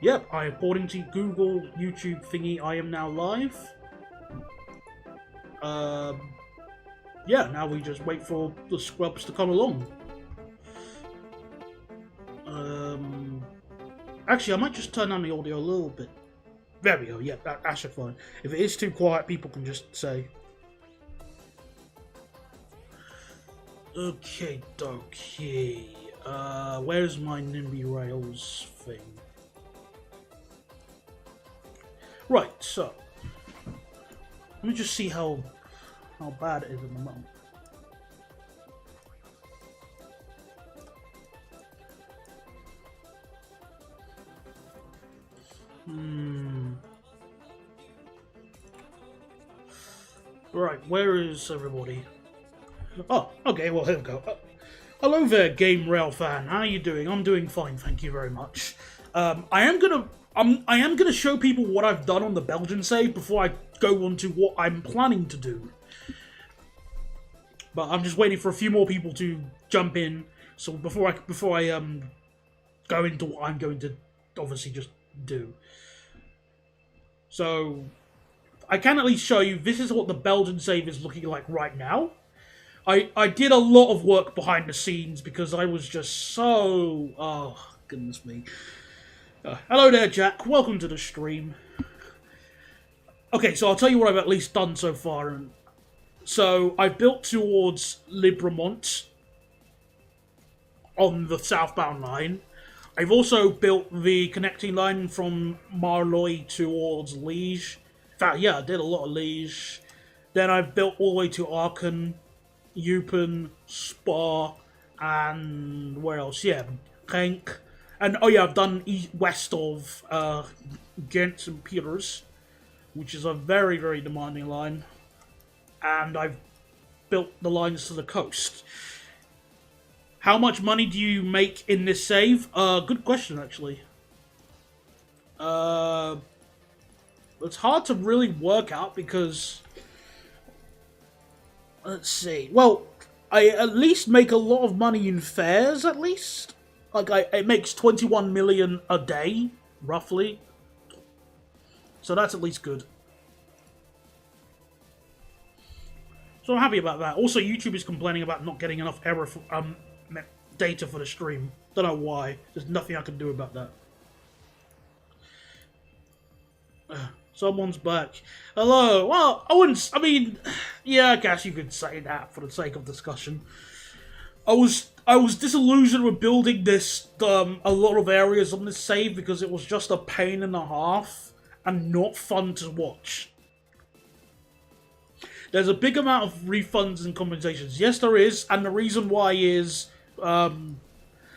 Yep, according to Google YouTube thingy, I am now live. Um, yeah, now we just wait for the scrubs to come along. Um, actually, I might just turn down the audio a little bit. There we go. Yeah, that should fine. If it is too quiet, people can just say. Okay, dokie. Where's my Nimby Rails thing? Right, so let me just see how bad it is at the moment. Right, where is everybody? Oh, okay, well, here we go. Hello there, Game Rail fan. How are you doing? I'm doing fine, thank you very much. I am gonna show people what I've done on the Belgian save before I go on to what I'm planning to do. But I'm just waiting for a few more people to jump in. So before I go into what I'm going to obviously just do. So I can at least show you this is what the Belgian save is looking like right now. I did a lot of work behind the scenes because I was just so... Oh, goodness me. Hello there, Jack. Welcome to the stream. Okay, so I'll tell you what I've at least done so far. So I've built towards Libremont on the southbound line. I've also built the connecting line from Marloy towards Liège. In fact, yeah, I did a lot of Liège. Then I've built all the way to Aachen, Eupen, Spa, and where else? Yeah, Genk. And oh yeah, I've done west of Ghent and Peters, which is a very, very demanding line. And I've built the lines to the coast. How much money do you make in this save? Good question, actually. It's hard to really work out because... Let's see. Well, I at least make a lot of money in fares, at least. Like, it makes 21 million a day, roughly. So that's at least good. So I'm happy about that. Also, YouTube is complaining about not getting enough error for, data for the stream. Don't know why. There's nothing I can do about that. Someone's back. Hello. Well, I mean, yeah, I guess you could say that for the sake of discussion. I was disillusioned with building this a lot of areas on this save because it was just a pain and a half and not fun to watch. There's a big amount of refunds and compensations. Yes, there is, and the reason why is well,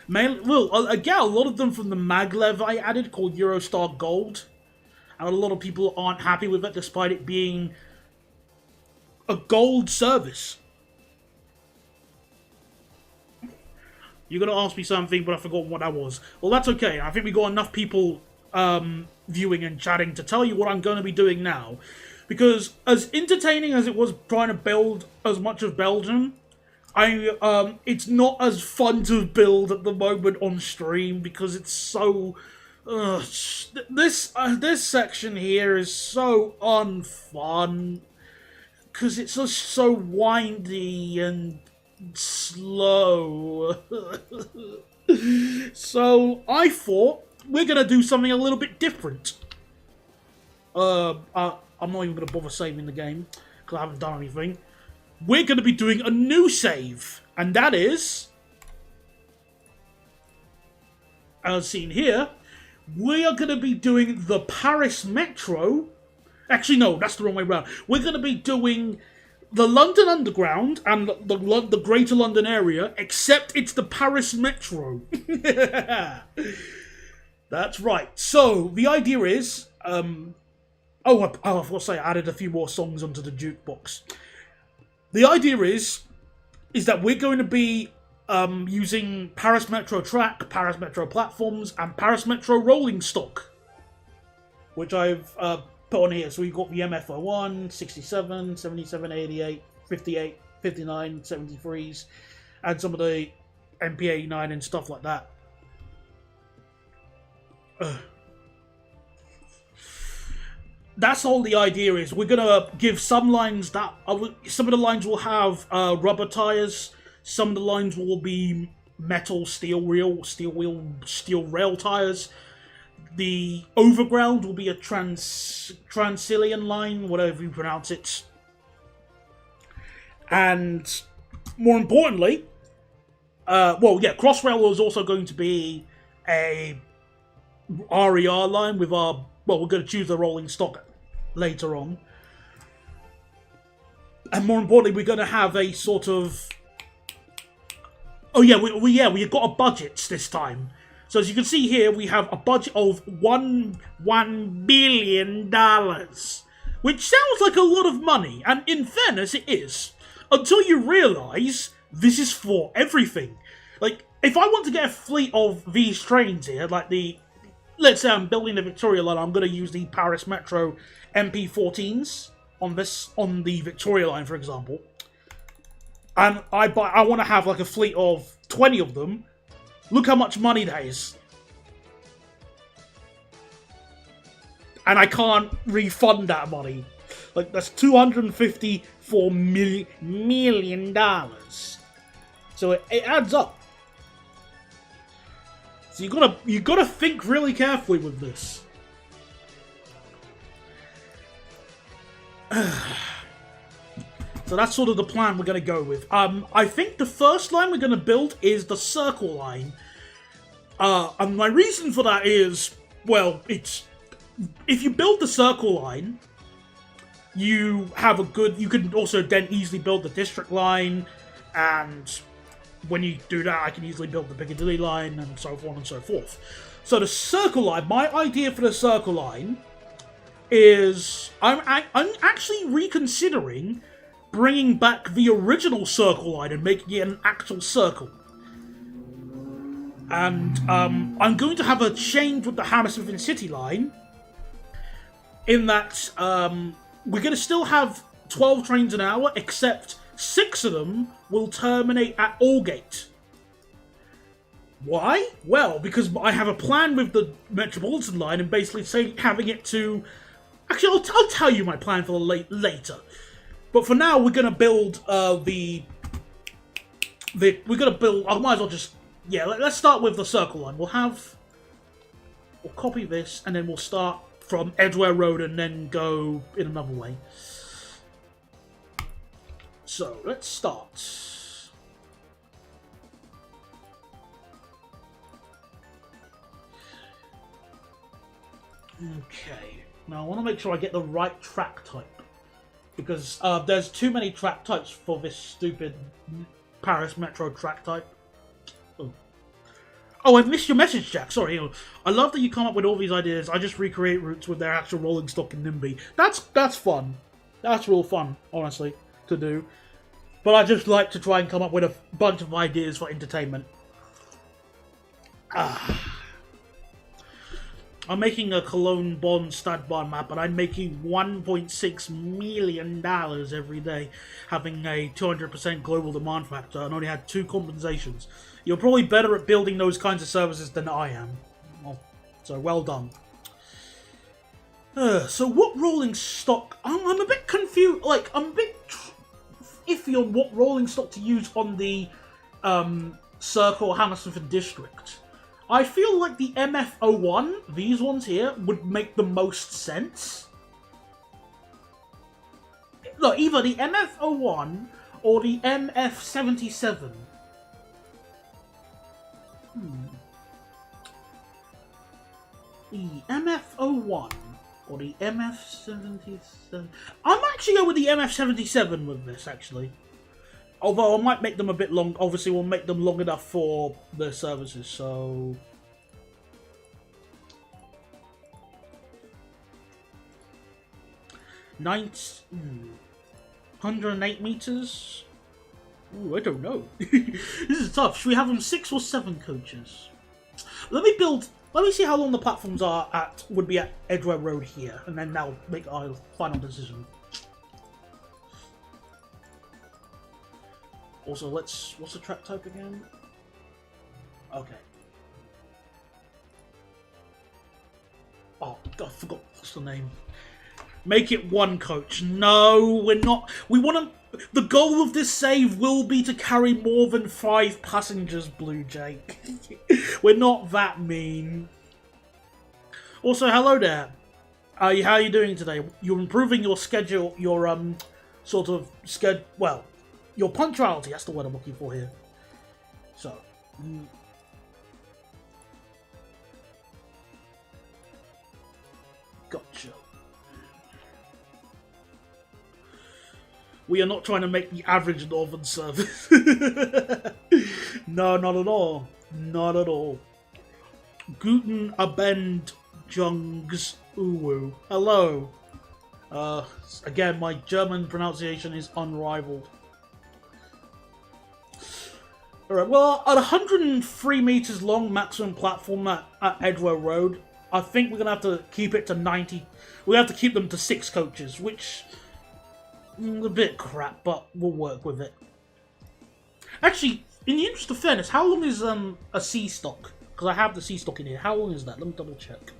I get a lot of them from the maglev I added called Eurostar Gold. And a lot of people aren't happy with it, despite it being a gold service. You're going to ask me something, but I forgot what that was. Well, that's okay. I think we got enough people viewing and chatting to tell you what I'm going to be doing now. Because as entertaining as it was trying to build as much of Belgium, it's not as fun to build at the moment on stream because it's so... this section here is so unfun because it's just so windy and slow. So I thought we're gonna do something a little bit different. I'm not even gonna bother saving the game because I haven't done anything. We're gonna be doing a new save, and that is, as seen here. We are going to be doing the Paris Metro. Actually, no, that's the wrong way around. We're going to be doing the London Underground and the Greater London area, except it's the Paris Metro. That's right. So, the idea is... I forgot to say, I added a few more songs onto the jukebox. The idea is that we're going to be... using Paris Metro track, Paris Metro platforms, and Paris Metro rolling stock, which I've put on here. So we've got the MF01, 67, 77, 88, 58, 59, 73s, and some of the MP89 and stuff like that. that's all the idea is. We're gonna give some lines that some of the lines will have rubber tires. Some of the lines will be metal, steel rail tires. The overground will be a Transilian line, whatever you pronounce it. And more importantly, Crossrail is also going to be a RER line with our. Well, we're going to choose the rolling stock later on. And more importantly, we're going to have a sort of. Oh yeah, we've got a budget this time. So as you can see here, we have a budget of $1 billion, which sounds like a lot of money, and in fairness, it is. Until you realise this is for everything. Like, if I want to get a fleet of these trains here, like let's say I'm building the Victoria line, I'm going to use the Paris Metro MP14s on the Victoria line, for example. And I want to have like a fleet of 20 of them. Look how much money that is. And I can't refund that money. Like, that's $254 million. So it adds up. So you gotta think really carefully with this. So that's sort of the plan we're going to go with. I think the first line we're going to build is the circle line. And my reason for that is, well, it's... If you build the circle line, you can also then easily build the district line, and when you do that, I can easily build the Piccadilly line, and so on and so forth. So the circle line, my idea for the circle line is... I'm actually reconsidering bringing back the original circle line and making it an actual circle. And I'm going to have a change with the Hammersmith and City line, in that we're going to still have 12 trains an hour, except 6 of them will terminate at Aldgate. Why? Well, because I have a plan with the Metropolitan line and basically having it to... Actually, I'll tell you my plan for later. But for now, we're going to build we're going to build... I might as well just... Yeah, let's start with the circle line. We'll copy this, and then we'll start from Edgware Road and then go in another way. So, let's start. Okay. Now, I want to make sure I get the right track type. Because there's too many track types for this stupid Paris Metro track type. Oh, I've missed your message, Jack. Sorry. I love that you come up with all these ideas. I just recreate routes with their actual rolling stock in Nimby. That's fun. That's real fun, honestly, to do. But I just like to try and come up with a bunch of ideas for entertainment. I'm making a Cologne Bonn Stadtbahn map, and I'm making $1.6 million every day, having a 200% global demand factor, and only had 2 compensations. You're probably better at building those kinds of services than I am. So well done. So what rolling stock? I'm a bit confused. Like, I'm a bit iffy on what rolling stock to use on the Circle Hammersmith District. I feel like the MF01, these ones here, would make the most sense. Look, either the MF01 or the MF77. The MF01 or the MF77. I'm actually going with the MF77 with this, actually. Although I might make them a bit long. Obviously, we'll make them long enough for the services, so... 108 meters? Ooh, I don't know. This is tough. Should we have them 6 or 7 coaches? Let me see how long the platforms would be at Edgware Road here, and then that'll make our final decision. Also, what's the track type again? Okay. Oh, God, I forgot what's the name. Make it one coach. No, we're not. We want to. The goal of this save will be to carry more than 5 passengers, Blue Jake. We're not that mean. Also, hello there. How are you doing today? You're improving your schedule, your sort of schedule. Well, your punctuality. That's the word I'm looking for here. So. Gotcha. We are not trying to make the average Northern service. No, not at all. Not at all. Guten Abend, Jungs Uwu. Hello. Again, my German pronunciation is unrivaled. Alright, well, at 103 meters long maximum platform at Edgware Road, I think we're going to have to keep it to 90. We have to keep them to 6 coaches, which a bit crap, but we'll work with it. Actually, in the interest of fairness, how long is a C stock? Because I have the C stock in here. How long is that? Let me double check.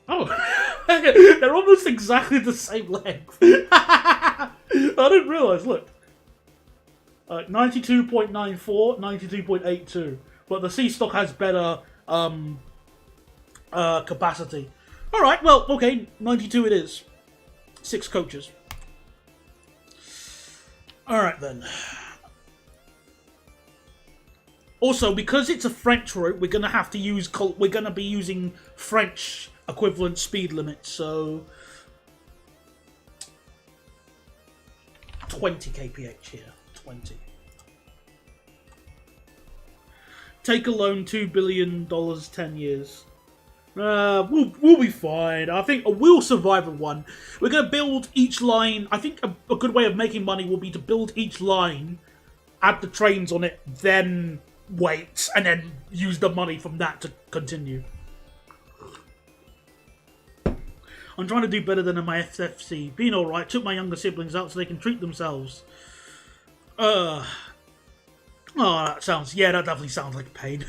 Oh, they're almost exactly the same length. I didn't realise, look. 92.94, 92.82. But the C stock has better capacity. Alright, well, okay, 92 it is. 6 coaches. Alright then. Also, because it's a French route, we're gonna have to use. We're gonna be using French equivalent speed limits. So 20 kph here. 20. Take a loan, $2 billion, 10 years. We'll be fine. I think we'll survive with one. We're going to build each line. I think a good way of making money will be to build each line, add the trains on it, then wait, and then use the money from that to continue. I'm trying to do better than in my FFC. Being alright. Took my younger siblings out so they can treat themselves. Oh, that sounds... Yeah, that definitely sounds like pain.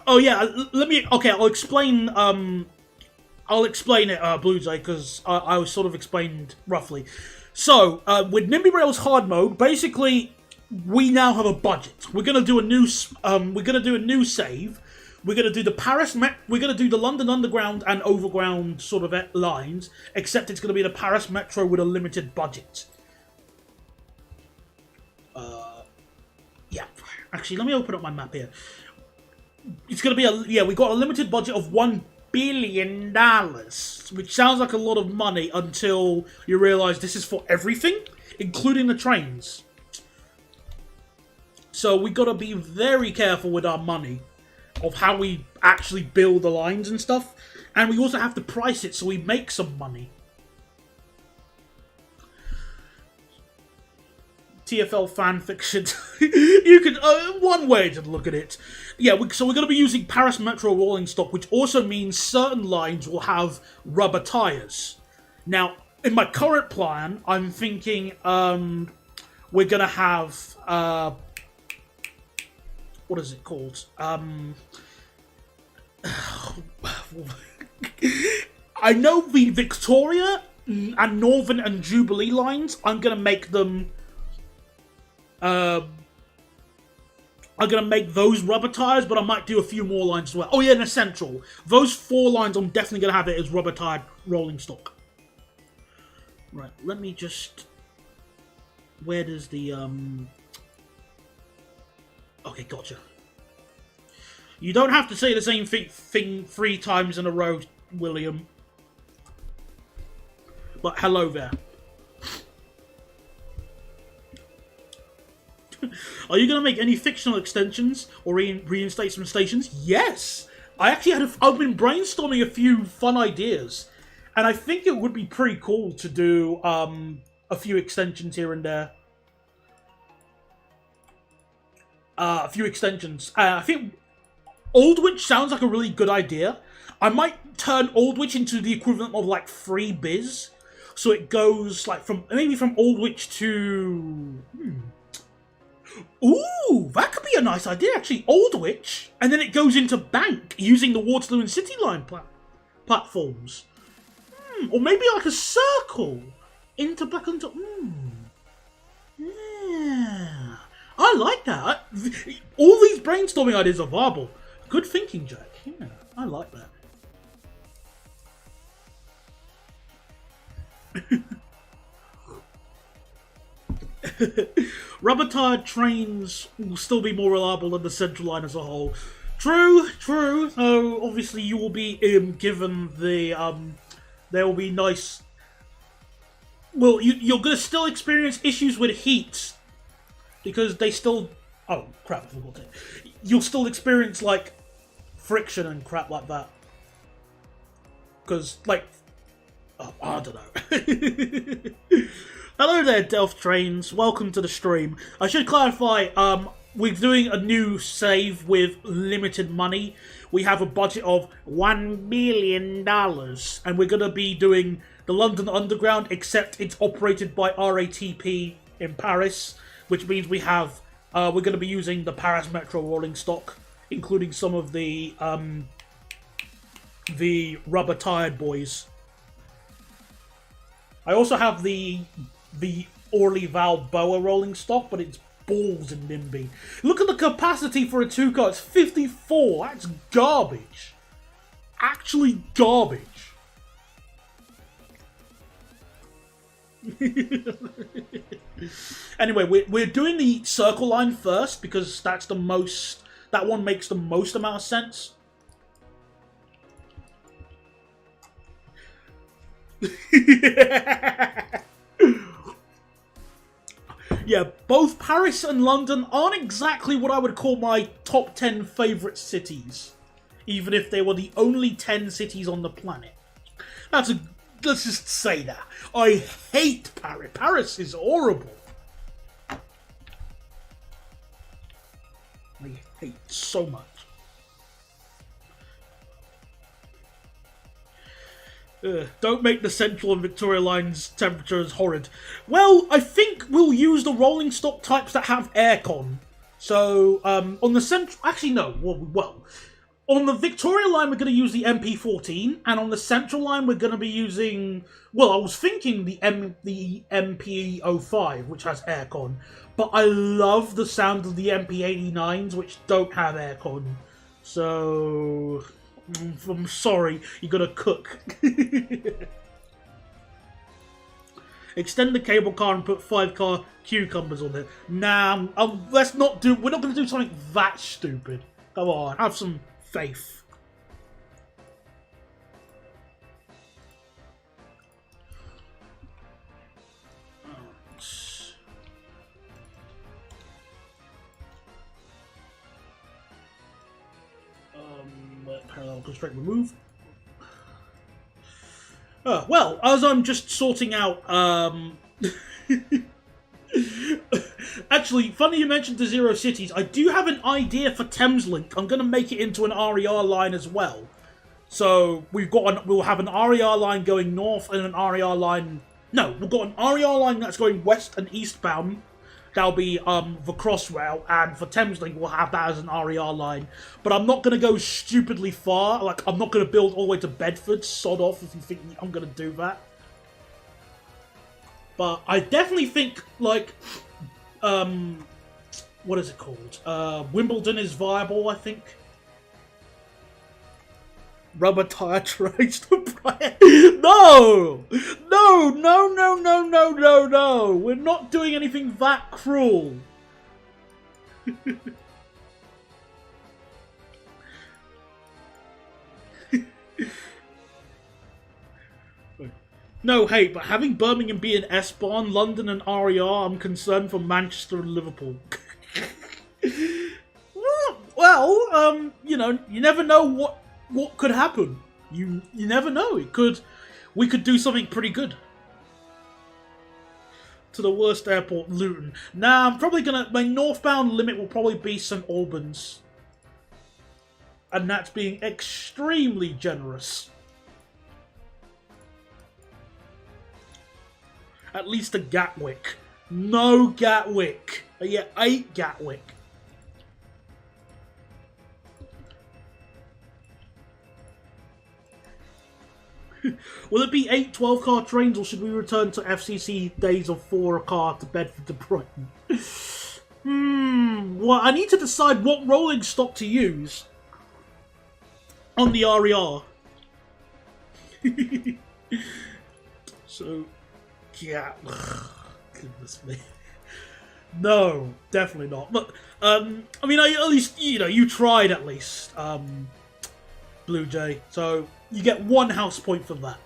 Oh, yeah, let me... Okay, I'll explain... I'll explain it, Blue Jay, because I was sort of explained roughly. So, with Nimby Rails hard mode, basically, we now have a budget. We're gonna do a new... we're gonna do a new save. We're gonna do the we're gonna do the London Underground and Overground sort of lines, except it's gonna be the Paris Metro with a limited budget. Yeah. Actually, let me open up my map here. It's going to be yeah, we got a limited budget of $1 billion, which sounds like a lot of money until you realise this is for everything, including the trains. So we got to be very careful with our money, of how we actually build the lines and stuff. And we also have to price it so we make some money. TFL fanfiction. You could one way to look at it. Yeah, so we're going to be using Paris Metro rolling stock, which also means certain lines will have rubber tires. Now, in my current plan, I'm thinking we're going to have what is it called? I know the Victoria and Northern and Jubilee lines. I'm going to make them. I'm going to make those rubber tyres, but I might do a few more lines as well. Oh yeah, and the Central. Those 4 lines, I'm definitely going to have it as rubber tyred rolling stock. Right, let me just... Where does the... Okay, gotcha. You don't have to say the same thing 3 times in a row, William. But hello there. Are you going to make any fictional extensions or reinstate some stations? Yes! I've been brainstorming a few fun ideas. And I think it would be pretty cool to do a few extensions here and there. A few extensions. I think Aldwych sounds like a really good idea. I might turn Aldwych into the equivalent of like Free Biz. So it goes like maybe from Aldwych to... Ooh, that could be a nice idea, actually. Aldwych, and then it goes into Bank using the Waterloo and City Line platforms. Or maybe like a circle into back into. Yeah, I like that. All these brainstorming ideas are viable. Good thinking, Jack. Yeah, I like that. Rubber-tired trains will still be more reliable than the Central Line as a whole. True, true. So obviously you will be given the there will be nice. Well, you're gonna still experience issues with heat because they still. Oh crap! I forgot it. You'll still experience like friction and crap like that because like I don't know. Hello there, Delft Trains. Welcome to the stream. I should clarify, we're doing a new save with limited money. We have a budget of $1 million, and we're going to be doing the London Underground, except it's operated by RATP in Paris, which means we're going to be using the Paris Metro rolling stock, including some of the rubber-tired boys. I also have the Orly Balboa rolling stock, but it's balls in Nimby. Look at the capacity for a 2-car. It's 54. That's garbage. Actually garbage. Anyway, we're doing the circle line first because that's the most. That one makes the most amount of sense. Yeah, both Paris and London aren't exactly what I would call my top 10 favourite cities. Even if they were the only 10 cities on the planet. Let's just say that. I hate Paris. Paris is horrible. I hate it so much. Don't make the Central and Victoria Lines temperatures horrid. Well, I think we'll use the rolling stock types that have aircon. So, on the Central... Actually, no. Well, on the Victoria Line, we're going to use the MP14. And on the Central Line, we're going to be using... Well, I was thinking the MP05, which has aircon. But I love the sound of the MP89s, which don't have aircon. So... I'm sorry, you gotta cook. Extend the cable car and put 5-car cucumbers on it. Nah, let's not do. We're not gonna do something that stupid. Come on, have some faith. Parallel constraint remove. Well, as I'm just sorting out... Actually, funny you mentioned the Zero Cities. I do have an idea for Thameslink. I'm going to make it into an RER line as well. So, we'll have an RER line going north and an RER line... No, we've got an RER line that's going west and eastbound. That'll be the Crossrail, and for Thameslink we'll have that as an RER line. But I'm not going to go stupidly far. Like, I'm not going to build all the way to Bedford. Sod off if you think I'm going to do that. But I definitely think, like, what is it called? Wimbledon is viable, I think. Rubber tire trays to play. No! No, no, no, no, no, no, no. We're not doing anything that cruel. No hate, but having Birmingham be an S-Bahn, London and RER, I'm concerned for Manchester and Liverpool. Well, you know, you never know what could happen. You never know. We could do something pretty good. To the worst airport, Luton. Nah, I'm probably my northbound limit will probably be St Albans. And that's being extremely generous. At least a Gatwick. No Gatwick. Yeah, 8 Gatwick. Will it be 8 12-car trains, or should we return to FCC days of 4 a car to Bedford to Brighton? Well, I need to decide what rolling stock to use on the RER. So, yeah. Goodness me. No, definitely not. But, I mean, at least, you know, you tried at least, Blue Jay. So, you get 1 house point for that.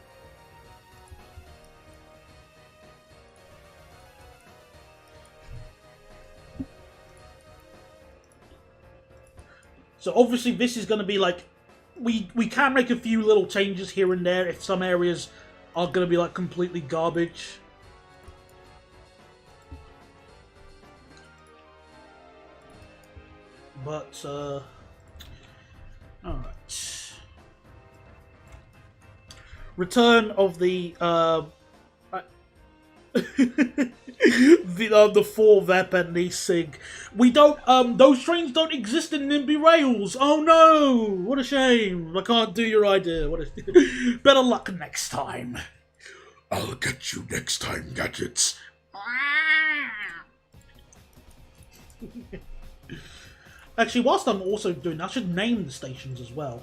So, obviously, this is going to be like... We can make a few little changes here and there if some areas are going to be, like, completely garbage. But, alright. Return of the, the 4 Vep and the Sig. We don't, those trains don't exist in Nimby Rails! Oh no! What a shame! I can't do your idea. What a... Better luck next time. I'll get you next time, gadgets. Actually, whilst I'm also doing that, I should name the stations as well.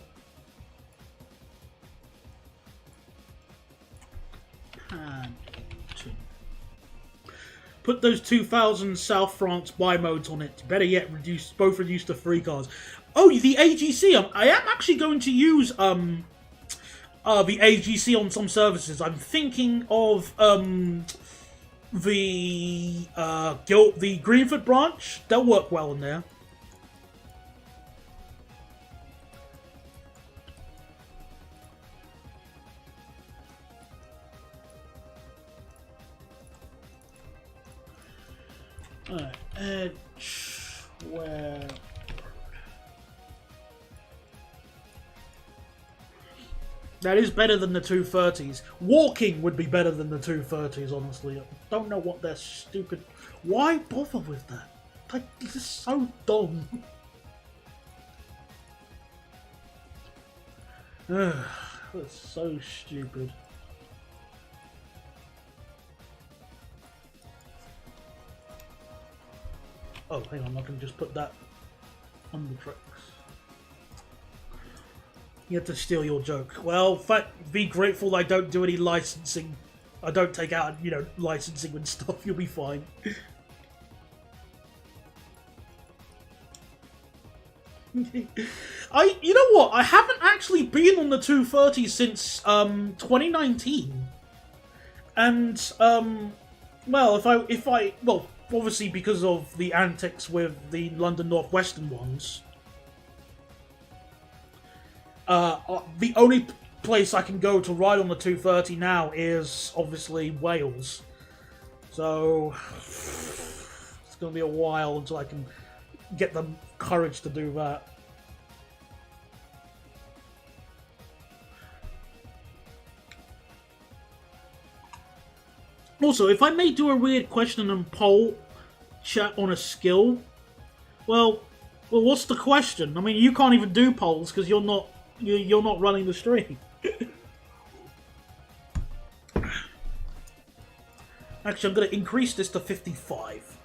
Put those 2000 South France bimodes on it. Better yet, both reduce to 3 cars. Oh, the AGC. I am actually going to use the AGC on some services. I'm thinking of the Greenford branch. They'll work well in there. Alright, Edgeware. That is better than the 230s. Walking would be better than the 230s, honestly. I don't know what they're stupid... Why bother with that? Like, this is so dumb. That's so stupid. Oh, hang on, I can just put that on the tracks. You had to steal your joke. Well, be grateful I don't do any licensing. I don't take out, you know, licensing and stuff. You'll be fine. You know what? I haven't actually been on the 230 since 2019, and well, well, obviously because of the antics with the London Northwestern ones. The only place I can go to ride on the 230 now is obviously Wales. So it's going to be a while until I can get the courage to do that. Also, if I may do a weird question and poll chat on a skill, well, what's the question? I mean, you can't even do polls because you're not running the stream. Actually, I'm going to increase this to 55.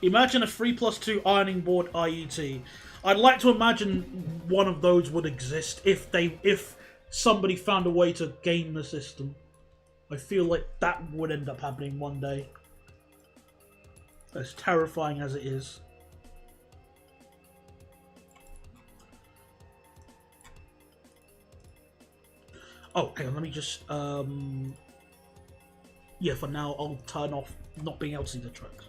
Imagine a 3+2 ironing board IET. I'd like to imagine one of those would exist if somebody found a way to game the system. I feel like that would end up happening one day. As terrifying as it is. Oh, hang on, let me just, yeah, for now, I'll turn off not being able to see the tracks.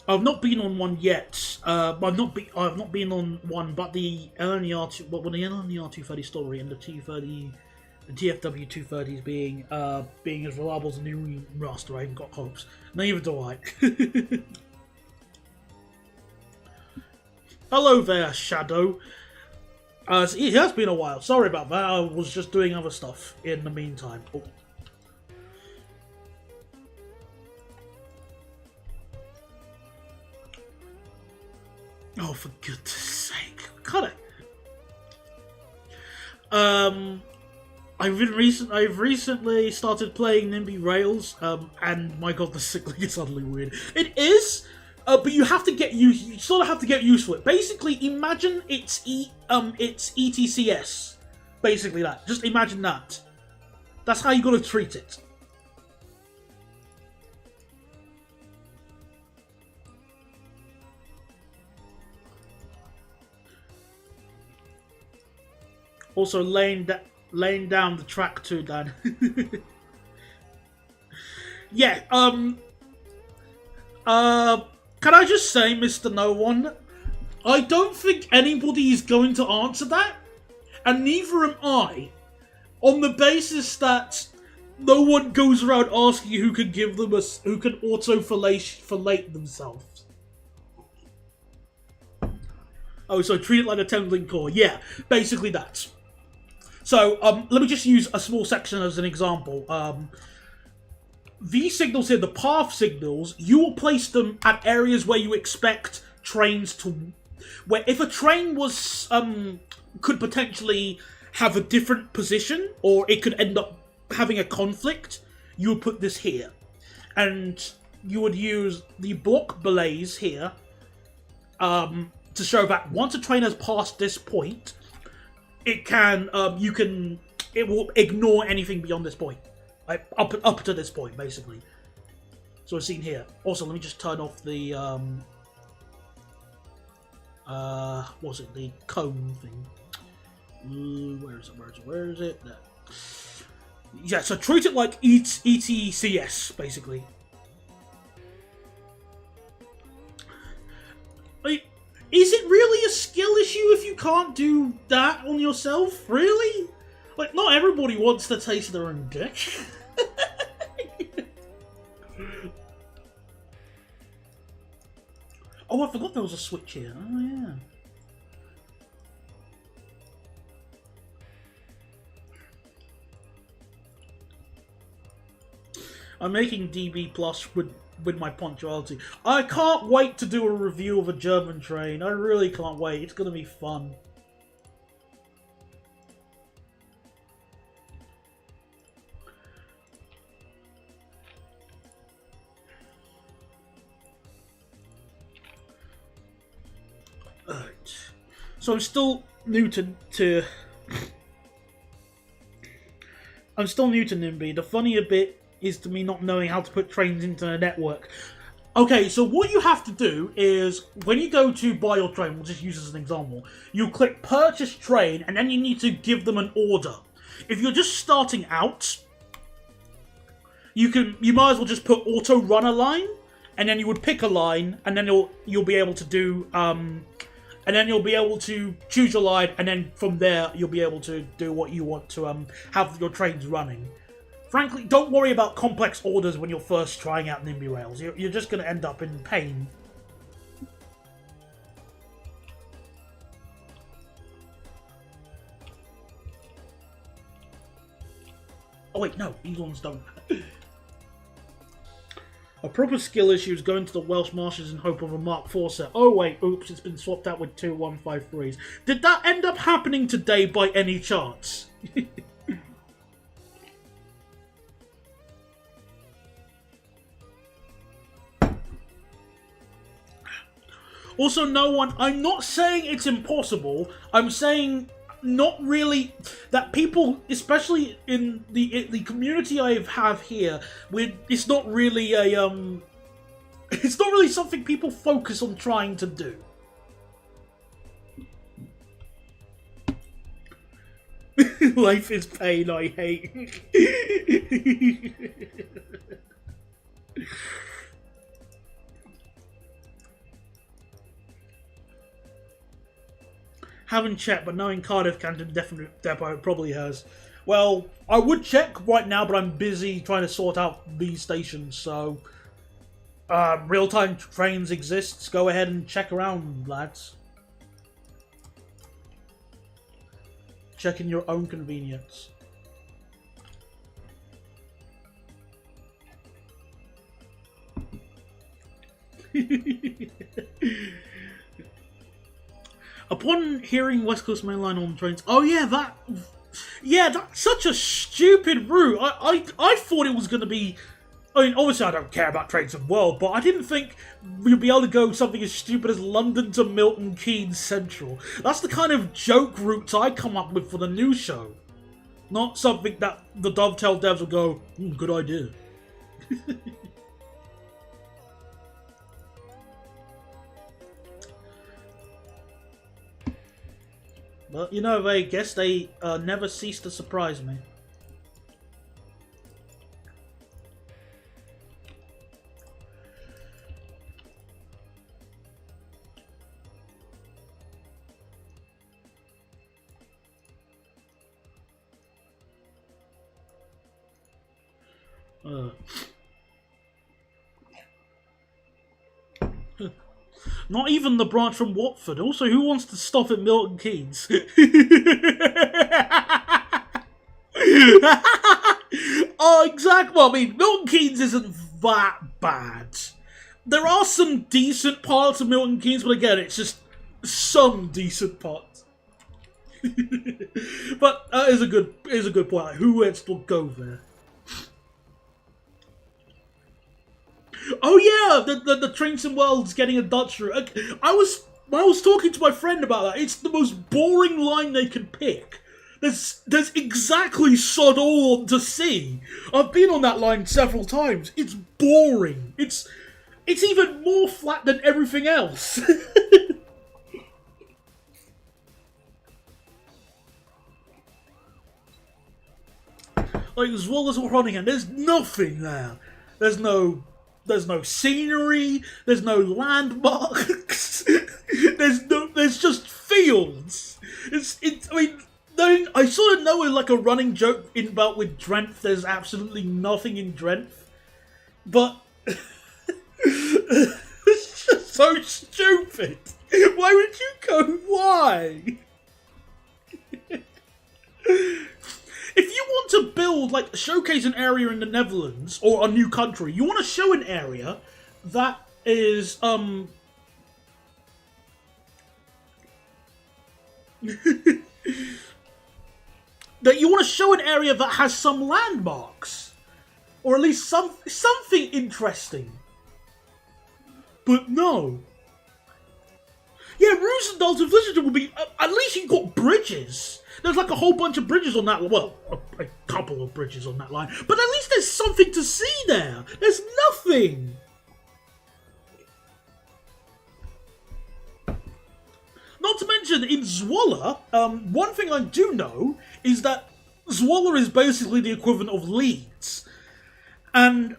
I've not been on one yet. I've not been on one, but the LNER, well, the LNER 230 story and the TFW 230s being as reliable as a new remaster, I haven't got hopes. Neither do I. Hello there, Shadow. It has been a while. Sorry about that. I was just doing other stuff in the meantime. Oh. Oh, for goodness sake. God, I've recently started playing Nimby Rails, and my god, the cycling is suddenly weird. It is, but you have to get used. You sort of have to get used to it. Basically, imagine it's ETCS. Basically that. Just imagine that. That's how you got to treat it. Also, laying down the track too, Dan. Yeah. Can I just say, Mr. No One, I don't think anybody is going to answer that, and neither am I, on the basis that no one goes around asking who can give them who can auto-fellate themselves. Oh, so treat it like a tendling core. Yeah, basically that. So, let me just use a small section as an example. These signals here, the path signals, you will place them at areas where you expect trains to... Where if a train was... could potentially have a different position, or it could end up having a conflict, you would put this here. And you would use the block belays here, to show that once a train has passed this point, it can, it will ignore anything beyond this point. Like, up to this point, basically. So we've seen here. Also, let me just turn off the, what's it, the cone thing. Where is it? There. Yeah, so treat it like ETCS, basically. Like, is it really a skill issue if you can't do that on yourself? Really? Like, not everybody wants to taste their own dick. Oh, I forgot there was a switch here. Oh, yeah. I'm making DB Plus with my punctuality. I can't wait to do a review of a German train. I really can't wait. It's gonna be fun. Alright. So I'm still new to I'm still new to Nimby. The funnier bit is to me not knowing how to put trains into a network. Okay, so what you have to do is, when you go to buy your train, we'll just use as an example, you click purchase train, and then you need to give them an order. If you're just starting out, you might as well just put auto run a line, and then you would pick a line, and then you'll be able to do, and then you'll be able to choose your line, and then from there you'll be able to do what you want to have your trains running. Frankly, don't worry about complex orders when you're first trying out Nimby Rails. You're just going to end up in pain. Oh wait, no, these ones don't. A proper skill issue is going to the Welsh marshes in hope of a Mark IV set. Oh wait, oops, it's been swapped out with 2 153s. Did that end up happening today by any chance? Also, no one... I'm not saying it's impossible. I'm saying not really... That people, especially in the community I have here, it's not really a... It's not really something people focus on trying to do. Life is pain I hate. Haven't checked, but knowing Cardiff Canton Depot probably has. Well, I would check right now, but I'm busy trying to sort out these stations, so... real-time trains exists. Go ahead and check around, lads. Check in your own convenience. Upon hearing West Coast Main Line on trains... Oh yeah, that... Yeah, that's such a stupid route. I thought it was going to be... I mean, obviously I don't care about trains of world, but I didn't think we'd be able to go something as stupid as London to Milton Keynes Central. That's the kind of joke routes I come up with for the new show. Not something that the Dovetail devs will go, good idea. But, you know, I guess they never cease to surprise me. Not even the branch from Watford. Also, who wants to stop at Milton Keynes? Oh, exactly. Well, I mean, Milton Keynes isn't that bad. There are some decent parts of Milton Keynes, but again, it's just some decent parts. But that is a good point. Like, who else will go there? Oh yeah, the Trains and Worlds getting a Dutch route. I was talking to my friend about that. It's the most boring line they could pick. There's exactly sod all to see. I've been on that line several times. It's boring. It's even more flat than everything else. Like, as well as running, and there's nothing there. There's no scenery. There's no landmarks. There's just fields. I mean, I sort of know like a running joke about with Drenthe. There's absolutely nothing in Drenthe, but it's just so stupid. Why would you go? Why? If you want to build, like, showcase an area in the Netherlands, or a new country, you want to show an area that is, that you want to show an area that has some landmarks. Or at least something interesting. But no. Yeah, Roosendahl's and Visitor would be, at least you got bridges. There's like a whole bunch of bridges on that line. Well, a couple of bridges on that line. But at least there's something to see there. There's nothing. Not to mention, in Zwolle, one thing I do know is that Zwolle is basically the equivalent of Leeds. And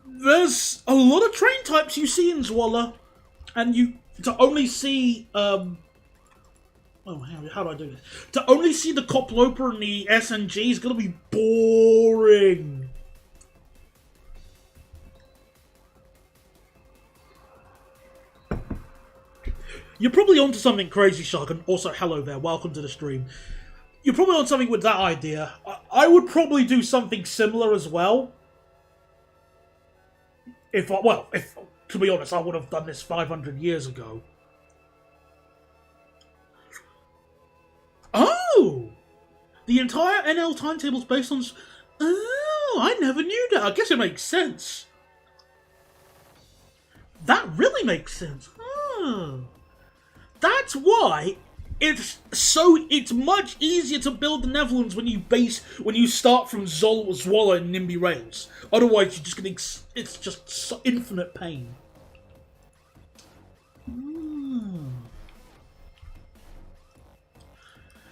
there's a lot of train types you see in Zwolle. And to only see... Oh, how do I do this? To only see the Koploper and the SNG is going to be boring. You're probably onto something crazy, Shark, and also hello there, welcome to the stream. You're probably on something with that idea. I would probably do something similar as well. If to be honest, I would have done this 500 years ago. Oh! The entire NL timetable is based on... Oh, I never knew that. I guess it makes sense. That really makes sense. Oh. That's why it's much easier to build the Netherlands when you start from Zwolle and Nimby Rails. Otherwise, you're just gonna... It's just infinite pain.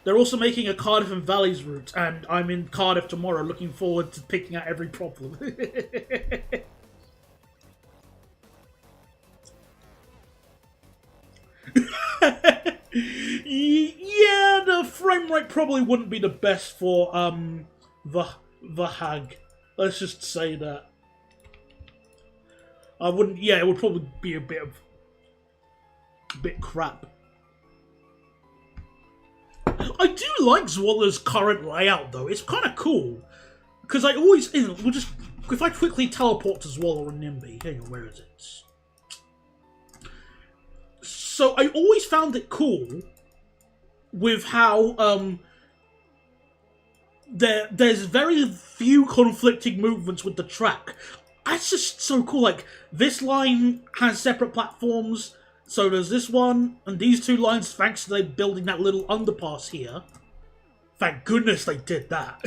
They're also making a Cardiff and Valleys route, and I'm in Cardiff tomorrow looking forward to picking out every problem. Yeah, the frame rate probably wouldn't be the best for the Hag. Let's just say that. I wouldn't. Yeah, it would probably be a bit crap. I do like Zwolle's current layout, though. It's kind of cool. Because I always... We'll just... If I quickly teleport to Zwolle or Nimby... Hang on, where is it? So, I always found it cool with how, there's very few conflicting movements with the track. That's just so cool. Like, this line has separate platforms, so there's this one, and these two lines, thanks to them building that little underpass here. Thank goodness they did that.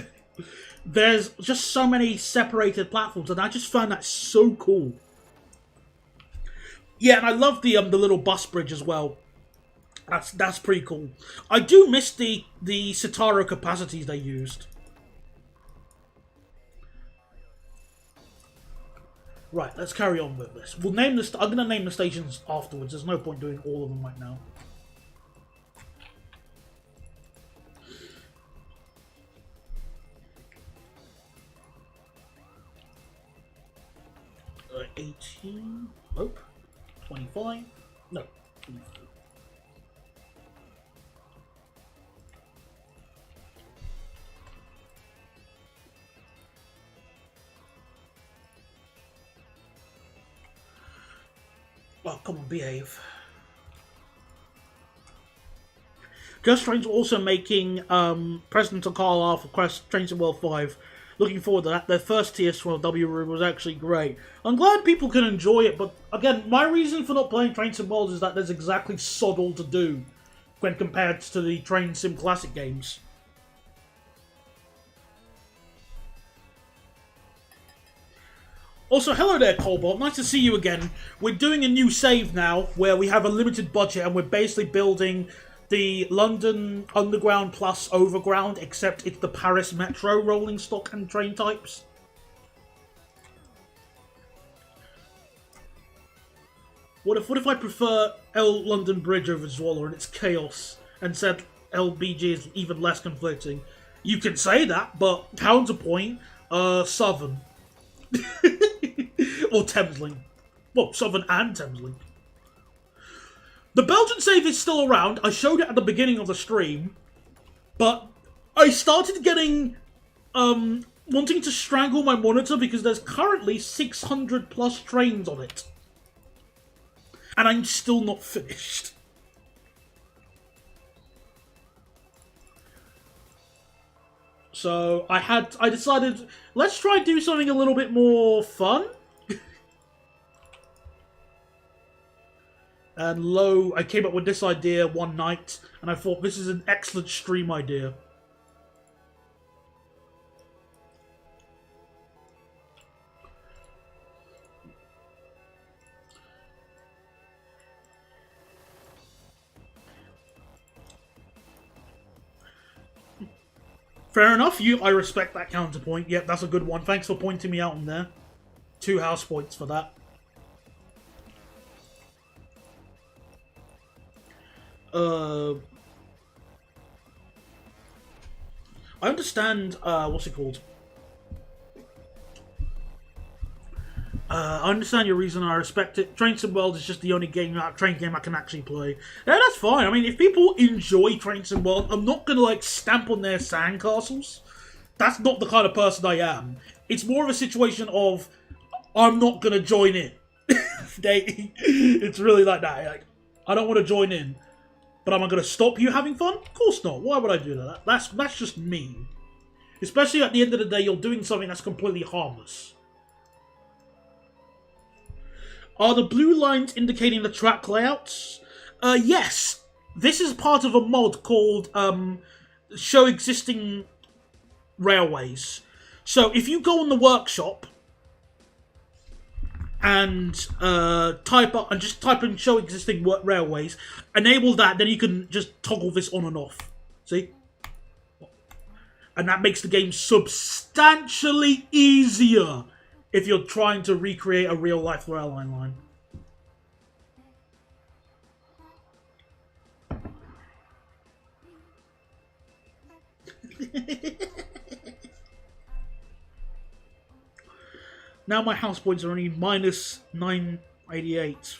There's just so many separated platforms, and I just found that so cool. Yeah, and I love the little bus bridge as well. That's pretty cool. I do miss the Citaro capacities they used. Right, let's carry on with this. We'll name this. I'm gonna name the stations afterwards. There's no point doing all of them right now. 18. Nope. 25. No. 24. Oh, come on, behave. Just Train's also making President of Carlisle for Trains in World 5. Looking forward to that. Their first TS12W room was actually great. I'm glad people can enjoy it, but again, my reason for not playing Train Sim World is that there's exactly sod all to do when compared to the Train Sim Classic games. Also, hello there, Cobalt. Nice to see you again. We're doing a new save now, where we have a limited budget, and we're basically building the London Underground plus Overground, except it's the Paris Metro rolling stock and train types. What if I prefer L London Bridge over Zwolle and it's chaos, and said LBG is even less conflicting? You can say that, but counterpoint, Southern. Or Thameslink. Well, Southern and Thameslink. The Belgian save is still around. I showed it at the beginning of the stream. But I started getting... wanting to strangle my monitor because there's currently 600 plus trains on it. And I'm still not finished. So I decided, let's try and do something a little bit more fun. And lo, I came up with this idea one night, and I thought this is an excellent stream idea. Fair enough, I respect that counterpoint. Yep, that's a good one. Thanks for pointing me out on there. 2 house points for that. I understand, what's it called? I understand your reason, I respect it. Train Sim World is just the only train game I can actually play. Yeah, that's fine. I mean, if people enjoy Train Sim World, I'm not gonna, like, stamp on their sandcastles. That's not the kind of person I am. It's more of a situation of, I'm not gonna join in. It's really like that. Like, I don't want to join in. But am I going to stop you having fun? Of course not. Why would I do that? That's just mean. Especially at the end of the day, you're doing something that's completely harmless. Are the blue lines indicating the track layouts? Yes. This is part of a mod called Show Existing Railways. So if you go on the workshop and just type in Show Existing Railways, enable that, then you can just toggle this on and off. See? And that makes the game substantially easier if you're trying to recreate a real-life rail line. Now my house points are only minus 988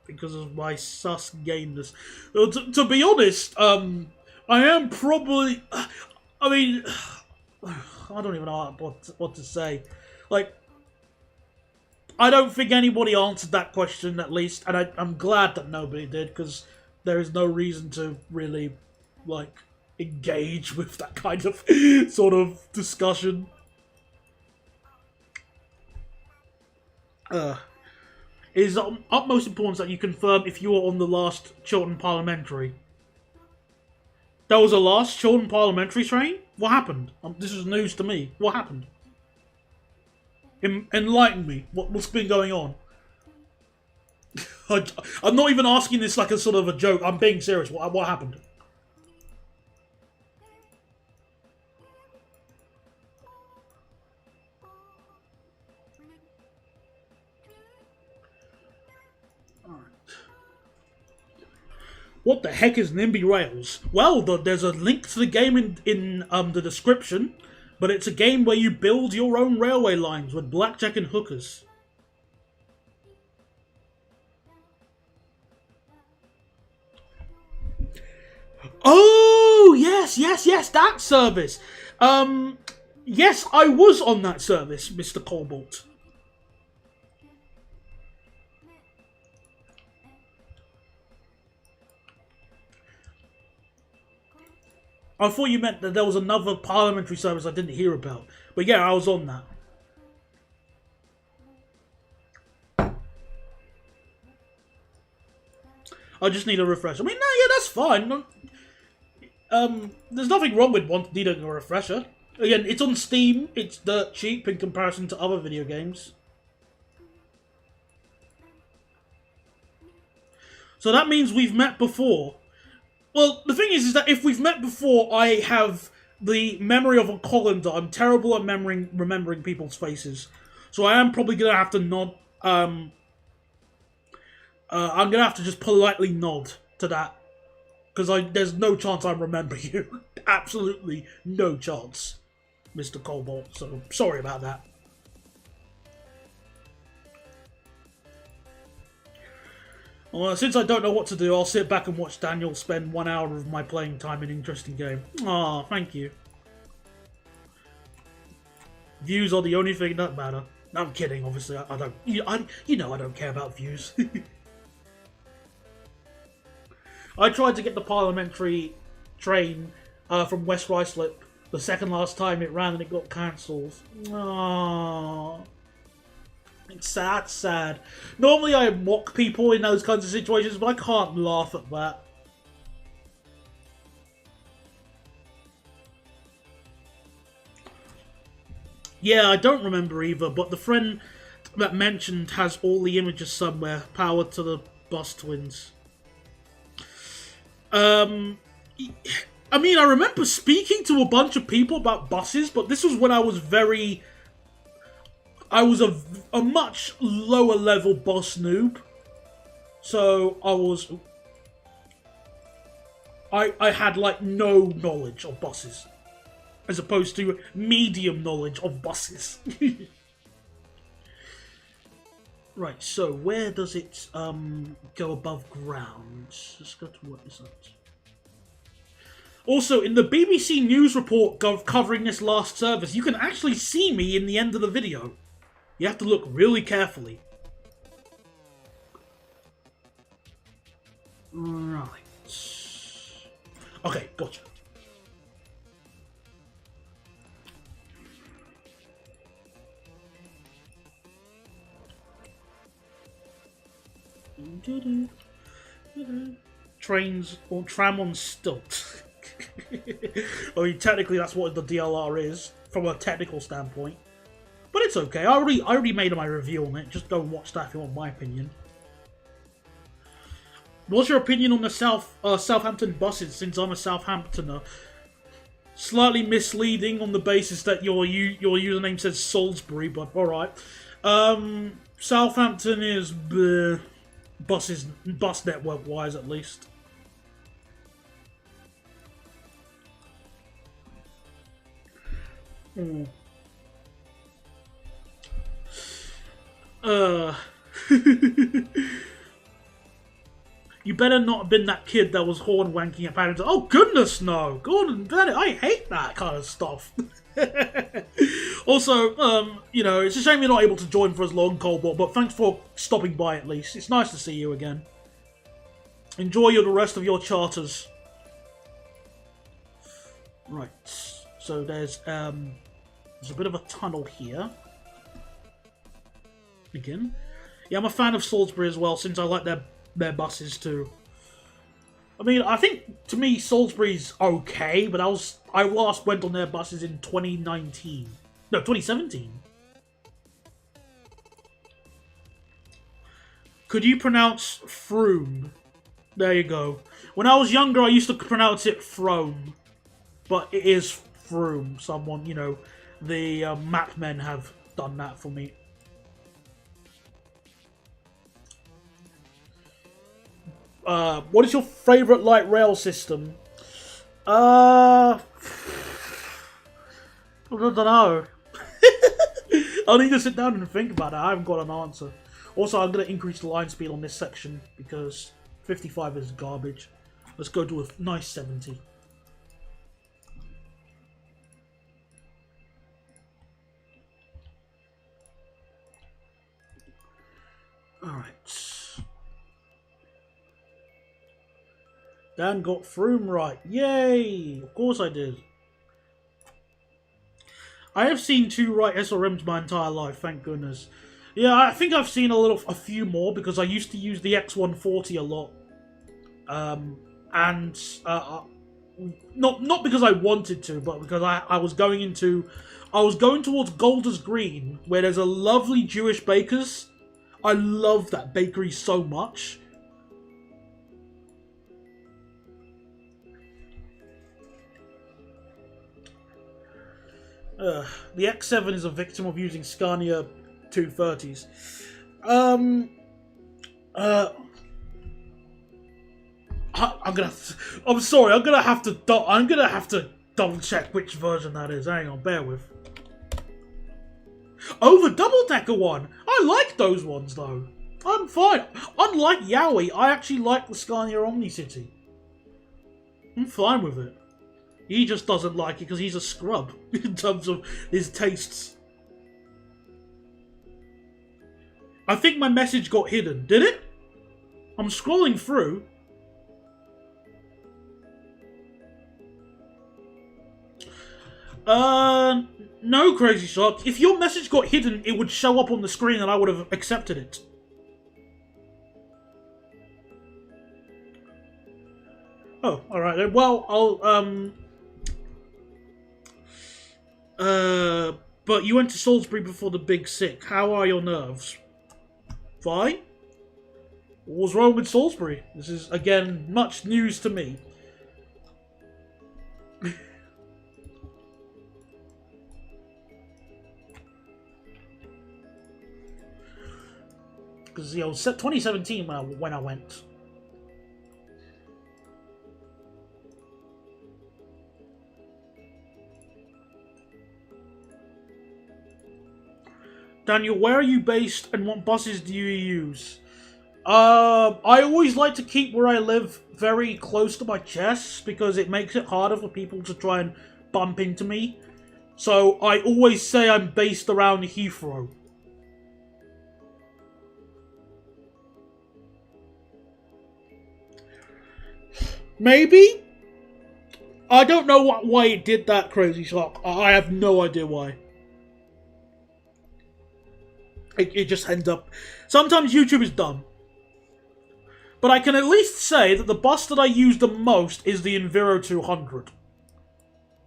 because of my sus gameness. To be honest, I am probably... I mean, I don't even know what to say. Like, I don't think anybody answered that question, at least, and I'm glad that nobody did, because there is no reason to really, like, engage with that kind of sort of discussion. It is of utmost importance that you confirm if you were on the last Chiltern Parliamentary. There was a last Chiltern Parliamentary train? What happened? This is news to me. What happened? Enlighten me. What's been going on? I'm not even asking this like a sort of a joke. I'm being serious. What happened? What the heck is Nimby Rails? Well, there's a link to the game in the description, but it's a game where you build your own railway lines with blackjack and hookers. Oh, yes, that service. Yes, I was on that service, Mr. Cobalt. I thought you meant that there was another parliamentary service I didn't hear about. But yeah, I was on that. I just need a refresher. I mean, no, yeah, that's fine. There's nothing wrong with needing a refresher. Again, it's on Steam. It's dirt cheap in comparison to other video games. So that means we've met before. Well, the thing is that if we've met before, I have the memory of a colander. I'm terrible at remembering people's faces. So I am probably going to have to nod. I'm going to have to just politely nod to that. Because there's no chance I remember you. Absolutely no chance, Mr. Cobalt. So, sorry about that. Well, since I don't know what to do, I'll sit back and watch Daniel spend 1 hour of my playing time in an interesting game. Aw, thank you. Views are the only thing that matter. No, I'm kidding, obviously. I don't... You know I don't care about views. I tried to get the parliamentary train from West Ruislip the second last time it ran and it got cancelled. Aww. It's sad. Normally I mock people in those kinds of situations, but I can't laugh at that. Yeah, I don't remember either, but the friend that mentioned has all the images somewhere. Power to the bus twins. I mean, I remember speaking to a bunch of people about buses, but this was when I was a much lower level bus noob. So I had like no knowledge of buses. As opposed to medium knowledge of buses. Right, so where does it go above ground? Let's go to what is that? Also, in the BBC News report covering this last service, you can actually see me in the end of the video. You have to look really carefully. Right. Okay, gotcha. Trains or tram on stilts. I mean, technically that's what the DLR is, from a technical standpoint. But it's okay, I already made my review on it, just go and watch that if you want my opinion. What's your opinion on the Southampton buses, since I'm a Southamptoner? Slightly misleading on the basis that your username says Salisbury, but alright. Southampton is bus network wise at least. You better not have been that kid that was horn wanking at Paddington. Oh goodness no! Gordon Bennett, I hate that kind of stuff. Also, you know, it's a shame you're not able to join for as long, Cobalt, but thanks for stopping by at least. It's nice to see you again. Enjoy the rest of your charters. Right. So there's a bit of a tunnel here. Again. Yeah, I'm a fan of Salisbury as well, since I like their buses too. I mean, I think to me Salisbury's okay, but I last went on their buses in 2019. No, 2017. Could you pronounce Froome? There you go. When I was younger, I used to pronounce it Frome, but it is Froome. Someone, the map men have done that for me. What is your favourite light rail system? I don't know. I'll need to sit down and think about it. I haven't got an answer. Also, I'm going to increase the line speed on this section because 55 is garbage. Let's go to a nice 70. Alright. Dan got Froome right. Yay! Of course I did. I have seen 2 right SRMs my entire life, thank goodness. Yeah, I think I've seen a few more because I used to use the X140 a lot. Not because I wanted to, but because I was going towards Golders Green, where there's a lovely Jewish baker's. I love that bakery so much. The X7 is a victim of using Scania 230s. I'm sorry. I'm gonna have to double check which version that is. Hang on, bear with. Oh, the double decker one. I like those ones though. I'm fine. Unlike Yowie, I actually like the Scania Omnicity. I'm fine with it. He just doesn't like it because he's a scrub in terms of his tastes. I think my message got hidden. Did it? I'm scrolling through. No, Crazy Shark. If your message got hidden, it would show up on the screen and I would have accepted it. Oh, alright then. Well, but you went to Salisbury before the Big Sick. How are your nerves? Fine? What was wrong with Salisbury? This is, again, much news to me. Because, 2017 when I went. Daniel, where are you based and what buses do you use? I always like to keep where I live very close to my chest because it makes it harder for people to try and bump into me. So I always say I'm based around Heathrow. Maybe? I don't know why it did that, Crazy Shark. I have no idea why. It just ends up... Sometimes YouTube is dumb. But I can at least say that the bus that I use the most is the Enviro 200.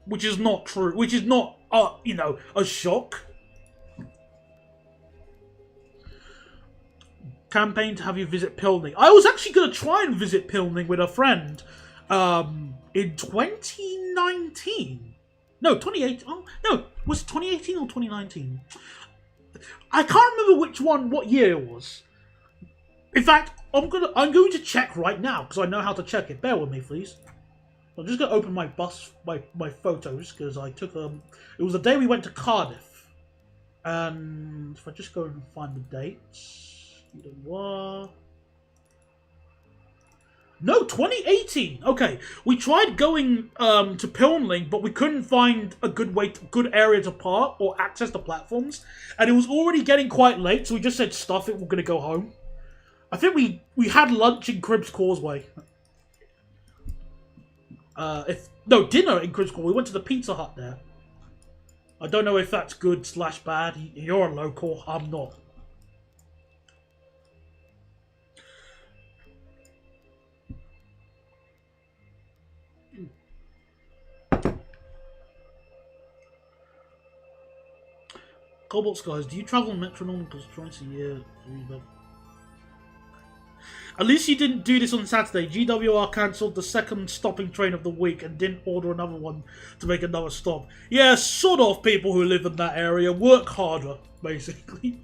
Which is not true. Which is not, a shock. Campaign to have you visit Pilning. I was actually going to try and visit Pilning with a friend. In 2019. No, 2018. Oh, no, was it 2018 or 2019? I can't remember what year it was. In fact, I'm going to check right now because I know how to check it. Bear with me, please. I'm just going to open my my photos because I took it was the day we went to Cardiff, and if I just go and find the dates, no, 2018. Okay, we tried going to Pilnling, but we couldn't find a good area to park or access the platforms, and it was already getting quite late. So we just said, "Stuff it, we're gonna go home." I think we had lunch in Cribbs Causeway. No, dinner in Critical. We went to the Pizza Hut there. I don't know if that's good / bad. You're a local. I'm not. Cobalt Skies, do you travel metronomical twice a year? At least you didn't do this on Saturday. GWR cancelled the second stopping train of the week and didn't order another one to make another stop. Yeah, sort of people who live in that area work harder, basically.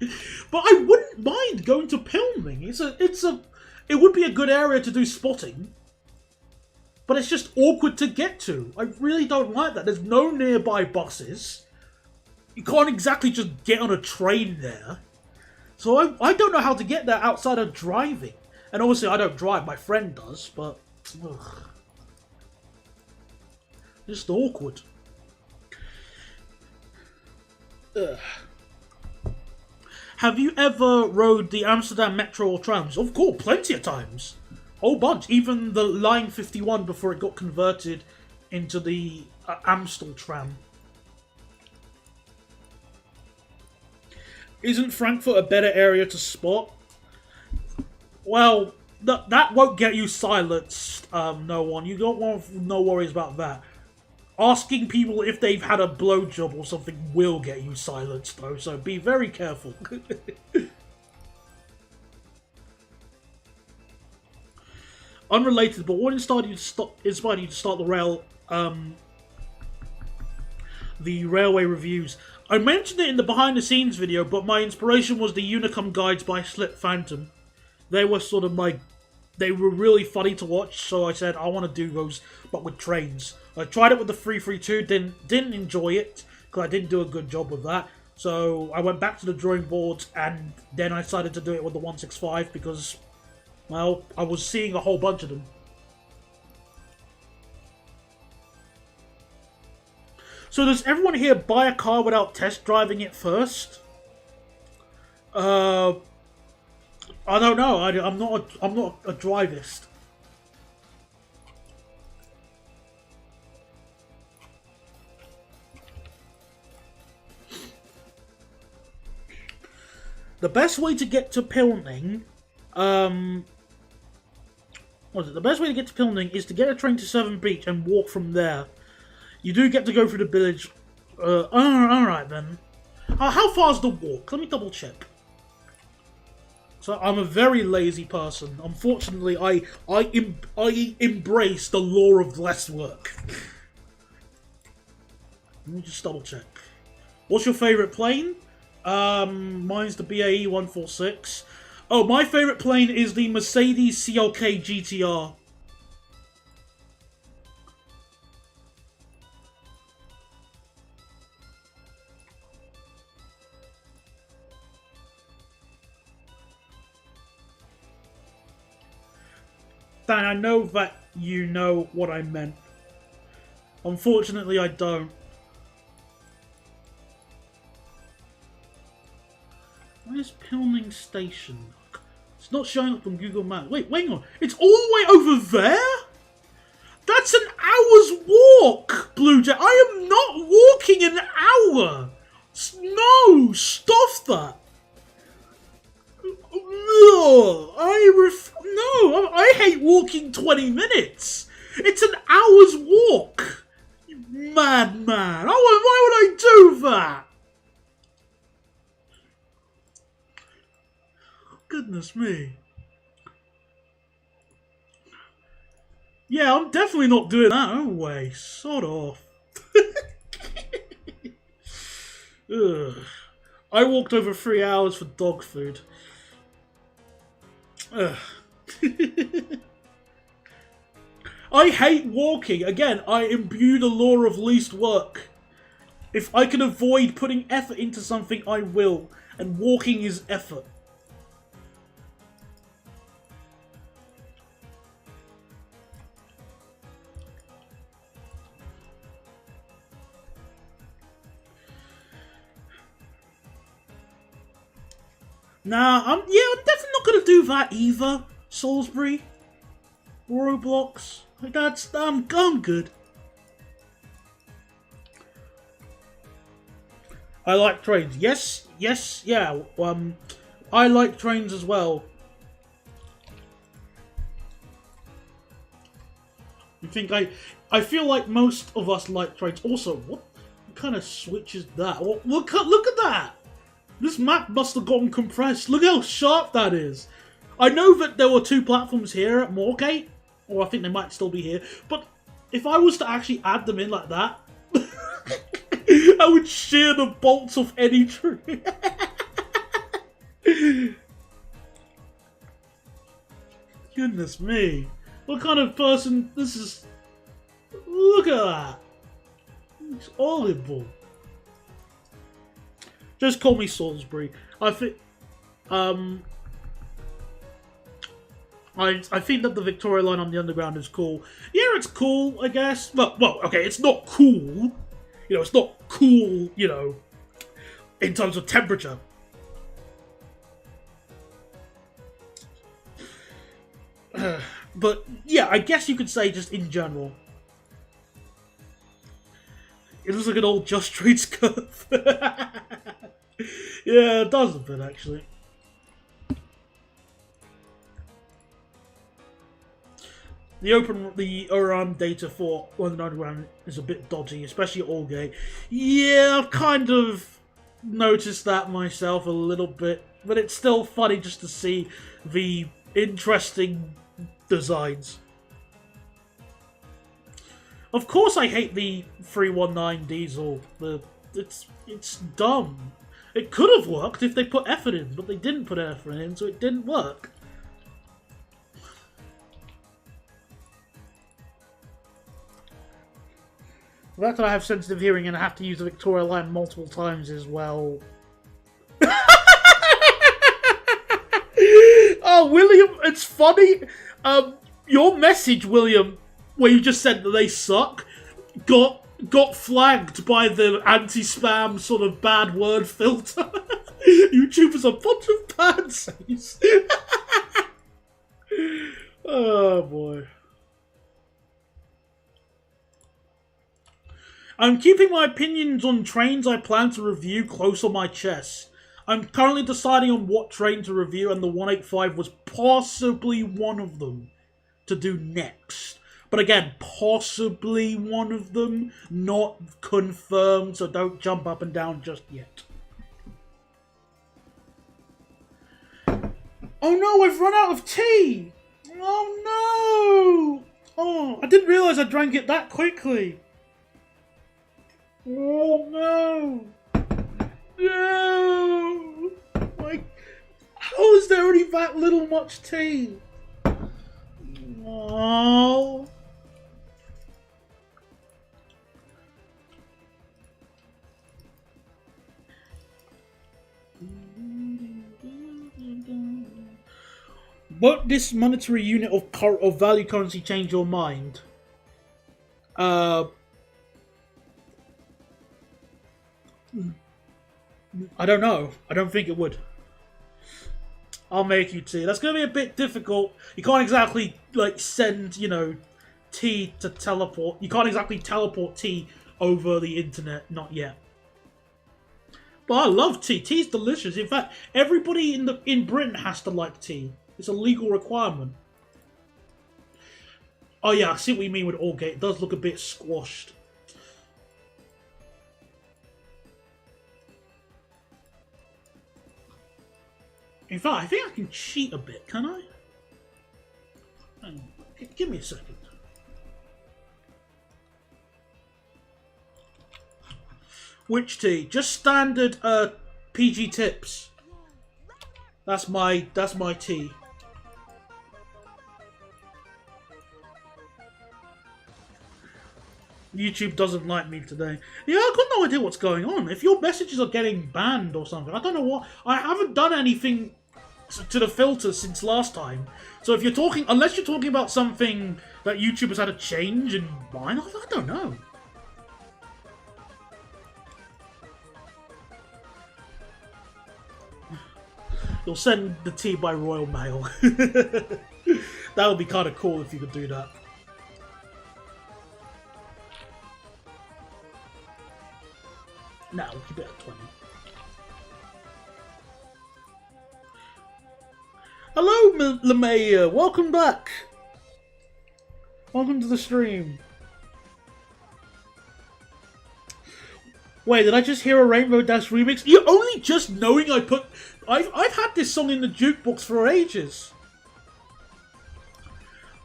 But I wouldn't mind going to Pilning. It would be a good area to do spotting. But it's just awkward to get to. I really don't like that. There's no nearby buses. You can't exactly just get on a train there. So I don't know how to get there outside of driving. And obviously I don't drive, my friend does, but... Ugh. Just awkward. Ugh. Have you ever rode the Amsterdam Metro or trams? Of course, plenty of times. Whole bunch. Even the Line 51 before it got converted into the Amstel tram. Isn't Frankfurt a better area to spot? Well, that won't get you silenced, no one. You don't want no worries about that. Asking people if they've had a blowjob or something will get you silenced, though, so be very careful. Unrelated, but what inspired you to start the railway reviews? I mentioned it in the behind the scenes video, but my inspiration was the Unicum guides by Slip Phantom. They were sort of they were really funny to watch, so I said I want to do those, but with trains. I tried it with the 332, didn't enjoy it, because I didn't do a good job with that. So I went back to the drawing board, and then I decided to do it with the 165, because, well, I was seeing a whole bunch of them. So does everyone here buy a car without test driving it first? I don't know. I'm not a drivist. The best way to get to Pilning, The best way to get to Pilning is to get a train to Severn Beach and walk from there. You do get to go through the village. Alright then. How far's the walk? Let me double check. So I'm a very lazy person. Unfortunately, I embrace the law of less work. Let me just double check. What's your favourite plane? Mine's the BAE 146. Oh, my favourite plane is the Mercedes CLK GTR. Dan, I know that you know what I meant. Unfortunately, I don't. Where's Pilning Station? It's not showing up on Google Maps. Wait on. It's all the way over there? That's an hour's walk, Blue Jet. I am not walking an hour. No, stop that. No, I hate walking 20 minutes. It's an hour's walk. You madman. Why would I do that? Goodness me. Yeah, I'm definitely not doing that. No way. Sod off. Ugh. I walked over 3 hours for dog food. Ugh. I hate walking. Again, I imbue the law of least work. If I can avoid putting effort into something, I will. And walking is effort. Nah, I'm definitely not gonna do that either. Salisbury, Roblox, I'm good. I like trains. Yes, yes, yeah. I like trains as well. I feel like most of us like trains. Also, what kind of switch is that? Look at that! This map must have gotten compressed. Look how sharp that is. I know that there were 2 platforms here at Moorgate, or I think they might still be here, but if I was to actually add them in like that, I would shear the bolts off any tree. Goodness me. What kind of person... This is... Look at that. It's horrible. Just call me Salisbury. I think... I think that the Victoria line on the Underground is cool. Yeah, it's cool, I guess. Well, okay, it's not cool. You know, it's not cool, you know, in terms of temperature. But, yeah, I guess you could say just in general. It looks like an old Just Streets curve. Yeah, it does a bit, actually. The ORM data for London Underground is a bit dodgy, especially at Aldgate. Yeah, I've kind of noticed that myself a little bit, but it's still funny just to see the interesting designs. Of course I hate the 319 diesel. It's dumb. It could have worked if they put effort in, but they didn't put effort in, so it didn't work. The fact that I have sensitive hearing and I have to use the Victoria line multiple times as well. Oh, William, it's funny. Your message, William, where you just said that they suck, got flagged by the anti-spam sort of bad word filter. YouTube is a bunch of pansies. Oh boy. I'm keeping my opinions on trains I plan to review close on my chest. I'm currently deciding on what train to review, and the 185 was possibly one of them to do next. But again, possibly one of them, not confirmed, so don't jump up and down just yet. Oh no, I've run out of tea! Oh no! Oh, I didn't realise I drank it that quickly. Oh no! No! Like, how is there only that little much tea? Oh. Won't this monetary unit of value currency change your mind? I don't know. I don't think it would. I'll make you tea. That's going to be a bit difficult. You can't exactly, like, send, you know, tea to teleport. You can't exactly teleport tea over the internet. Not yet. But I love tea. Tea's delicious. In fact, everybody in Britain has to like tea. It's a legal requirement. Oh yeah, I see what you mean with Aldgate. It does look a bit squashed. In fact, I think I can cheat a bit, can I? Hang on. Give me a second. Which tea? Just standard PG tips. That's my tea. YouTube doesn't like me today. Yeah, I've got no idea what's going on. If your messages are getting banned or something, I don't know what. I haven't done anything to the filter since last time. So if you're talking, unless you're talking about something that YouTube has had a change in mine, I don't know. You'll send the tea by Royal Mail. That would be kind of cool if you could do that. No, we'll keep it at 20. Hello, LeMay. Welcome back. Welcome to the stream. Wait, did I just hear a Rainbow Dash remix? You're only just knowing I put... I've had this song in the jukebox for ages.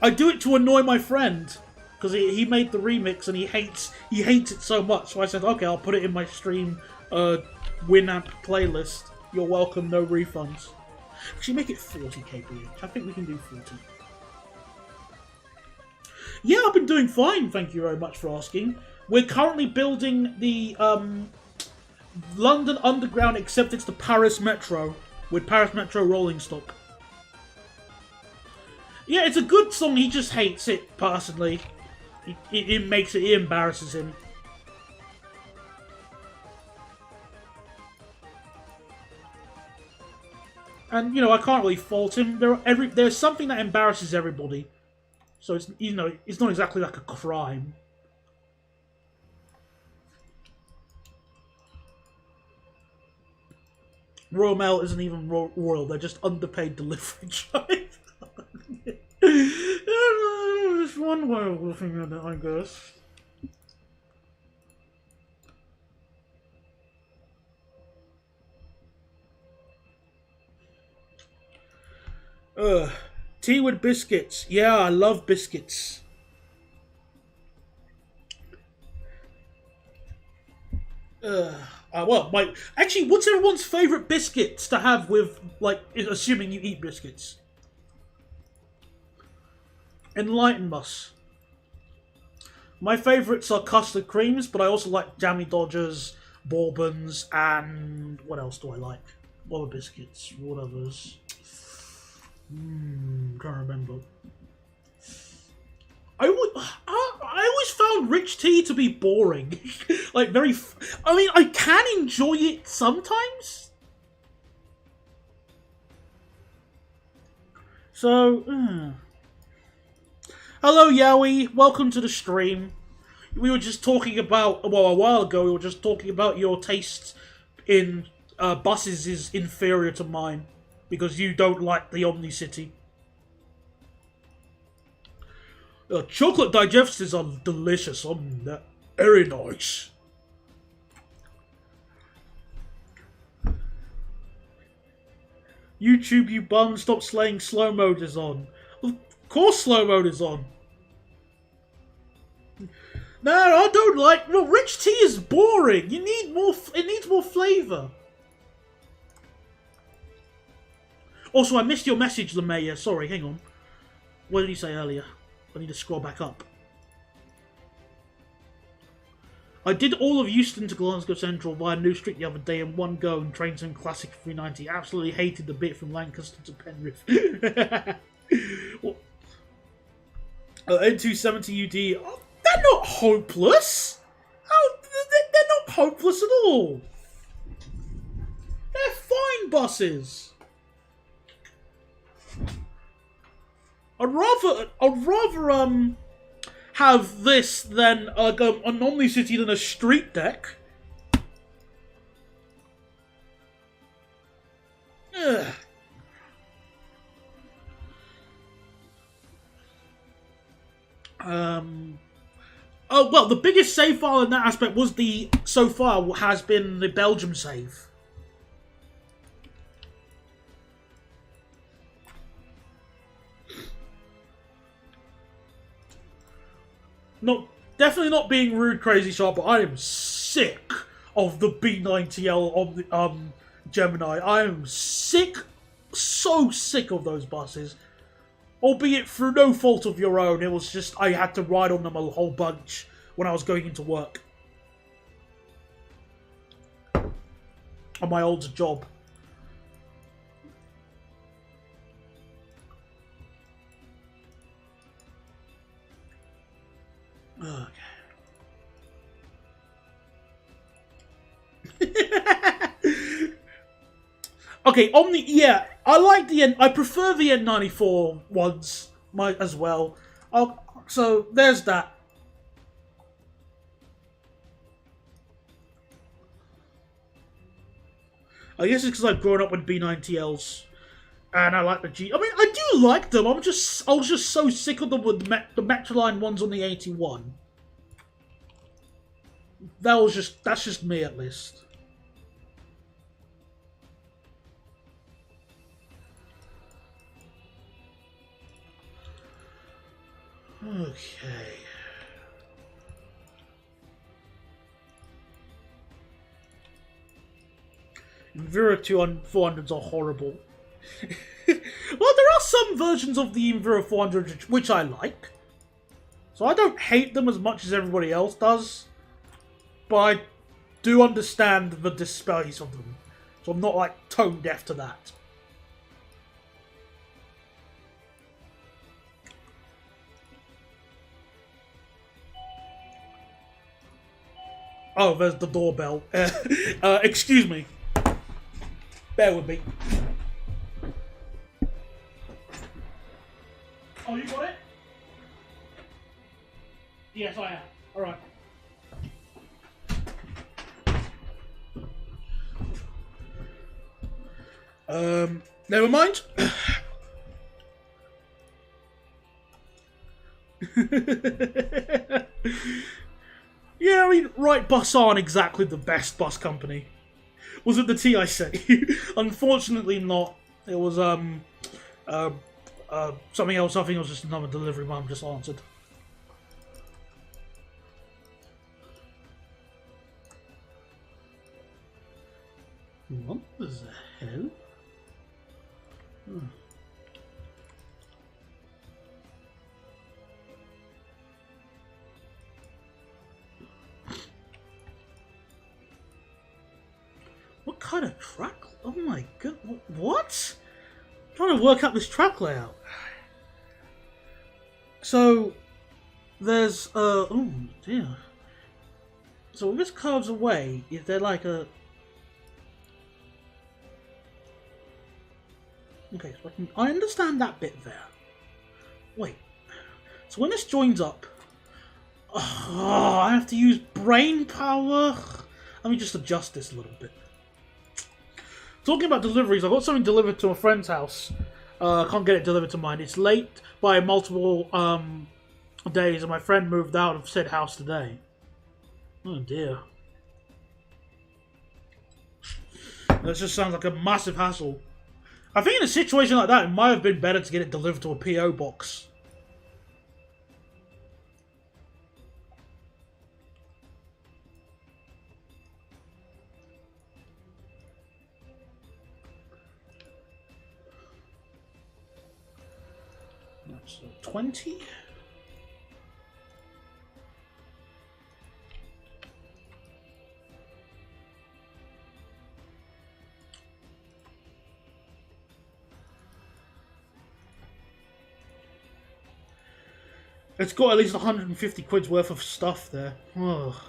I do it to annoy my friend. Because he made the remix and he hates it so much. So I said, okay, I'll put it in my stream Winamp playlist. You're welcome, no refunds. Actually, make it 40 kph. I think we can do 40. Yeah, I've been doing fine, thank you very much for asking. We're currently building the London Underground, except it's the Paris Metro, with Paris Metro rolling stock. Yeah, it's a good song, he just hates it, personally. It embarrasses him. And, you know, I can't really fault him. There's something that embarrasses everybody. So, it's, you know, it's not exactly like a crime. Royal Mail isn't even royal, they're just underpaid delivery drive. It's one way of looking at it, I guess. Tea with biscuits. Yeah, I love biscuits. Well, actually, what's everyone's favourite biscuits to have with, like, assuming you eat biscuits? Enlighten us. My favourites are custard creams, but I also like Jammy Dodgers, Bourbons, and what else do I like? What are biscuits? What others? Can't remember. I always found rich tea to be boring. Like, I mean, I can enjoy it sometimes. So, hello, Yowie. Welcome to the stream. We were just talking about, well, a while ago, we were just talking about your taste in buses is inferior to mine. Because you don't like the Omni-City. Chocolate digestives are delicious. They're very nice. YouTube, you bum, stop slaying slow mode is on. Of course slow mode is on. No, I don't like... No, rich tea is boring. You need more... It needs more flavour. Also, I missed your message, LeMay. Sorry, hang on. What did you say earlier? I need to scroll back up. I did all of Euston to Glasgow Central via New Street the other day in one go and trained some classic 390. Absolutely hated the bit from Lancaster to Penrith. N270 UD. Oh, they're not hopeless. Oh, they're not hopeless at all. They're fine buses. I'd rather have this than an Omni-City than a street deck. Ugh. Oh well, the biggest save file in that aspect was so far has been the Belgium save. Definitely not being rude, Crazy Sharp, but I am sick of the B90L of the Gemini. I am sick, so sick of those buses. Albeit through no fault of your own, it was just I had to ride on them a whole bunch when I was going into work. On my old job. Okay. Okay, yeah, I like I prefer the N94 ones as well. So there's that. I guess it's because I've grown up with B9TLs. And I like the G. I mean, I do like them. I was just so sick of them with the Metroline ones on the 81. That's just me at least. Okay. Invera 400s are horrible. Well, there are some versions of the Invera 400 which I like. So I don't hate them as much as everybody else does. But I do understand the displays of them. So I'm not like tone deaf to that. Oh, there's the doorbell. Excuse me. Bear with me. Oh, you got it? Yes, I am. Alright. Never mind. Yeah, I mean, Right Bus aren't exactly the best bus company. Was it the TIC? Unfortunately not. It was, something else. I think it was just another delivery mum just answered. What the hell? What kind of track? Oh my god, what? I'm trying to work out this track layout. So, there's, oh dear. So if this curves away, is there like a... Okay, so I understand that bit there. Wait. So when this joins up... Oh, I have to use brain power? Let me just adjust this a little bit. Talking about deliveries, I got something delivered to a friend's house. I can't get it delivered to mine. It's late by multiple days, and my friend moved out of said house today. Oh dear. That just sounds like a massive hassle. I think in a situation like that, it might have been better to get it delivered to a PO box. That's 20. It's got at least 150 quid's worth of stuff there. Oh,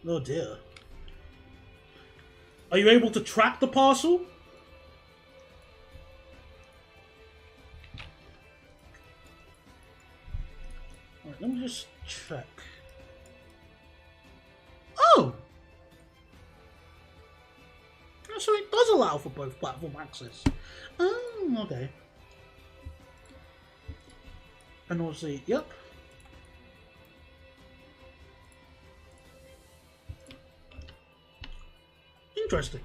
oh dear. Are you able to track the parcel? Alright, let me just check. Oh! So it does allow for both platform access. Oh, okay. And we'll see, yep. Interesting.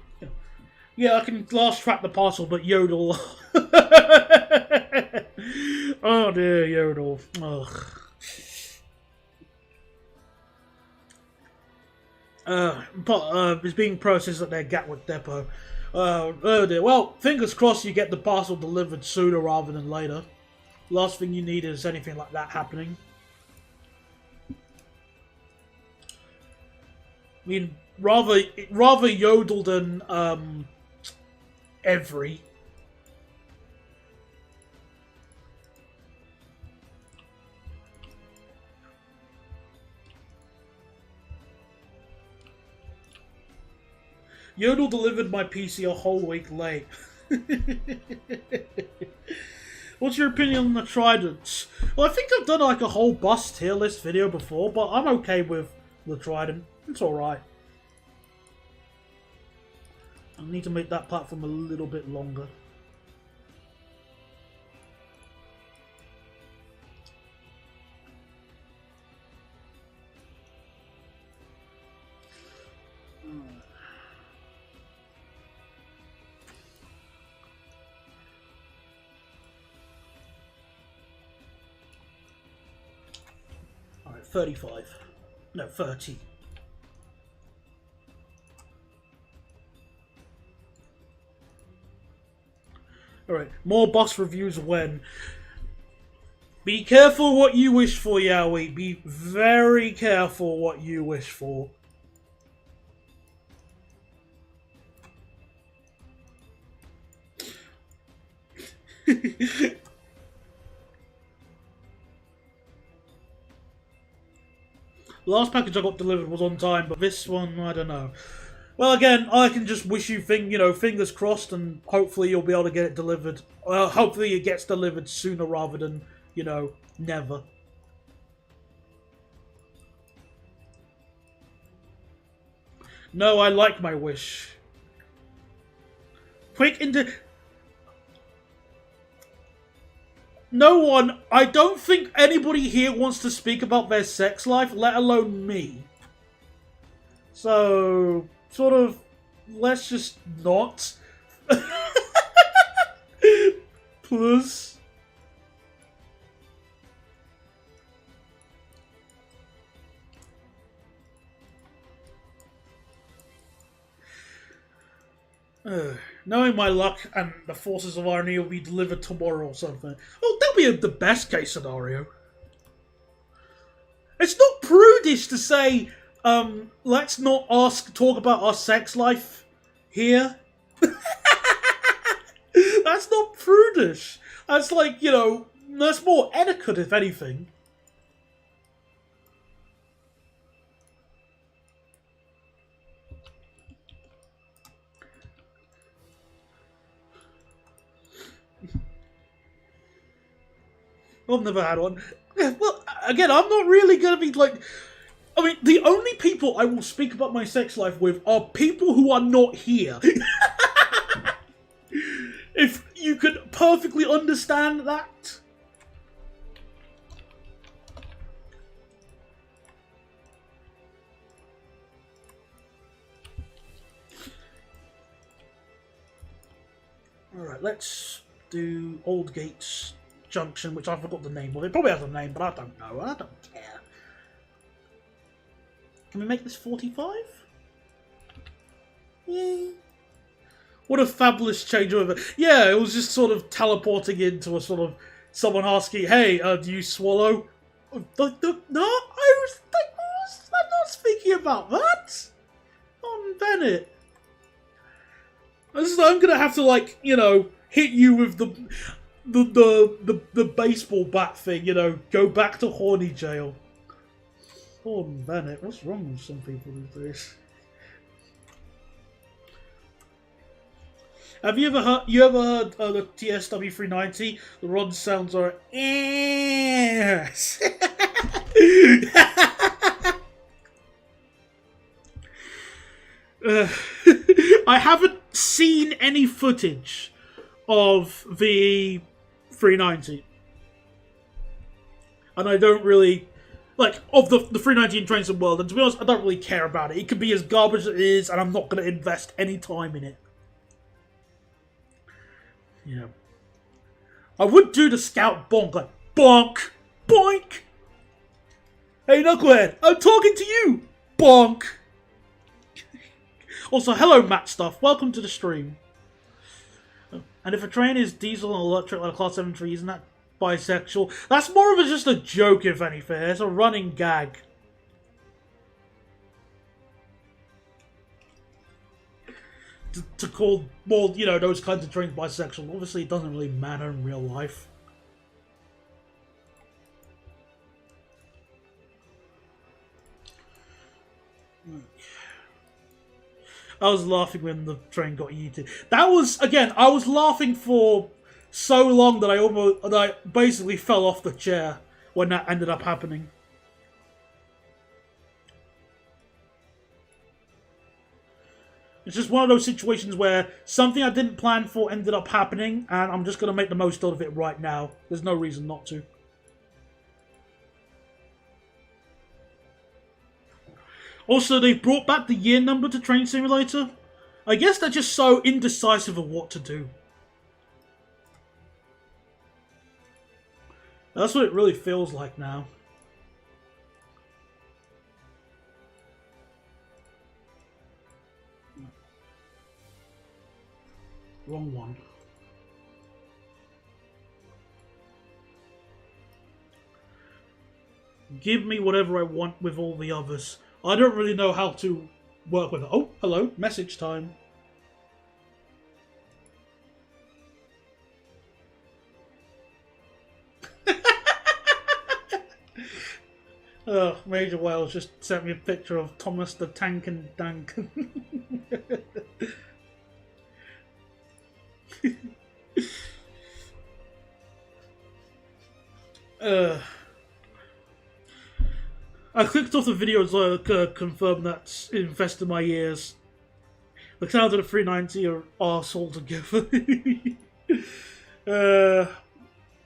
Yeah, I can last track the parcel, but Yodel. Oh dear, Yodel. Ugh. It's being processed at their Gatwick depot. Oh dear. Well, fingers crossed you get the parcel delivered sooner rather than later. Last thing you need is anything like that happening. I mean, rather Yodel than Every. Yodel delivered my PC a whole week late. What's your opinion on the Tridents? Well, I think I've done like a whole bus tier list video before, but I'm okay with the Trident. It's alright. I need to make that platform a little bit longer. Alright, 35. No, 30. Alright, more boss reviews when. Be careful what you wish for, Yowie. Be very careful what you wish for. Last package I got delivered was on time, but this one, I don't know. Well, again, I can just wish you, fingers crossed, and hopefully you'll be able to get it delivered. Well, hopefully it gets delivered sooner rather than, never. No, I like my wish. Quick into... No one, I don't think anybody here wants to speak about their sex life, let alone me. So, sort of, let's just not. Plus. Knowing my luck and the forces of irony will be delivered tomorrow or something. Oh, that'll be the best case scenario. It's not prudish to say, let's not talk about our sex life here. That's not prudish. That's like, that's more etiquette, if anything. I've never had one. Well, again, I'm not really going to be like... I mean, the only people I will speak about my sex life with are people who are not here. If you could perfectly understand that. Alright, let's do Old Gates Junction, which I forgot the name of. It probably has a name, but I don't know. I don't care. Can we make this 45? Yeah. What a fabulous changeover. Yeah, it was just sort of teleporting into a sort of someone asking, hey, do you swallow? No, I'm not speaking about that. On Bennett. I'm gonna have to, like, hit you with the baseball bat thing, go back to horny jail. Gordon Bennett, what's wrong with some people these days? Have you ever heard the TSW 390? The rod sounds are yes. I haven't seen any footage of the 390. And I don't really... of the 390 in Trains and World, and to be honest, I don't really care about it. It could be as garbage as it is, and I'm not going to invest any time in it. Yeah. I would do the Scout bonk, like, bonk! Boink! Hey, Knucklehead, I'm talking to you! Bonk! Also, hello, Matt Stuff. Welcome to the stream. And if a train is diesel and electric like a Class 7 tree, isn't that bisexual? That's more of just a joke, if anything. It's a running gag. To call more, those kinds of trains bisexual. Obviously, it doesn't really matter in real life. I was laughing when the train got yeeted. That was, again, I was laughing for so long that I basically fell off the chair when that ended up happening. It's just one of those situations where something I didn't plan for ended up happening, and I'm just going to make the most of it right now. There's no reason not to. Also, they've brought back the year number to Train Simulator. I guess they're just so indecisive of what to do. That's what it really feels like now. Wrong one. Give me whatever I want with all the others. I don't really know how to work with it. Oh, hello. Message time. Major Wales just sent me a picture of Thomas the Tank and Dank. I clicked off the video to confirm that's infested my ears. The sounds of the 390 are arsehole together.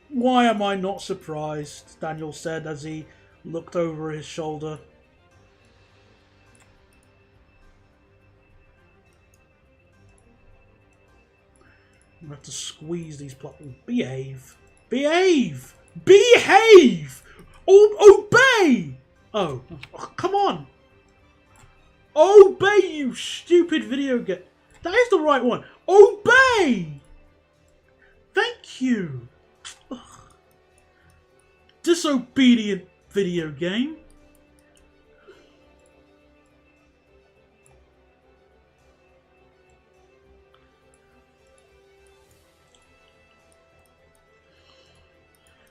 Why am I not surprised? Daniel said as he looked over his shoulder. I'm gonna have to squeeze these platforms. Behave! Behave! Behave! Obey! Oh, come on! Obey, you stupid video game. That is the right one. Obey! Thank you. Ugh. Disobedient video game.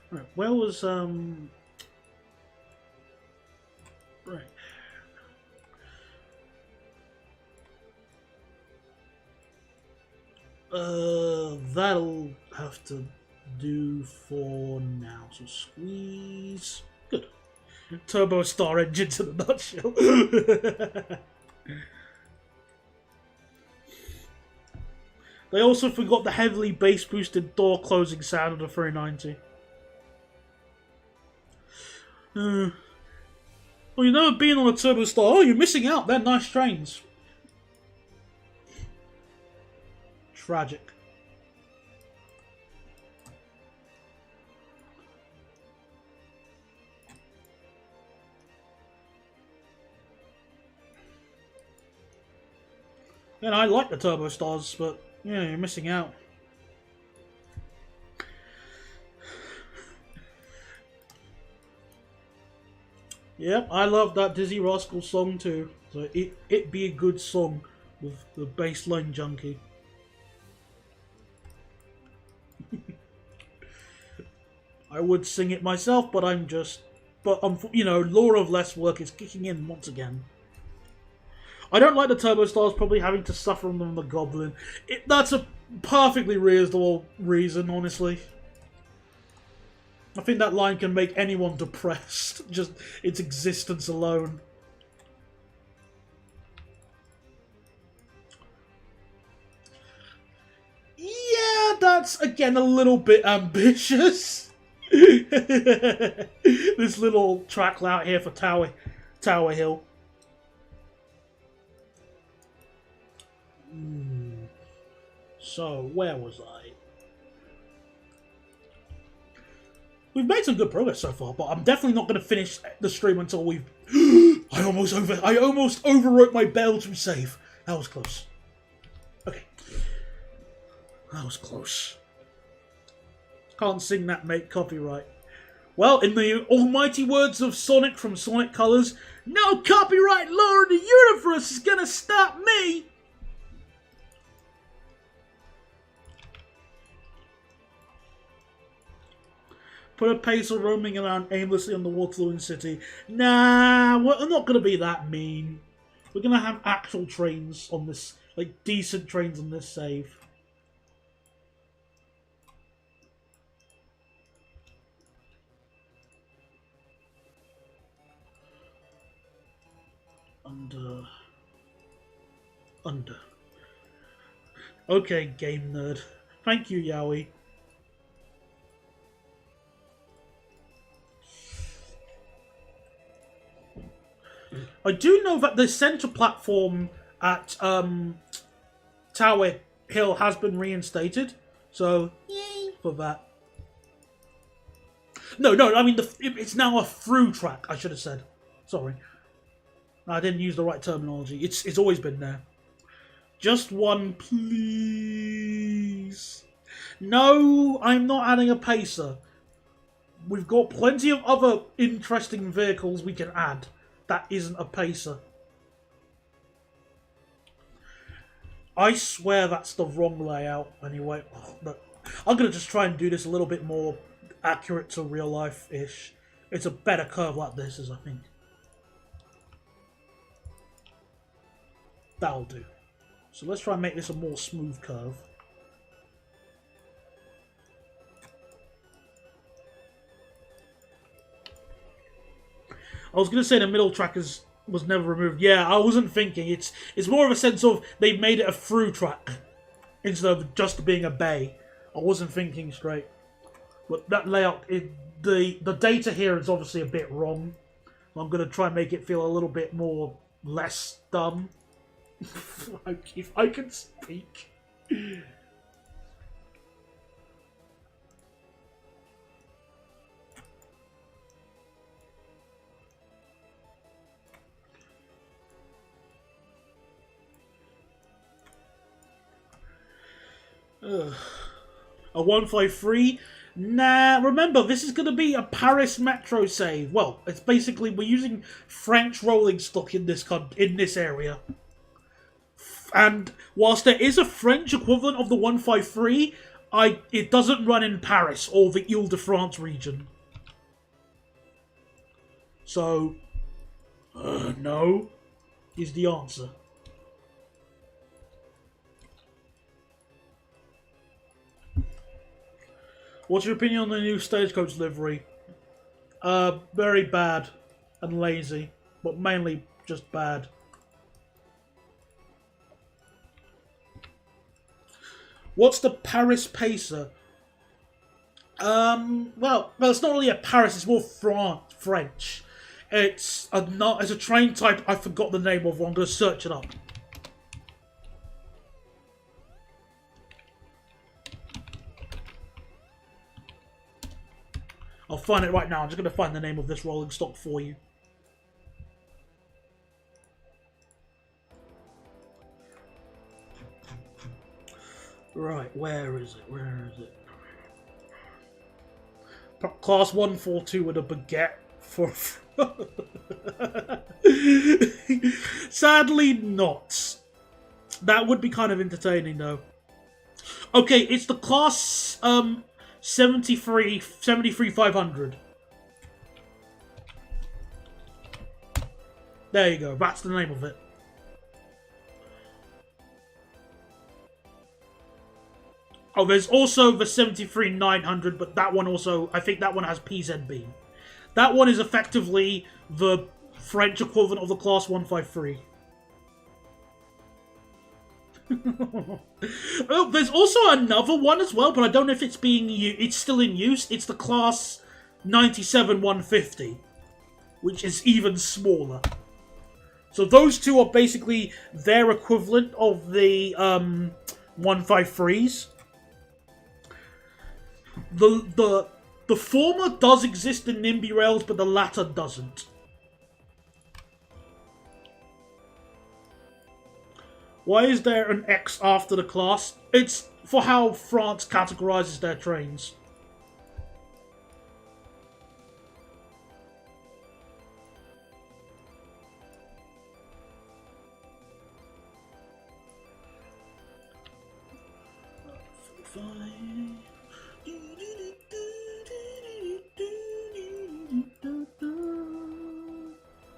Right, where was right. That'll have to do for now. So squeeze. Good. Turbo Star engines in a nutshell. They also forgot the heavily bass boosted door closing sound of the 390. Well, you've never been on a Turbo Star. Oh, you're missing out. They're nice trains. Tragic. And I like the Turbo Stars, but yeah, you're missing out. Yep, I love that Dizzy Rascal song too. So it be a good song with the bassline junkie. I would sing it myself, but you know, law of less work is kicking in once again. I don't like the Turbo Stars probably having to suffer from the Goblin. That's a perfectly reasonable reason, honestly. I think that line can make anyone depressed, just its existence alone. Yeah, that's again a little bit ambitious. This little track out here for Tower Hill. So, where was I? We've made some good progress so far, but I'm definitely not going to finish the stream until we've... I almost overwrote my bell to save. That was close. Okay. That was close. Can't sing that, mate. Copyright. Well, in the almighty words of Sonic from Sonic Colors, no copyright law in the universe is going to stop me! Put a pacer roaming around aimlessly on the Waterloo City. Nah, we're not going to be that mean. We're going to have actual trains on this, like decent trains on this save. Under. Okay, game nerd. Thank you, Yowie. I do know that the center platform at Tower Hill has been reinstated, so yay for that. No, I mean it's now a through track. I should have said. Sorry, I didn't use the right terminology. It's always been there. Just one, please. No, I'm not adding a pacer. We've got plenty of other interesting vehicles we can add. That isn't a pacer. I swear that's the wrong layout. Anyway, but I'm gonna just try and do this a little bit more accurate to real life-ish. It's a better curve like this, as I think. That'll do. So let's try and make this a more smooth curve. I was going to say the middle track was never removed. Yeah, I wasn't thinking. It's more of a sense of they've made it a through track instead of just being a bay. I wasn't thinking straight. But that layout, the data here is obviously a bit wrong. I'm going to try and make it feel a little bit more less dumb. If I can speak. Ugh. A 153? Nah, remember, this is going to be a Paris Metro save. Well, it's basically, we're using French rolling stock in this area. And whilst there is a French equivalent of the 153, it doesn't run in Paris or the Ile-de-France region. So, no is the answer. What's your opinion on the new Stagecoach livery? Very bad and lazy, but mainly just bad. What's the Paris Pacer? Well, it's not really a Paris. It's more French. It's a train type. I forgot the name of. I'm going to search it up. I'll find it right now. I'm just going to find the name of this rolling stock for you. Right, where is it? Where is it? Class 142 with a baguette for... Sadly not. That would be kind of entertaining though. Okay, it's the class 73-500. There you go, that's the name of it. Oh, there's also the 73-900, but that one also, I think that one has PZ beam. That one is effectively the French equivalent of the Class 153. Oh, there's also another one as well, but I don't know if it's it's still in use. It's the Class 97-150, which is even smaller. So those two are basically their equivalent of the 153s. The former does exist in Nimby rails, but the latter doesn't. Why is there an X after the class? It's for how France categorizes their trains.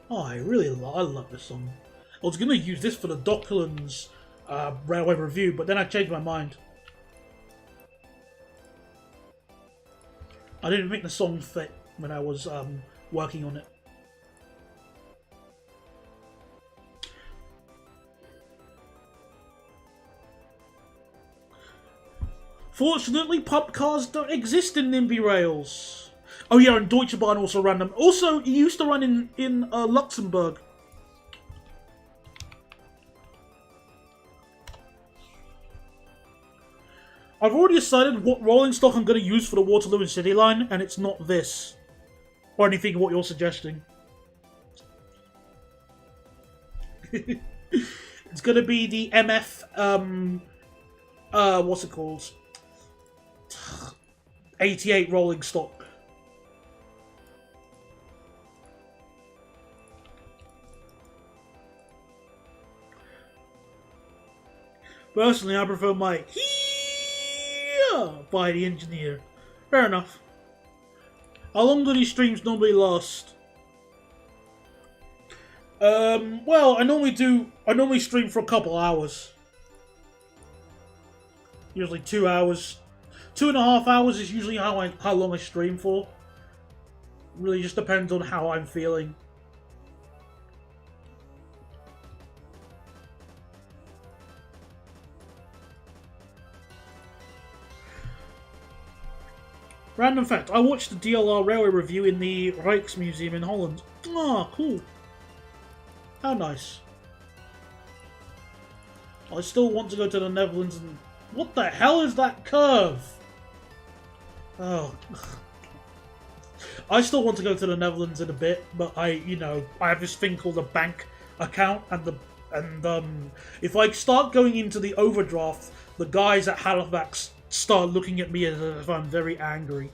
Oh, I love this song. I was going to use this for the Docklands Railway review, but then I changed my mind. I didn't make the song fit when I was working on it. Fortunately, pump cars don't exist in Nimby Rails. Oh yeah, and Deutsche Bahn also ran them. Also, it used to run in Luxembourg. I've already decided what rolling stock I'm going to use for the Waterloo and City line, and it's not this. Or anything of what you're suggesting. It's going to be the MF, what's it called? 88 rolling stock. Personally, I prefer my by the engineer. Fair enough. How long do these streams normally last? Well, I normally stream for a couple hours. Usually 2 hours. 2.5 hours is usually how long I stream for. Really just depends on how I'm feeling. Random fact, I watched the DLR railway review in the Rijksmuseum in Holland. Ah, cool. How nice. I still want to go to the Netherlands and... What the hell is that curve? Oh. I still want to go to the Netherlands in a bit, but I have this thing called a bank account, and if I start going into the overdraft, the guys at Halifax start looking at me as if I'm very angry.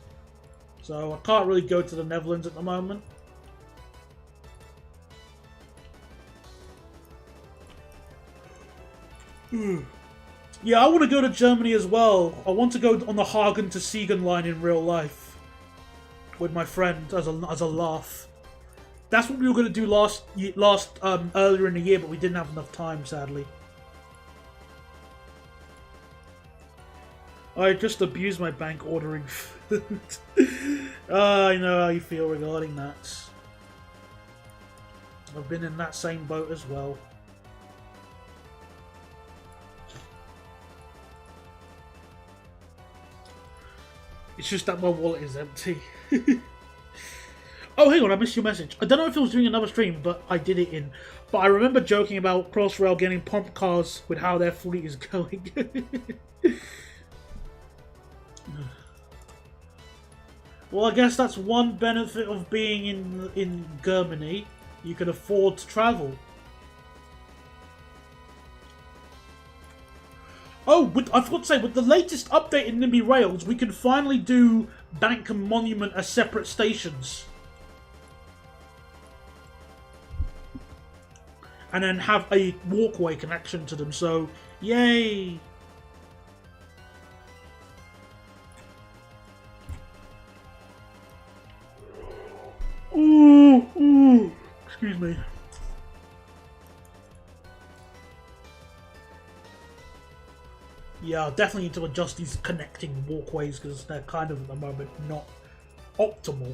So I can't really go to the Netherlands at the moment. Yeah, I want to go to Germany as well. I want to go on the Hagen to Siegen line in real life with my friend as a laugh. That's what we were going to do earlier in the year, but we didn't have enough time, sadly. I just abused my bank ordering food. I know how you feel regarding that. I've been in that same boat as well. It's just that my wallet is empty. Oh, hang on, I missed your message. I don't know if I was doing another stream, but I did it in. But I remember joking about Crossrail getting pump cars with how their fleet is going. Well, I guess that's one benefit of being in Germany. You can afford to travel. Oh, I forgot to say, with the latest update in Nimby Rails, we can finally do Bank and Monument as separate stations. And then have a walkway connection to them, so yay! Ooh, excuse me. Yeah, I'll definitely need to adjust these connecting walkways because they're kind of at the moment not optimal.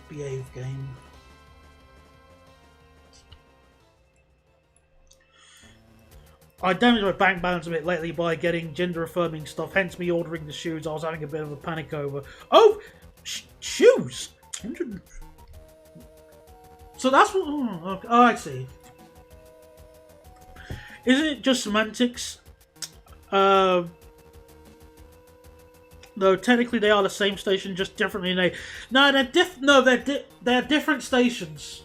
Behave game. I damaged my bank balance a bit lately by getting gender-affirming stuff, hence me ordering the shoes I was having a bit of a panic over. Oh! Shoes! So that's what... Oh, I see. Isn't it just semantics? No, technically they are the same station, just differently named. No, they're different stations.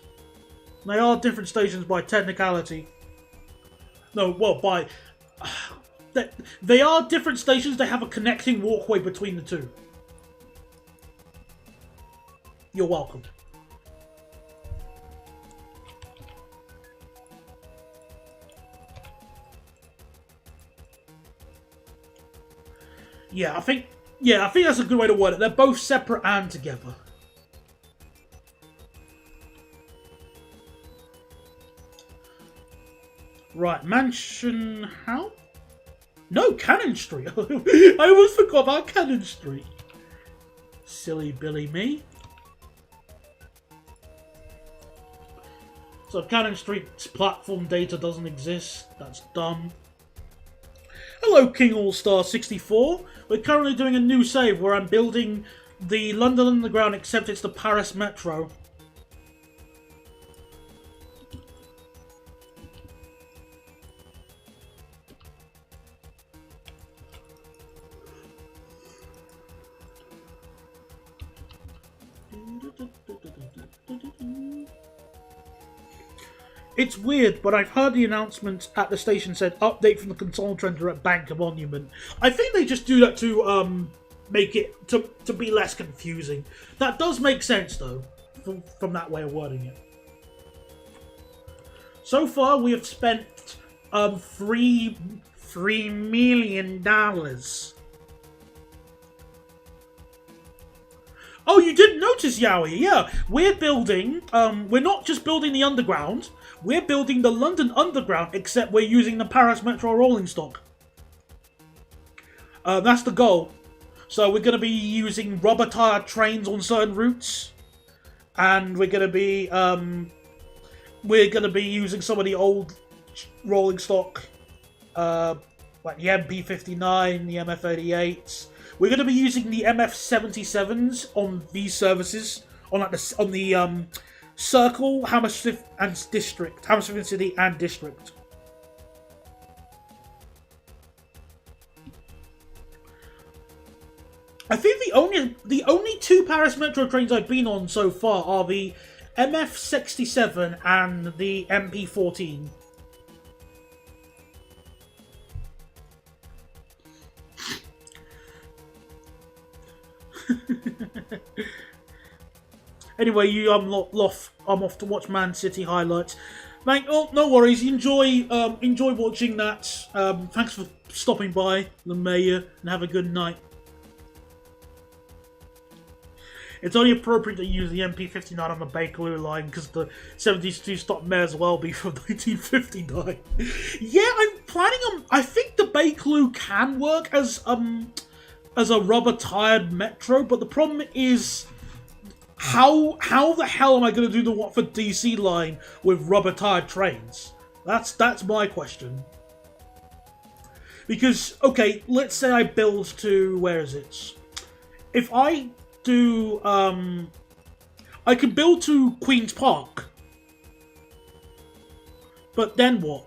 They are different stations by technicality. No, well, by... They are different stations, they have a connecting walkway between the two. You're welcome. Yeah, I think that's a good way to word it. They're both separate and together. Right, Mansion... How? No, Cannon Street. I almost forgot about Cannon Street. Silly Billy me. So Cannon Street's platform data doesn't exist. That's dumb. Hello, King All-Star 64. We're currently doing a new save where I'm building the London Underground, except it's the Paris Metro. It's weird, but I've heard the announcement at the station said update from the control center at Banker Monument. I think they just do that to make it to be less confusing. That does make sense though, from that way of wording it. So far we have spent $3 million. Oh, you didn't notice, Yowie? Yeah, we're building. We're not just building the underground. We're building the London Underground, except we're using the Paris Metro rolling stock. That's the goal. So we're going to be using rubber-tired trains on certain routes, and we're going to be using some of the old rolling stock, like the MP59, the MF88s. We're going to be using the MF77s on these services, on like the Circle, Hammersmith and District, Hammersmith City and District. I think the only two Paris Metro trains I've been on so far are the MF67 and the MP14. Anyway, I'm off to watch Man City highlights. Mate, oh, no worries. Enjoy watching that. Thanks for stopping by, the mayor, and have a good night. It's only appropriate to use the MP59 on the Bakerloo line because the 72 stop may as well be from 1959. Yeah, I'm planning on. I think the Bakerloo can work as a rubber-tired metro, but the problem is how the hell am I going to do the Watford DC line with rubber-tired trains? That's my question. Because, okay, let's say I build to, where is it? If I do, I can build to Queen's Park. But then what?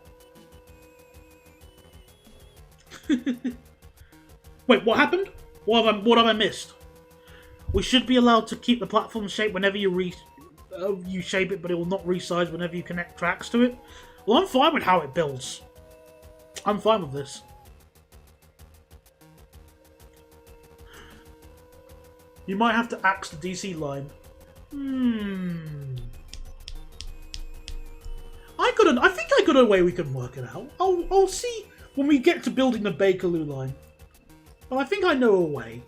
Wait, what happened? What have I missed? We should be allowed to keep the platform shape whenever you shape it, but it will not resize whenever you connect tracks to it. Well, I'm fine with how it builds. I'm fine with this. You might have to axe the DC line. I think I got a way we can work it out. I'll see when we get to building the Bakerloo line. But I think I know a way.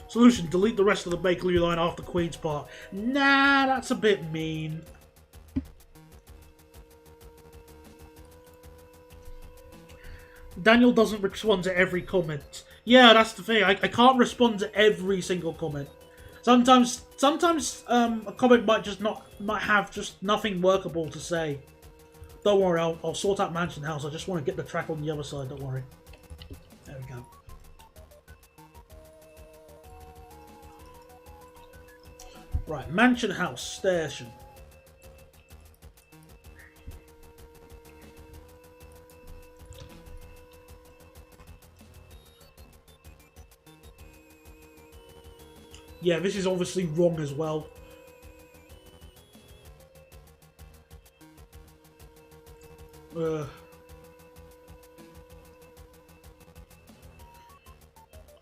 Solution, delete the rest of the Bakerloo line after Queen's Park. Nah, that's a bit mean. Daniel doesn't respond to every comment. Yeah, that's the thing. I can't respond to every single comment. Sometimes a comment might have just nothing workable to say. Don't worry, I'll sort out Mansion House. I just want to get the track on the other side. Don't worry. There we go. Right, Mansion House Station. Yeah, this is obviously wrong as well.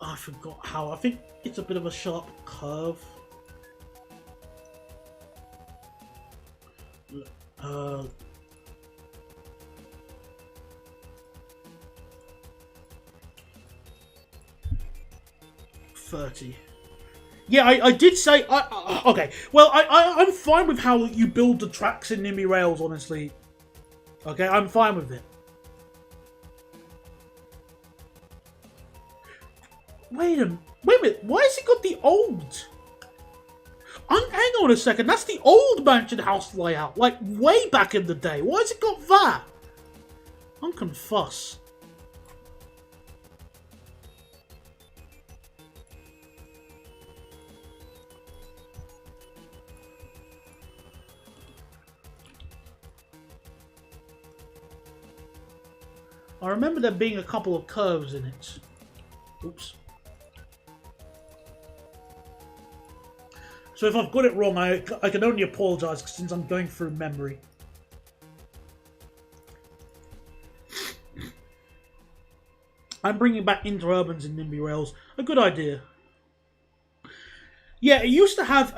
I forgot how. I think it's a bit of a sharp curve. 30. Yeah, I did say... okay, well, I'm fine with how you build the tracks in Nimby Rails, honestly. Okay, I'm fine with it. Wait a minute, why has it got the old... hang on a second, that's the old mansion house layout, like way back in the day. Why has it got that? I'm confused. I remember there being a couple of curves in it. Oops. So if I've got it wrong, I can only apologise since I'm going through memory. I'm bringing back interurbans in Nimby Rails. A good idea. Yeah, it used to have,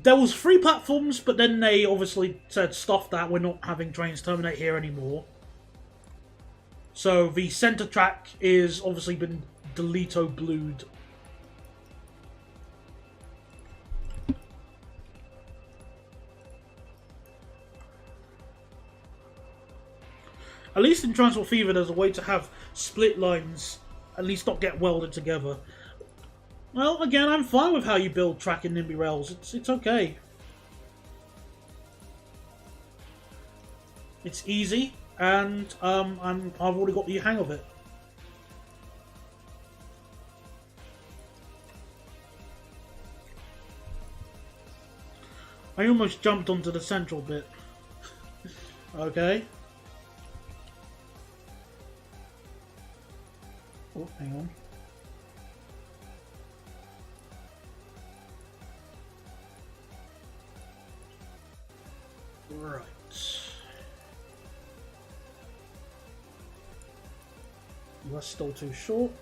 there was 3 platforms, but then they obviously said, stuff that, we're not having trains terminate here anymore. So the centre track is obviously been delete-o-blued. At least in Transport Fever there's a way to have split lines, at least not get welded together. Well, again, I'm fine with how you build track in Nimby Rails. It's okay. It's easy, and I've already got the hang of it. I almost jumped onto the central bit. Okay. Oh, hang on. Right. That's still too short.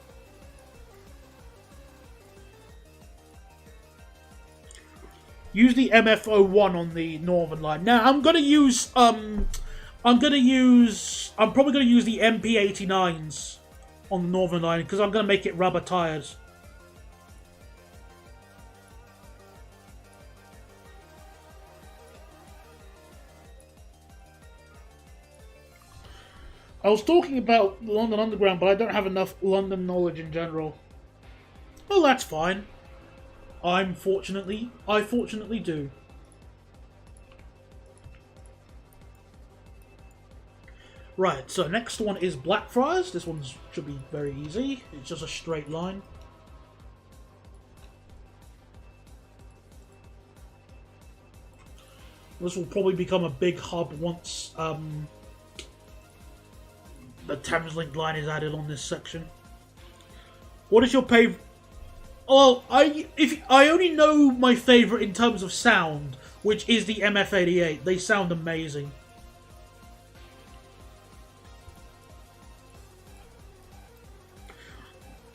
Use the MF01 on the northern line. Now I'm probably gonna use the MP89s on the northern line because I'm gonna make it rubber tires. I was talking about London Underground, but I don't have enough London knowledge in general. Well, that's fine. I fortunately do. Right, so next one is Blackfriars. This one should be very easy. It's just a straight line. This will probably become a big hub once the Thameslink line is added on this section. What is your favourite? Well, I only know my favourite in terms of sound, which is the MF88. They sound amazing.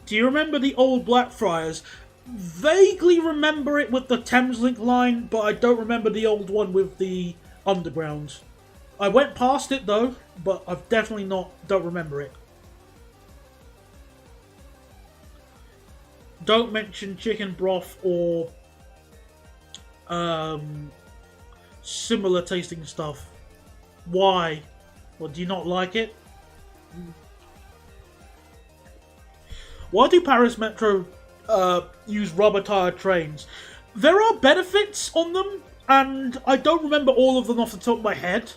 Do you remember the old Blackfriars? Vaguely remember it with the Thameslink line, but I don't remember the old one with the Underground. I went past it though, but I've definitely don't remember it. Don't mention chicken broth or similar tasting stuff. Why? Well, do you not like it? Why do Paris Metro use rubber tire trains? There are benefits on them, and I don't remember all of them off the top of my head.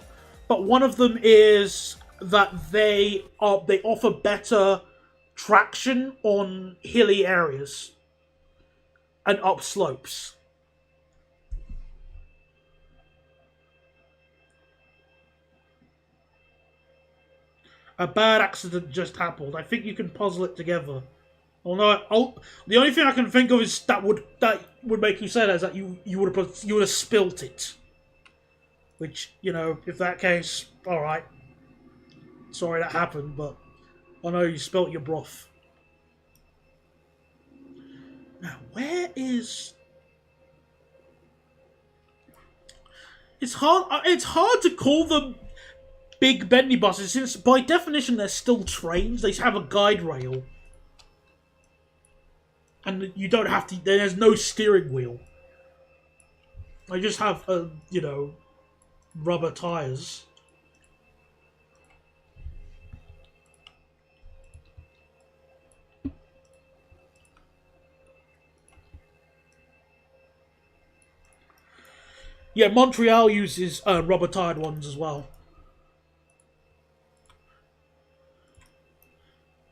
But one of them is that they offer better traction on hilly areas and up slopes. A bad accident just happened. I think you can puzzle it together. Oh no! The only thing I can think of is that would make you say that is that you would have spilt it. Which, you know, if that case, all right. Sorry that happened, but I know you spilt your broth. Now, where is? It's hard. It's hard to call them big bendy buses since, by definition, they're still trains. They have a guide rail. and you don't have to. There's no steering wheel. I just have rubber tires. Yeah, Montreal uses rubber tired ones as well.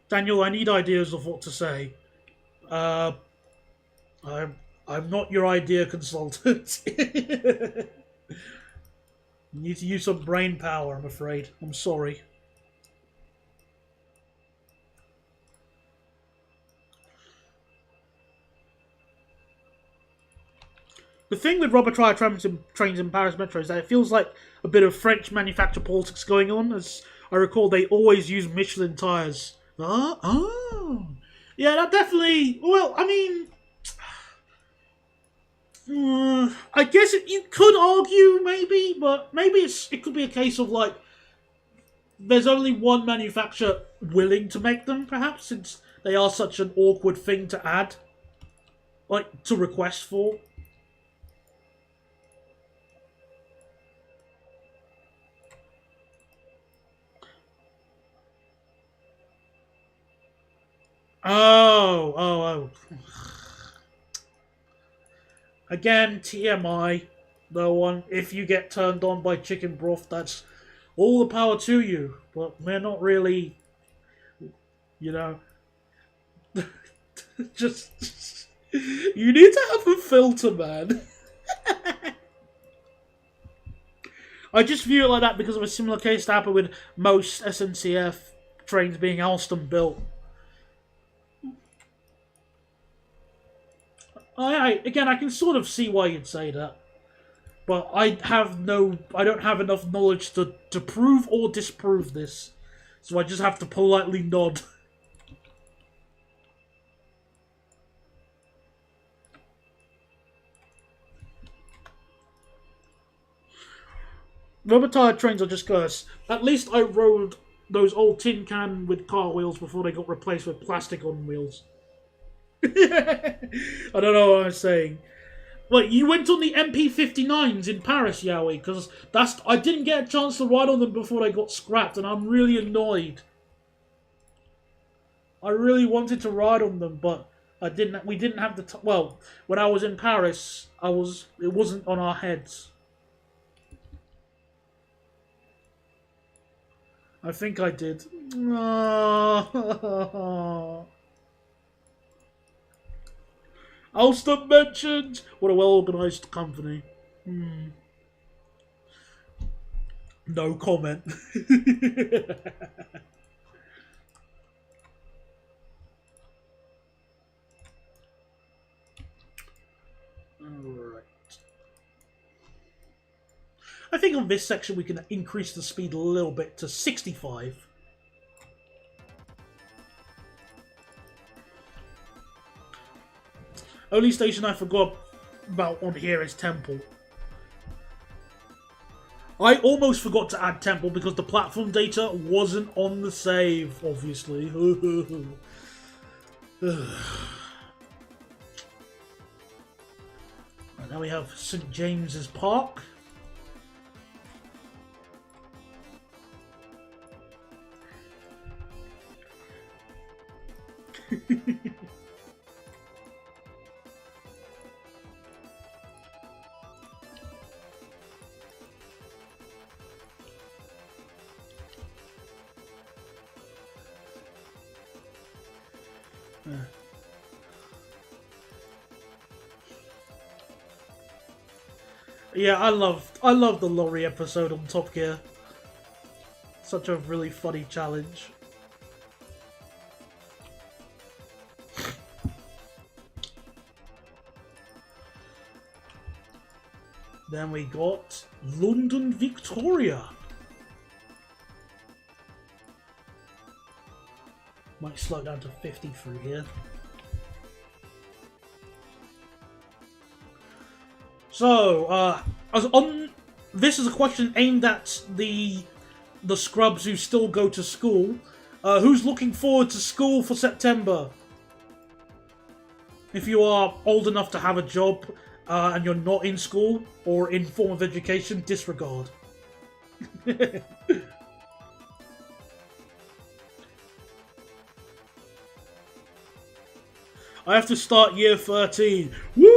Daniel, I need ideas of what to say. Uh, I'm not your idea consultant. You need to use some brain power, I'm afraid. I'm sorry. The thing with rubber tire trains in Paris Metro is that it feels like a bit of French manufacturer politics going on. As I recall, they always use Michelin tires. Oh. Yeah, that definitely... Well, I mean... I guess you could argue, maybe, but maybe it could be a case of, like, there's only one manufacturer willing to make them, perhaps, since they are such an awkward thing to add. Like, to request for. Oh. Again, TMI. No one. If you get turned on by chicken broth, that's all the power to you. But we're not really, just you need to have a filter, man. I just view it like that because of a similar case that happened with most SNCF trains being Alstom built. Again, I can sort of see why you'd say that, but I don't have enough knowledge to prove or disprove this, so I just have to politely nod. Rubber tired trains are just cursed. At least I rode those old tin can with car wheels before they got replaced with plastic on wheels. I don't know what I'm saying. Wait, you went on the MP59s in Paris, Yowie? Because I didn't get a chance to ride on them before they got scrapped, and I'm really annoyed. I really wanted to ride on them, but I didn't. We didn't have the well. When I was in Paris, it wasn't on our heads. I think I did. Alstom mentioned! What a well-organised company. No comment. Alright. I think on this section we can increase the speed a little bit to 65. Only station I forgot about on here is Temple. I almost forgot to add Temple because the platform data wasn't on the save, obviously. Right, now we have St. James's Park. Yeah, I love the lorry episode on Top Gear. Such a really funny challenge. Then we got London Victoria. Might slow down to 50 through here. So, this is a question aimed at the scrubs who still go to school. Who's looking forward to school for September? If you are old enough to have a job and you're not in school or in form of education, disregard. I have to start year 13. Woo!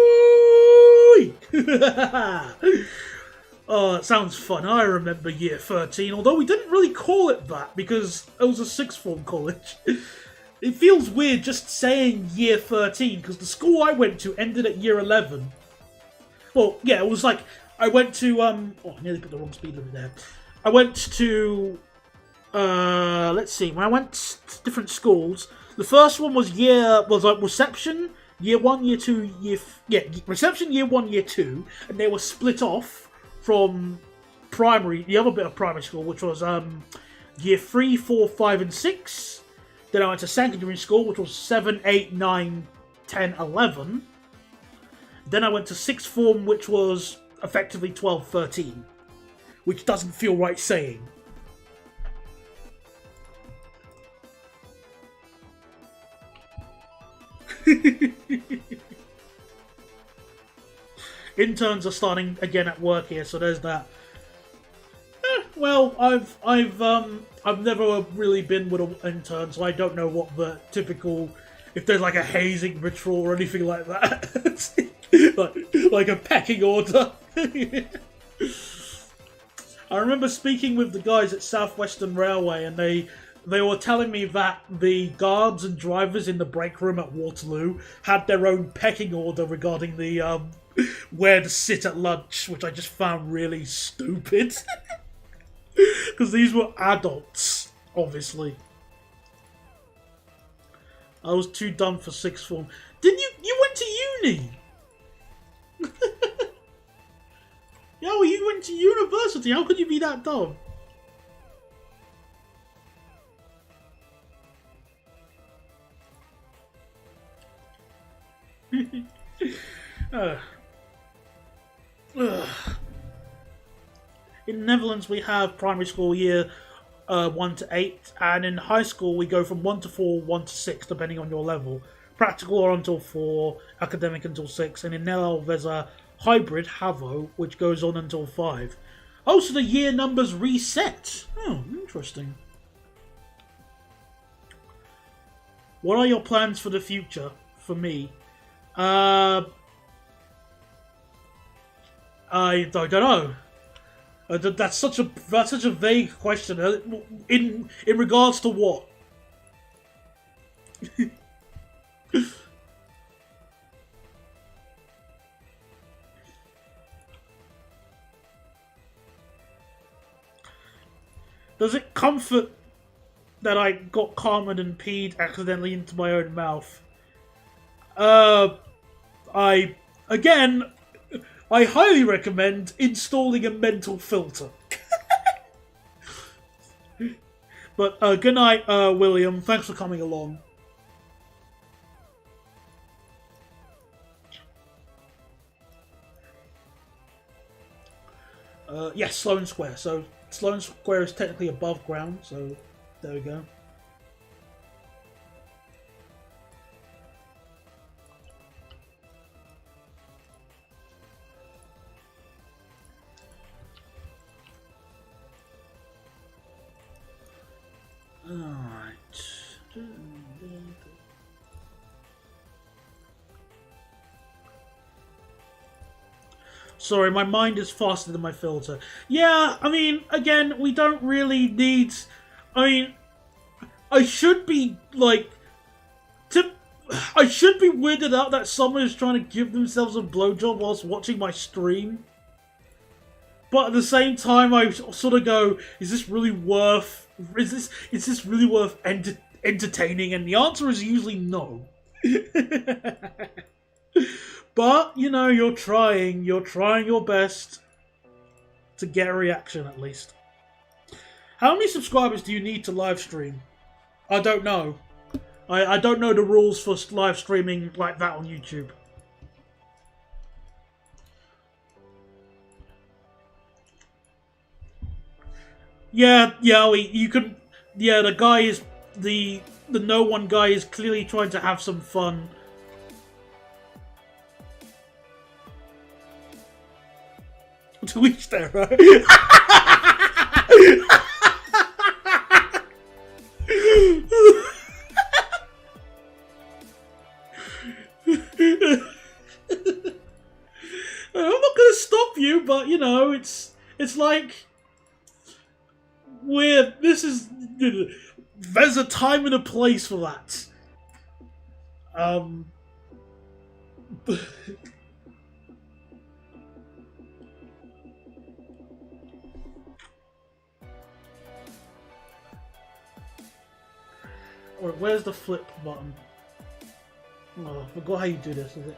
Oh, that sounds fun. I remember year 13, although we didn't really call it that because it was a sixth form college. It feels weird just saying year 13 because the school I went to ended at year 11. Well, yeah, it was like I went to oh, I nearly put the wrong speed limit there. I went to let's see. When I went to different schools, the first one was like reception, year 1, year 2, reception year 1, year 2, and they were split off from primary, the other bit of primary school, which was year 3, 4, 5, and 6. Then I went to secondary school, which was 7, 8, 9, 10, 11. Then I went to sixth form, which was effectively 12, 13. Which doesn't feel right saying. Interns are starting again at work here, so there's that. Well, I've never really been with an intern, so I don't know what the typical, if there's like a hazing ritual or anything like that, like a pecking order. I remember speaking with the guys at Southwestern Railway, and they were telling me that the guards and drivers in the break room at Waterloo had their own pecking order regarding the where to sit at lunch, which I just found really stupid. Because these were adults, obviously. I was too dumb for sixth form. Didn't you went to uni? Yo, you went to university. How could you be that dumb? In Netherlands, we have primary school year 1 to 8, and in high school, we go from 1 to 4, 1 to 6, depending on your level. Practical are until 4, academic until 6, and in NL, there's a hybrid, HAVO, which goes on until 5. Oh, so the year numbers reset. Oh, interesting. What are your plans for the future? For me, I don't know. That's such a vague question. In regards to what? Does it comfort that I got Carmen and peed accidentally into my own mouth? I highly recommend installing a mental filter. But good night, William. Thanks for coming along. Yes, Sloane Square. So Sloane Square is technically above ground, so there we go. Alright. Sorry, my mind is faster than my filter. Yeah, I mean, again, we don't really need... I mean, I should be, like... I should be weirded out that someone is trying to give themselves a blowjob whilst watching my stream. But at the same time, I sort of go, is this really worth... Is this really worth entertaining? And the answer is usually no. But, you know, you're trying your best to get a reaction at least. How many subscribers do you need to live stream? I don't know. I don't know the rules for live streaming like that on YouTube. Yeah, you can... Yeah, the guy is... The no one guy is clearly trying to have some fun. To each their own. I'm not gonna stop you, but you know, it's like there's a time and a place for that. Um. Alright, where's the flip button? Oh, I forgot how you do this, is it?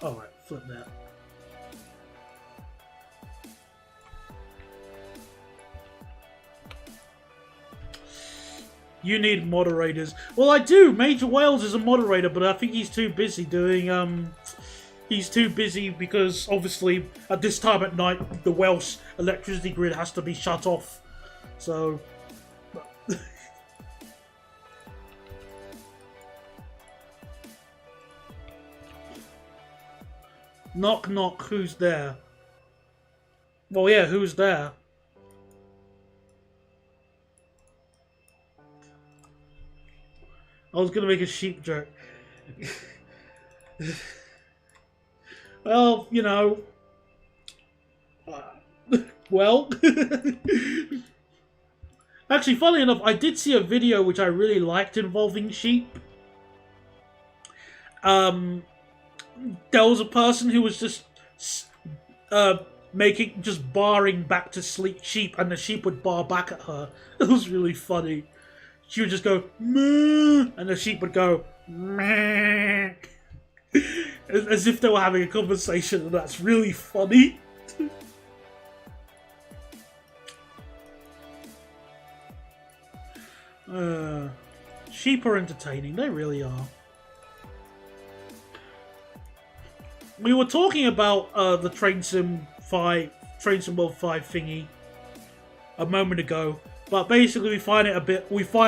Alright, flip that. You need moderators. Well, I do. Major Wales is a moderator, but I think he's too busy doing, he's too busy because, obviously, at this time at night, the Welsh electricity grid has to be shut off. So... Knock, knock, who's there? Well, yeah, who's there? I was gonna make a sheep joke. Well, you know... well... Actually, funnily enough, I did see a video which I really liked involving sheep. There was a person who was just barring back to sleep sheep, and the sheep would bar back at her. It was really funny. She would just go moo, and the sheep would go meh, as if they were having a conversation, and that's really funny. Sheep are entertaining, they really are. We were talking about the Train Sim World 5 thingy a moment ago, but basically we find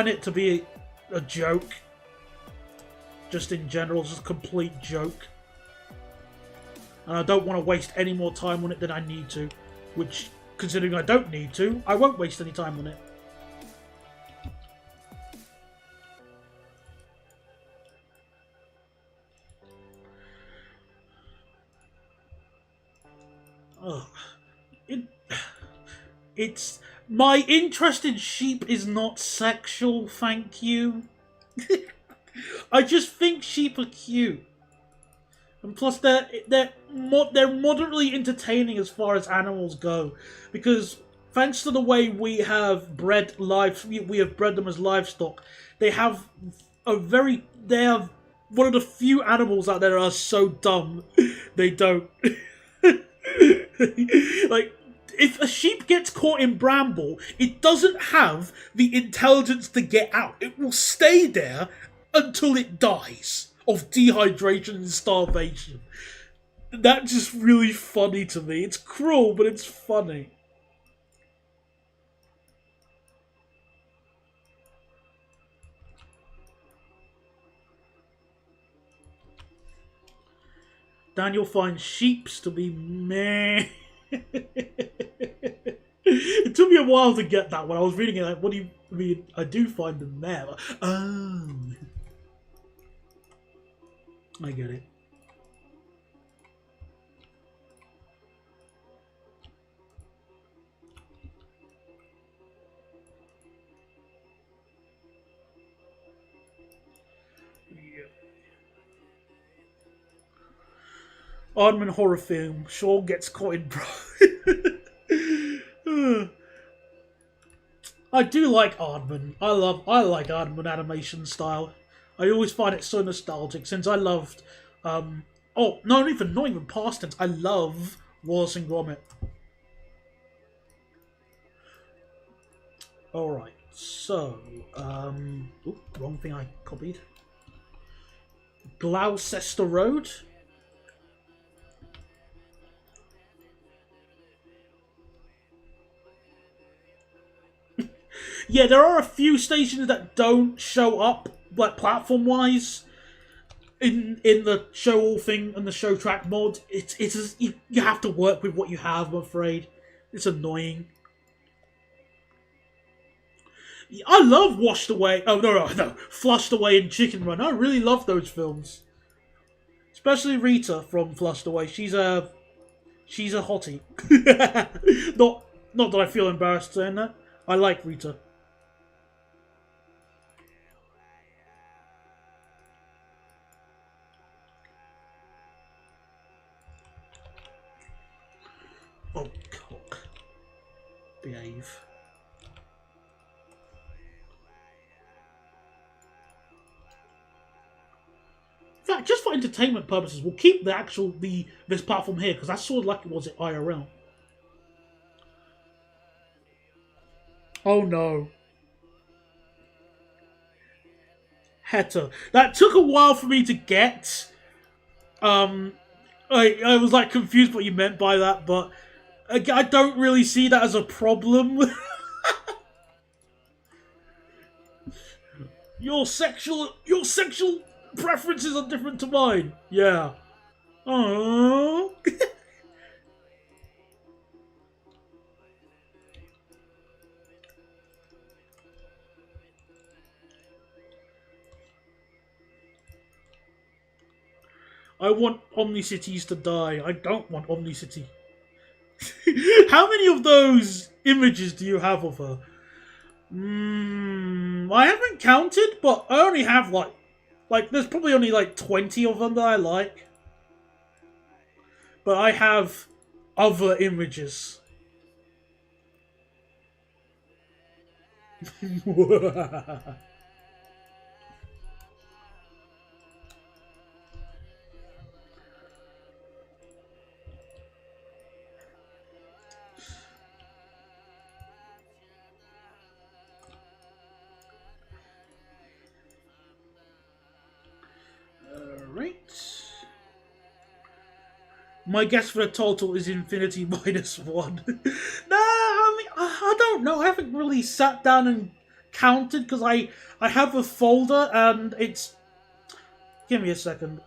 it to be a joke. Just in general, just a complete joke. And I don't want to waste any more time on it than I need to, which, considering I don't need to, I won't waste any time on it. It's my interest in sheep is not sexual, thank you. I just think sheep are cute, and plus they're moderately entertaining as far as animals go, because thanks to the way we have bred them as livestock, they have one of the few animals out there that are so dumb they don't. Like, if a sheep gets caught in bramble, it doesn't have the intelligence to get out. It will stay there until it dies of dehydration and starvation. That's just really funny to me. It's cruel, but it's funny. Daniel finds sheeps to be meh. It took me a while to get that when I was reading it. Like, what do you mean? I do find them there. Oh, I get it. Aardman horror film. Shaw gets caught in I do like Aardman. I like Aardman animation style. I always find it so nostalgic since I loved not even past tense. I love Wallace and Gromit. Alright, so wrong thing I copied. Gloucester Road. Yeah, there are a few stations that don't show up, like, platform-wise. in the show all thing and the show track mod, you have to work with what you have. I'm afraid it's annoying. I love Washed Away. Oh no, Flushed Away and Chicken Run. I really love those films, especially Rita from Flushed Away. She's a hottie. Not that I feel embarrassed saying that. I like Rita. Oh, cock. Behave. In fact, just for entertainment purposes, we'll keep this platform here because that's sort of like it was at IRL. Oh no. Heta. That took a while for me to get. I was like confused what you meant by that, but I don't really see that as a problem. Your sexual preferences are different to mine. Yeah. Oh. I want Omnicities to die. I don't want Omnicity. How many of those images do you have of her? I haven't counted, but I only have like there's probably only like 20 of them that I like. But I have other images. Alright. My guess for the total is infinity -1. Nah, I mean, I don't know. I haven't really sat down and counted because I have a folder and it's... Give me a second.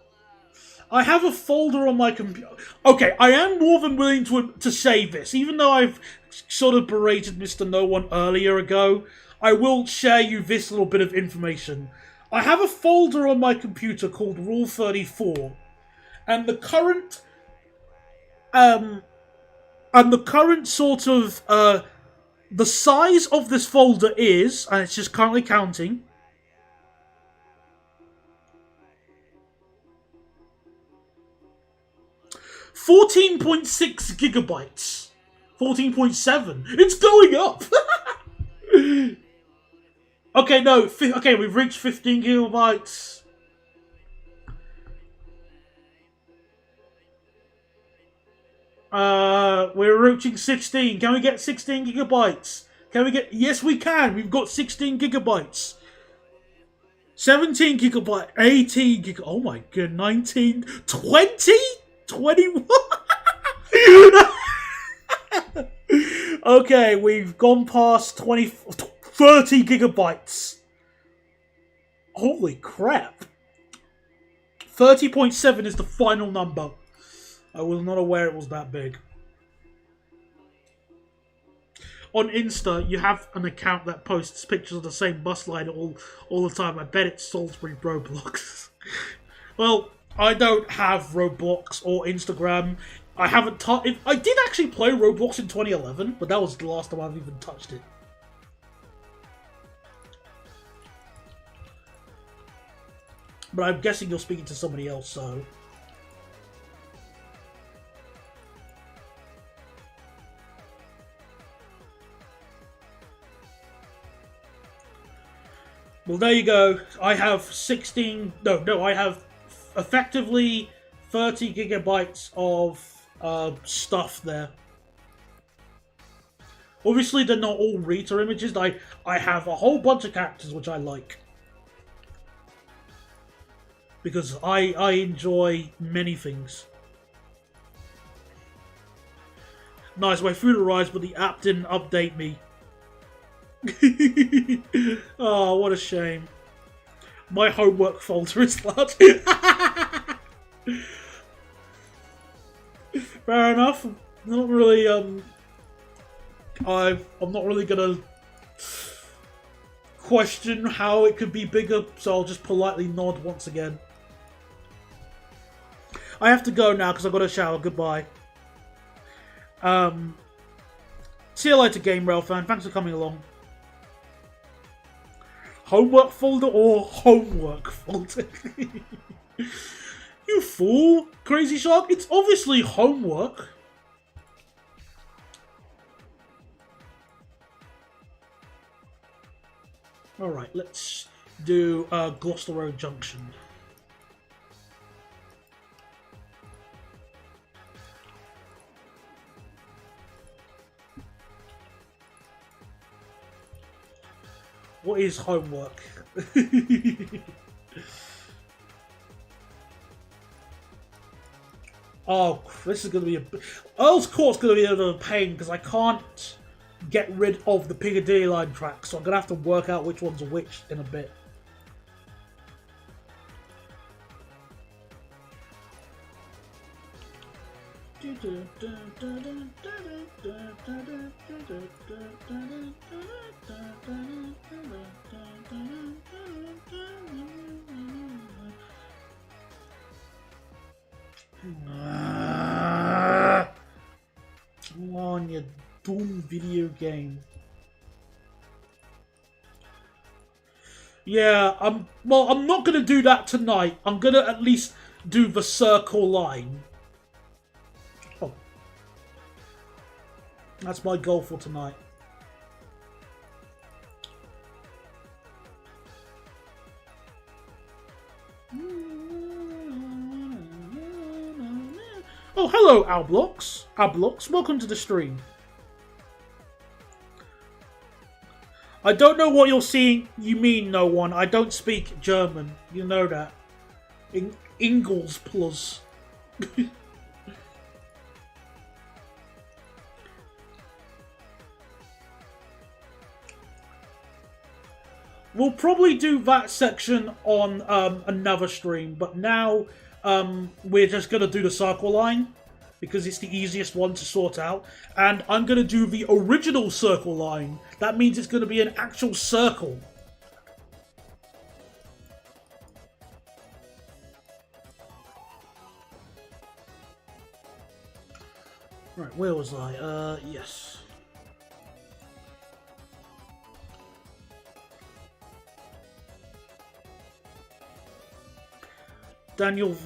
I have a folder on my computer. Okay, I am more than willing to say this. Even though I've sort of berated Mr. No One earlier ago, I will share you this little bit of information. I have a folder on my computer called Rule 34, and the current sort of the size of this folder is, and it's just currently counting, 14.6 gigabytes. 14.7. It's going up. Okay, no. Okay, we've reached 15 gigabytes. We're reaching 16. Can we get 16 gigabytes? Can we get... Yes, we can. We've got 16 gigabytes. 17 gigabyte. 18 gigabyte. Oh my god. 19. 20? 21? Okay, we've gone past 30 gigabytes. Holy crap. 30.7 is the final number. I was not aware it was that big. On Insta, you have an account that posts pictures of the same bus line all the time. I bet it's Salisbury Roblox. Well, I don't have Roblox or Instagram. I haven't touched... I did actually play Roblox in 2011, but that was the last time I've even touched it. But I'm guessing you're speaking to somebody else, so... Well, there you go. I have 16... No, I have effectively 30 gigabytes of stuff there. Obviously, they're not all Rita images. I have a whole bunch of characters which I like. Because I enjoy many things. Nice, my food arrives, but the app didn't update me. Oh, what a shame. My homework folder is large. Fair enough. Not really. I'm not really gonna question how it could be bigger, so I'll just politely nod once again. I have to go now because I've got a shower. Goodbye. See you later, Game Rail fan. Thanks for coming along. Homework folder or homework folder? You fool, Crazy Shark. It's obviously homework. Alright, let's do Gloucester Road Junction. What is homework? Oh, this is going to be a... Earl's Court's going to be a bit of a pain because I can't get rid of the Piccadilly line tracks, so I'm going to have to work out which one's which in a bit. Come on, you dumb video game. Yeah, I'm not gonna do that tonight. I'm gonna at least do the circle line. Oh. That's my goal for tonight. Oh, hello, Alblox. Alblox, welcome to the stream. I don't know what you're seeing. You mean, no one. I don't speak German. You know that. Ingles plus. We'll probably do that section on another stream, but now we're just going to do the circle line because it's the easiest one to sort out. And I'm going to do the original circle line. That means it's going to be an actual circle. Right, where was I? Yes. Daniel...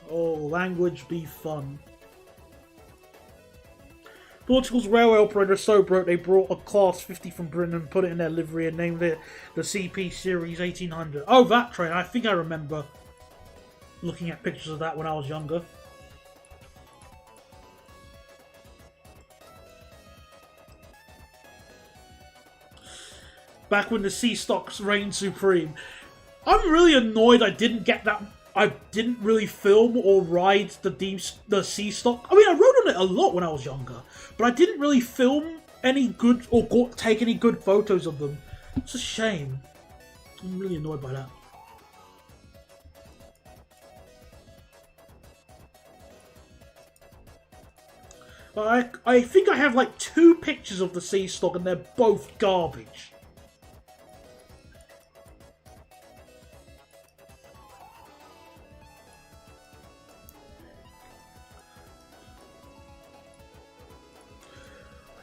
oh, language be fun. Portugal's railway operator is so broke they brought a Class 50 from Britain and put it in their livery and named it the CP Series 1800. Oh, that train. I think I remember looking at pictures of that when I was younger. Back when the sea stocks reigned supreme. I'm really annoyed I didn't get that. I didn't really film or ride the sea stock. I mean, I rode on it a lot when I was younger, but I didn't really film any good or take any good photos of them. It's a shame. I'm really annoyed by that. I think I have like 2 pictures of the sea stock and they're both garbage.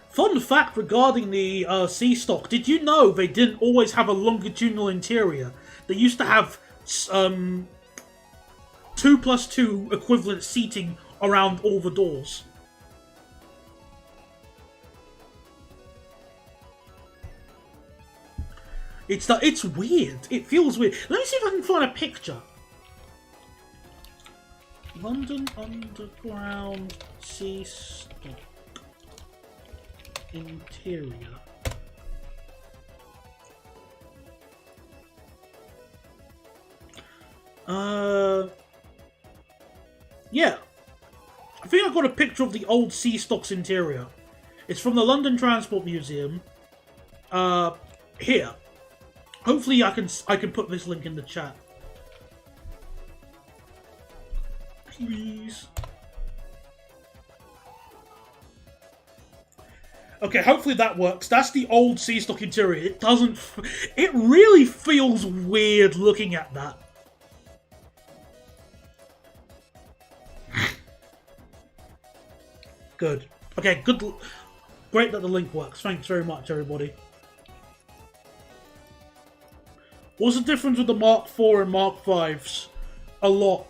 Fun fact regarding the sea stock, did you know they didn't always have a longitudinal interior? They used to have 2+2 equivalent seating around all the doors. It's weird. It feels weird. Let me see if I can find a picture. London Underground sea stock. Interior. Yeah. I think I got a picture of the old sea stock's interior. It's from the London Transport Museum. Uh, here. Hopefully, I can put this link in the chat. Please. Okay, hopefully that works. That's the old C stock interior. It doesn't. It really feels weird looking at that. Good. Okay, good. Great that the link works. Thanks very much, everybody. What's the difference with the Mark IV and Mark Vs? A lot.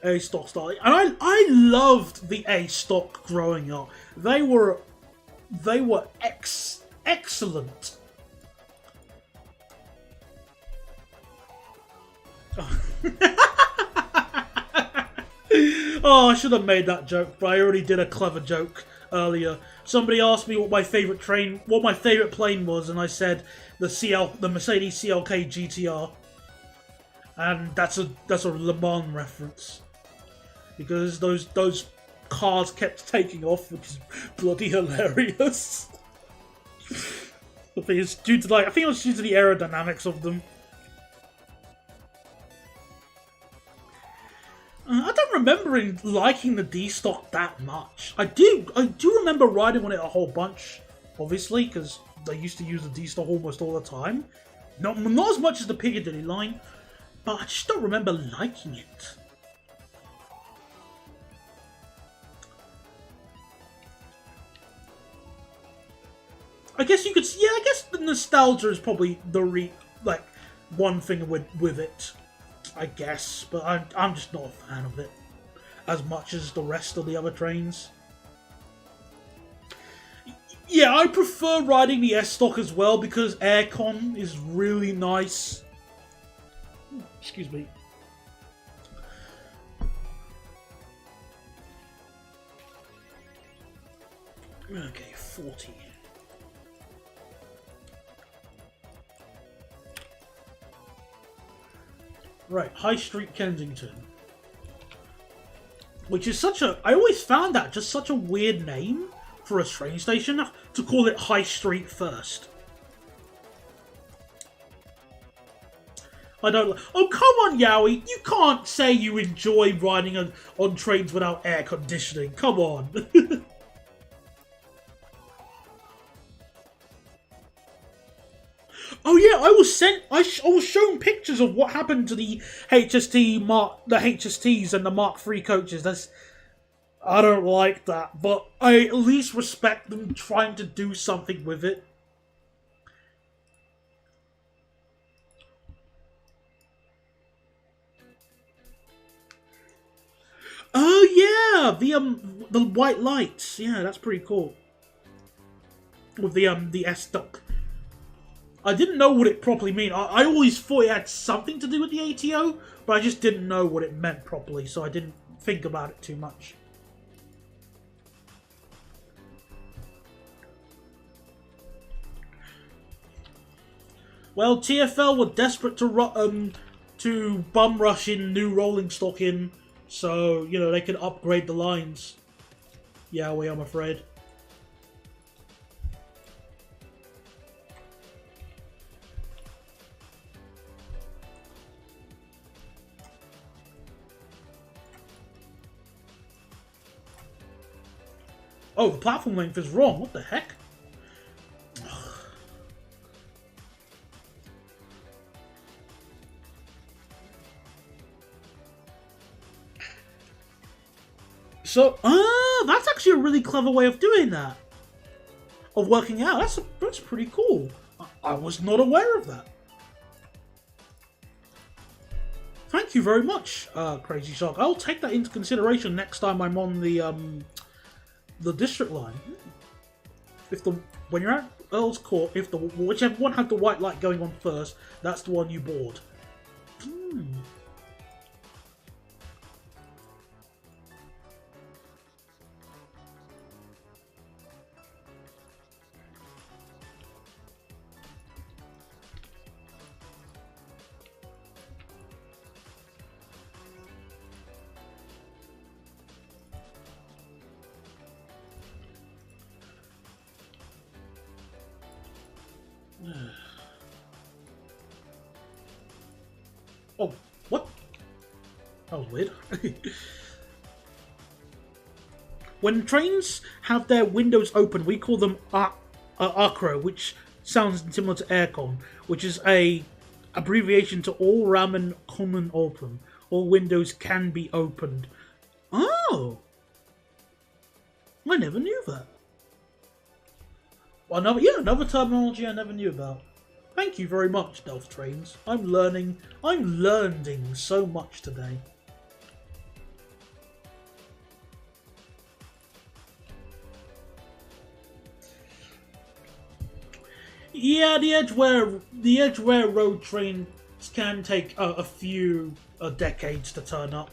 A stock style, and I loved the A stock growing up. They were excellent. Oh, I should have made that joke, but I already did a clever joke earlier. Somebody asked me what my favorite plane was, and I said the Mercedes CLK GTR, and that's a Le Mans reference because those cars kept taking off, which is bloody hilarious. I think it's due to I think it was due to the aerodynamics of them. I don't remember liking the D stock that much. I do remember riding on it a whole bunch, obviously, because they used to use the D stock almost all the time. Not as much as the Piccadilly line, but I just don't remember liking it. I guess you could, yeah. I guess the nostalgia is probably the one thing with it. I guess, but I'm just not a fan of it as much as the rest of the other trains. Yeah, I prefer riding the S-Stock as well because aircon is really nice. Excuse me. Okay, 40. Right, High Street, Kensington. Which is I always found that just such a weird name for a train station to call it High Street first. I don't. Oh, come on, Yowie. You can't say you enjoy riding on trains without air conditioning. Come on. Oh yeah, I was shown pictures of what happened to the HSTs and the Mark III coaches. I don't like that, but I at least respect them trying to do something with it. Oh yeah, the white lights. Yeah, that's pretty cool. With the S-Stock. I didn't know what it properly meant. I always thought it had something to do with the ATO, but I just didn't know what it meant properly, so I didn't think about it too much. Well, TfL were desperate to bum rush in new rolling stock in, so they could upgrade the lines. Yeah, I'm afraid. Oh, the platform length is wrong. What the heck? So, that's actually a really clever way of doing that. Of working out. That's pretty cool. I was not aware of that. Thank you very much, Crazy Shark. I'll take that into consideration next time I'm on the district line. When you're at Earl's Court, whichever one had the white light going on first, that's the one you board. Oh, what? That was weird. When trains have their windows open, we call them acro, which sounds similar to aircon, which is a abbreviation to all ramen common open. All windows can be opened. Oh, I never knew that. Another terminology I never knew about. Thank you very much, Delft Trains. I'm learning so much today. Yeah, the Edgeware road trains can take a few decades to turn up.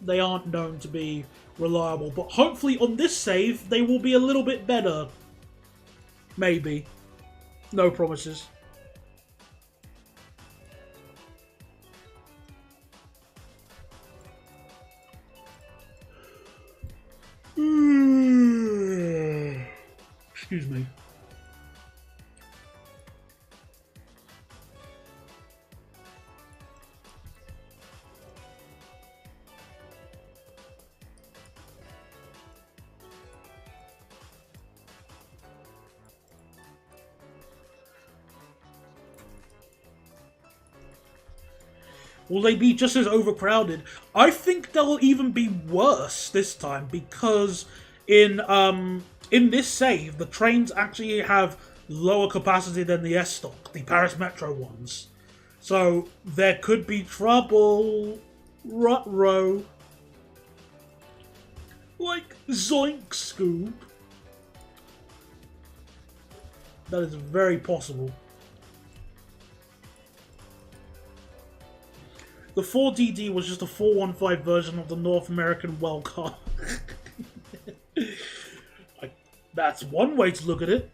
They aren't known to be reliable, but hopefully on this save they will be a little bit better. Maybe. No promises. Excuse me. Will they be just as overcrowded? I think they'll even be worse this time because in this save the trains actually have lower capacity than the S stock, the Paris Metro ones. So there could be trouble. Rut-row. Like Zoink Scoop. That is very possible. The 4DD was just a 415 version of the North American well car. That's one way to look at it.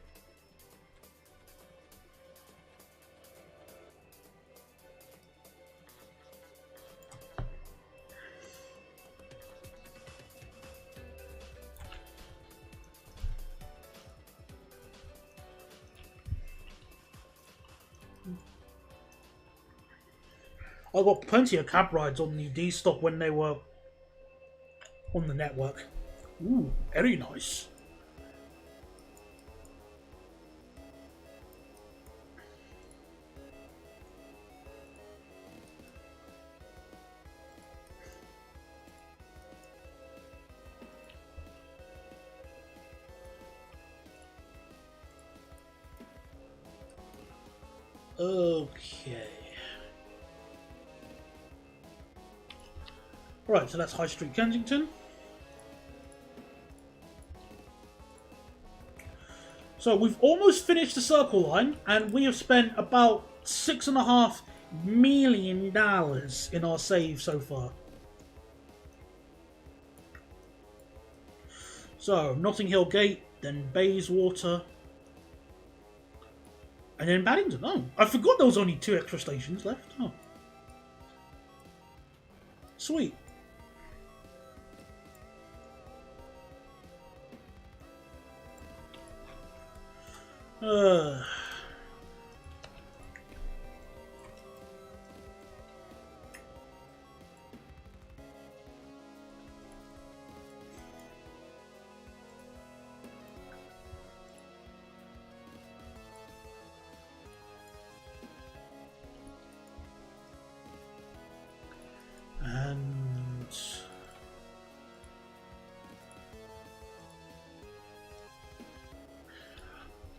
I got plenty of cab rides on the D stock when they were on the network. Ooh, very nice. Okay. Right, so that's High Street, Kensington. So we've almost finished the Circle Line, and we have spent about $6.5 million in our save so far. So, Notting Hill Gate, then Bayswater, and then Paddington. Oh, I forgot there was only 2 extra stations left. Oh. Sweet.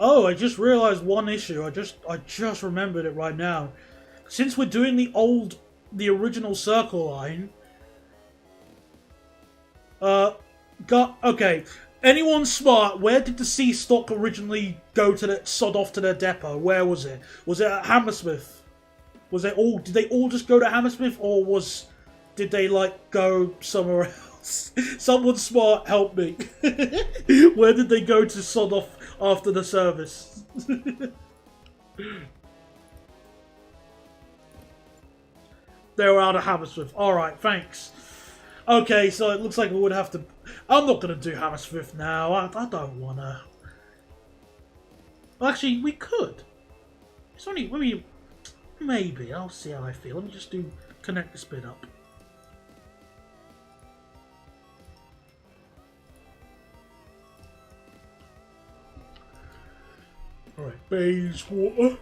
Oh, I just realized one issue. I just remembered it right now. Since we're doing the original Circle Line, okay. Anyone smart? Where did the C stock originally go to the sod off to their depot? Where was it? Was it at Hammersmith? Did they all just go to Hammersmith, or did they like go somewhere else? Someone smart, help me. Where did they go to sod off after the service? They were out of Hammersmith. Alright, thanks. Okay, so it looks like we would have to... I'm not going to do Hammersmith now. I don't want to. Actually, we could. It's only... Maybe. I'll see how I feel. Let me just connect this bit up. Alright, Bayswater.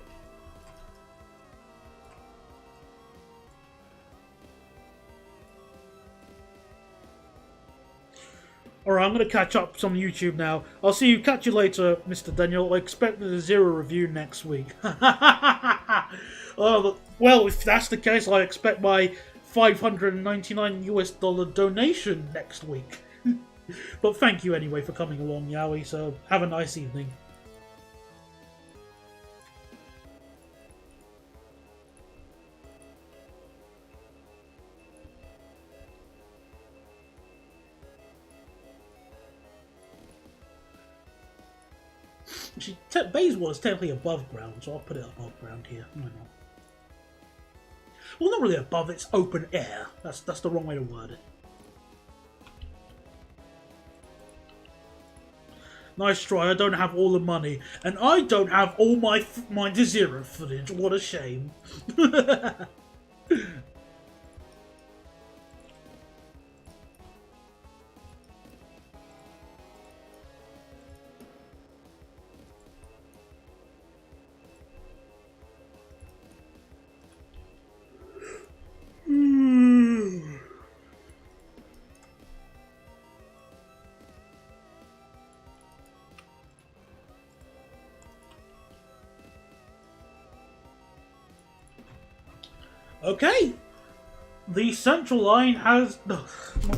Alright, I'm going to catch up some YouTube now. I'll catch you later, Mr. Daniel. I expect a zero review next week. Well, if that's the case, I expect my $599 donation next week. But thank you anyway for coming along, Yowie, so have a nice evening. Bayswater is technically above ground, so I'll put it above ground here. Well, not really above, it's open air. That's the wrong way to word it. Nice try, I don't have all the money. And I don't have all my Zero footage. What a shame. Okay, the central line has not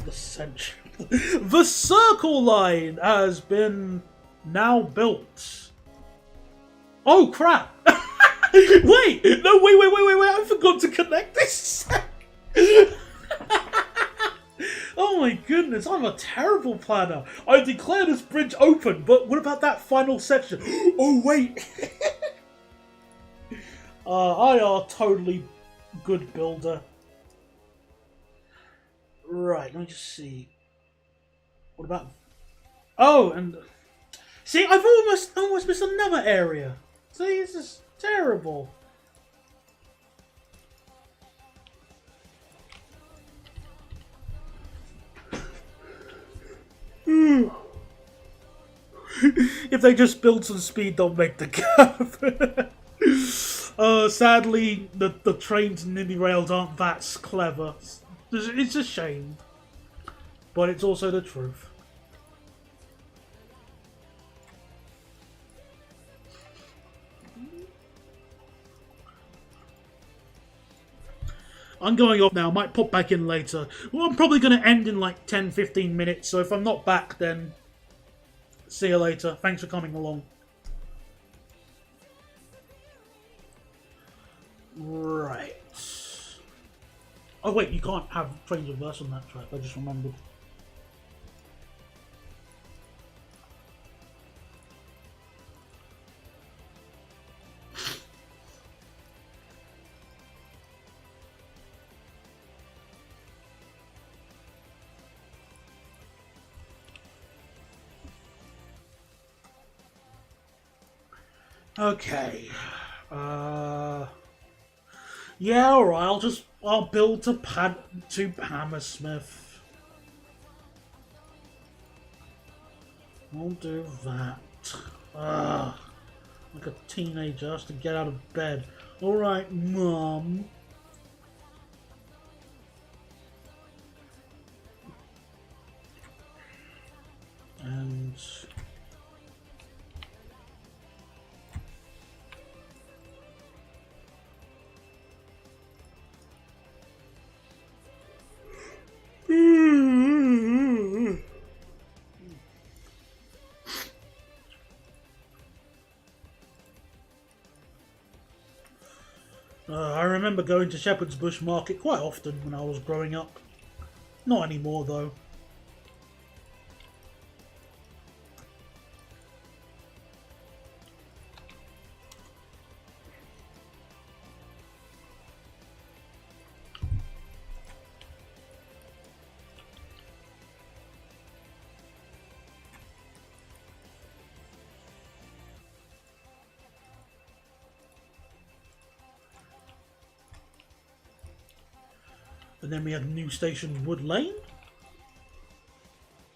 the central. The circle line has been now built. Oh crap! Wait, no, wait! I forgot to connect this. Oh my goodness, I'm a terrible planner. I declare this bridge open, but what about that final section? Oh wait. I are totally good builder. Right, let me just see. What about... Oh, and... See, I've almost missed another area. See, this is terrible. If they just build some speed, they'll make the gap. Sadly, the trains and Nimby rails aren't that clever. It's a shame. But it's also the truth. I'm going off now. Might pop back in later. Well, I'm probably going to end in like 10-15 minutes. So if I'm not back, then see you later. Thanks for coming along. Right. Oh wait, you can't have trains reverse on that track. I just remembered. Okay. Yeah, alright, I'll build to Hammersmith. I'll do that. Like a teenager has to get out of bed. Alright, Mum. And... I remember going to Shepherd's Bush Market quite often when I was growing up. Not anymore though. And then we have new station Wood Lane.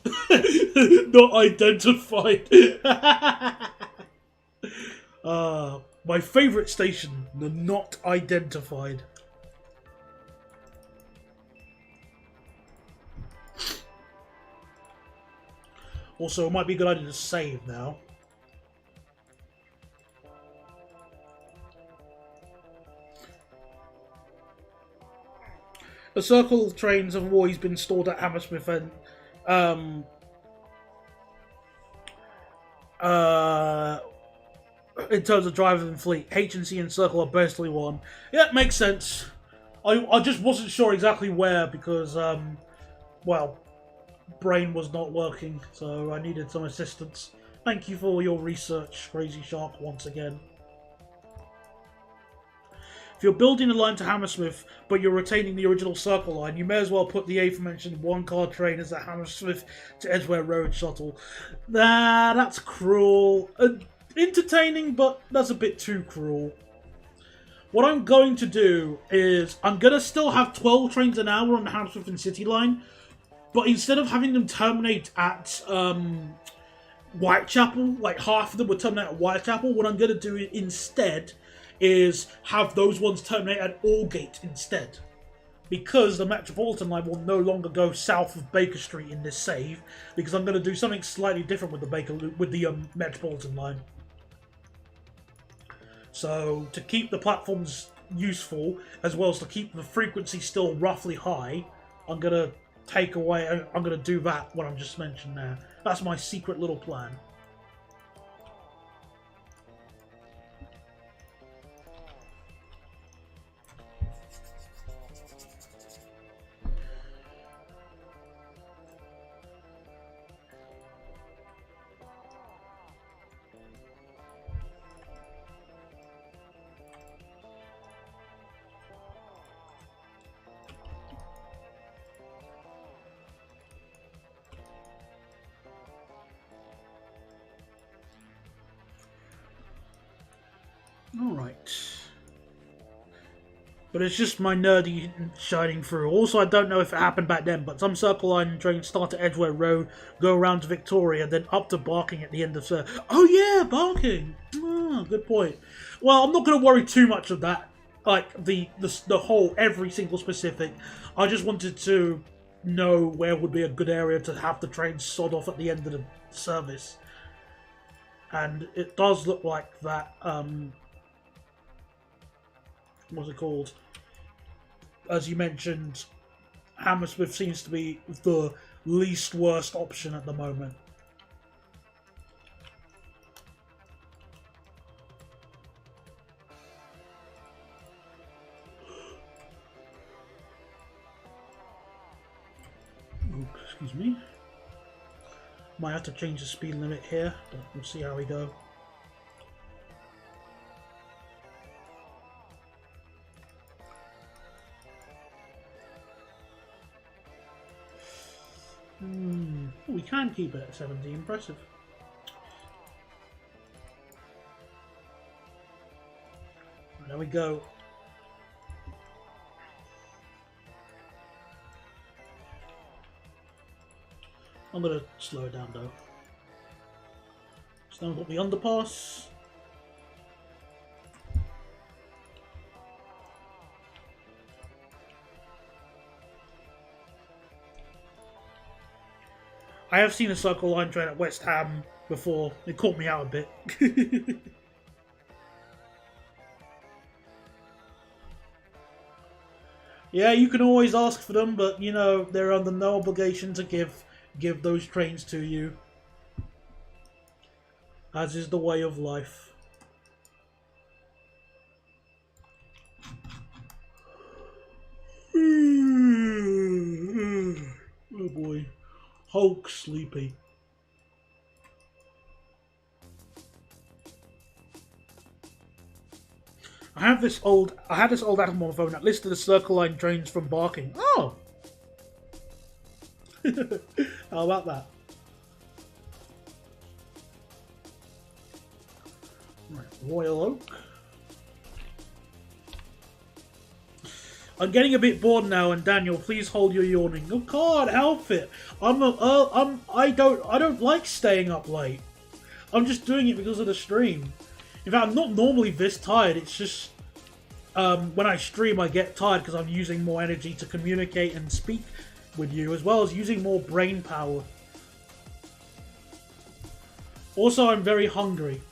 Not identified. My favourite station, the not identified. Also, it might be a good idea to save now. The Circle trains have always been stored at Hammersmith and in terms of driver and fleet, H&C and Circle are basically one. Yeah, it makes sense. I just wasn't sure exactly where because, well, brain was not working, so I needed some assistance. Thank you for your research, Crazy Shark, once again. If you're building a line to Hammersmith, but you're retaining the original Circle line, you may as well put the aforementioned one-car train as a Hammersmith to Edgware Road shuttle. Nah, that's cruel. Entertaining, but that's a bit too cruel. What I'm going to do is, I'm going to still have 12 trains an hour on the Hammersmith and City line, but instead of having them terminate at Whitechapel, like half of them would terminate at Whitechapel, what I'm going to do instead is have those ones terminate at Aldgate instead. Because the Metropolitan line will no longer go south of Baker Street in this save, because I'm going to do something slightly different with the Metropolitan line. So, to keep the platforms useful, as well as to keep the frequency still roughly high, I'm going to I'm going to do that, what I've just mentioned there. That's my secret little plan. Alright. But it's just my nerdy shining through. Also, I don't know if it happened back then, but some Circle Line trains start at Edgware Road, go around to Victoria, then up to Barking at the end of Oh yeah, Barking! Oh, good point. Well, I'm not going to worry too much of that. Like, the whole, every single specific. I just wanted to know where would be a good area to have the train sod off at the end of the service. And it does look like that, what's it called? As you mentioned, Hammersmith seems to be the least worst option at the moment. Ooh, excuse me. Might have to change the speed limit here, but we'll see how we go. We can keep it at 70, impressive. There we go. I'm gonna slow it down though. So now we've got the underpass. I have seen a Circle Line train at West Ham before. It caught me out a bit. Yeah, you can always ask for them, but you know they're under no obligation to give those trains to you. As is the way of life. Oh boy. Hulk sleepy. I had this old atom on the phone that listed the Circle Line trains from Barking. Oh! How about that? Right, Royal Oak. I'm getting a bit bored now, and Daniel, please hold your yawning. I can't help it. I don't like staying up late. I'm just doing it because of the stream. In fact, I'm not normally this tired. It's just when I stream, I get tired because I'm using more energy to communicate and speak with you, as well as using more brain power. Also, I'm very hungry,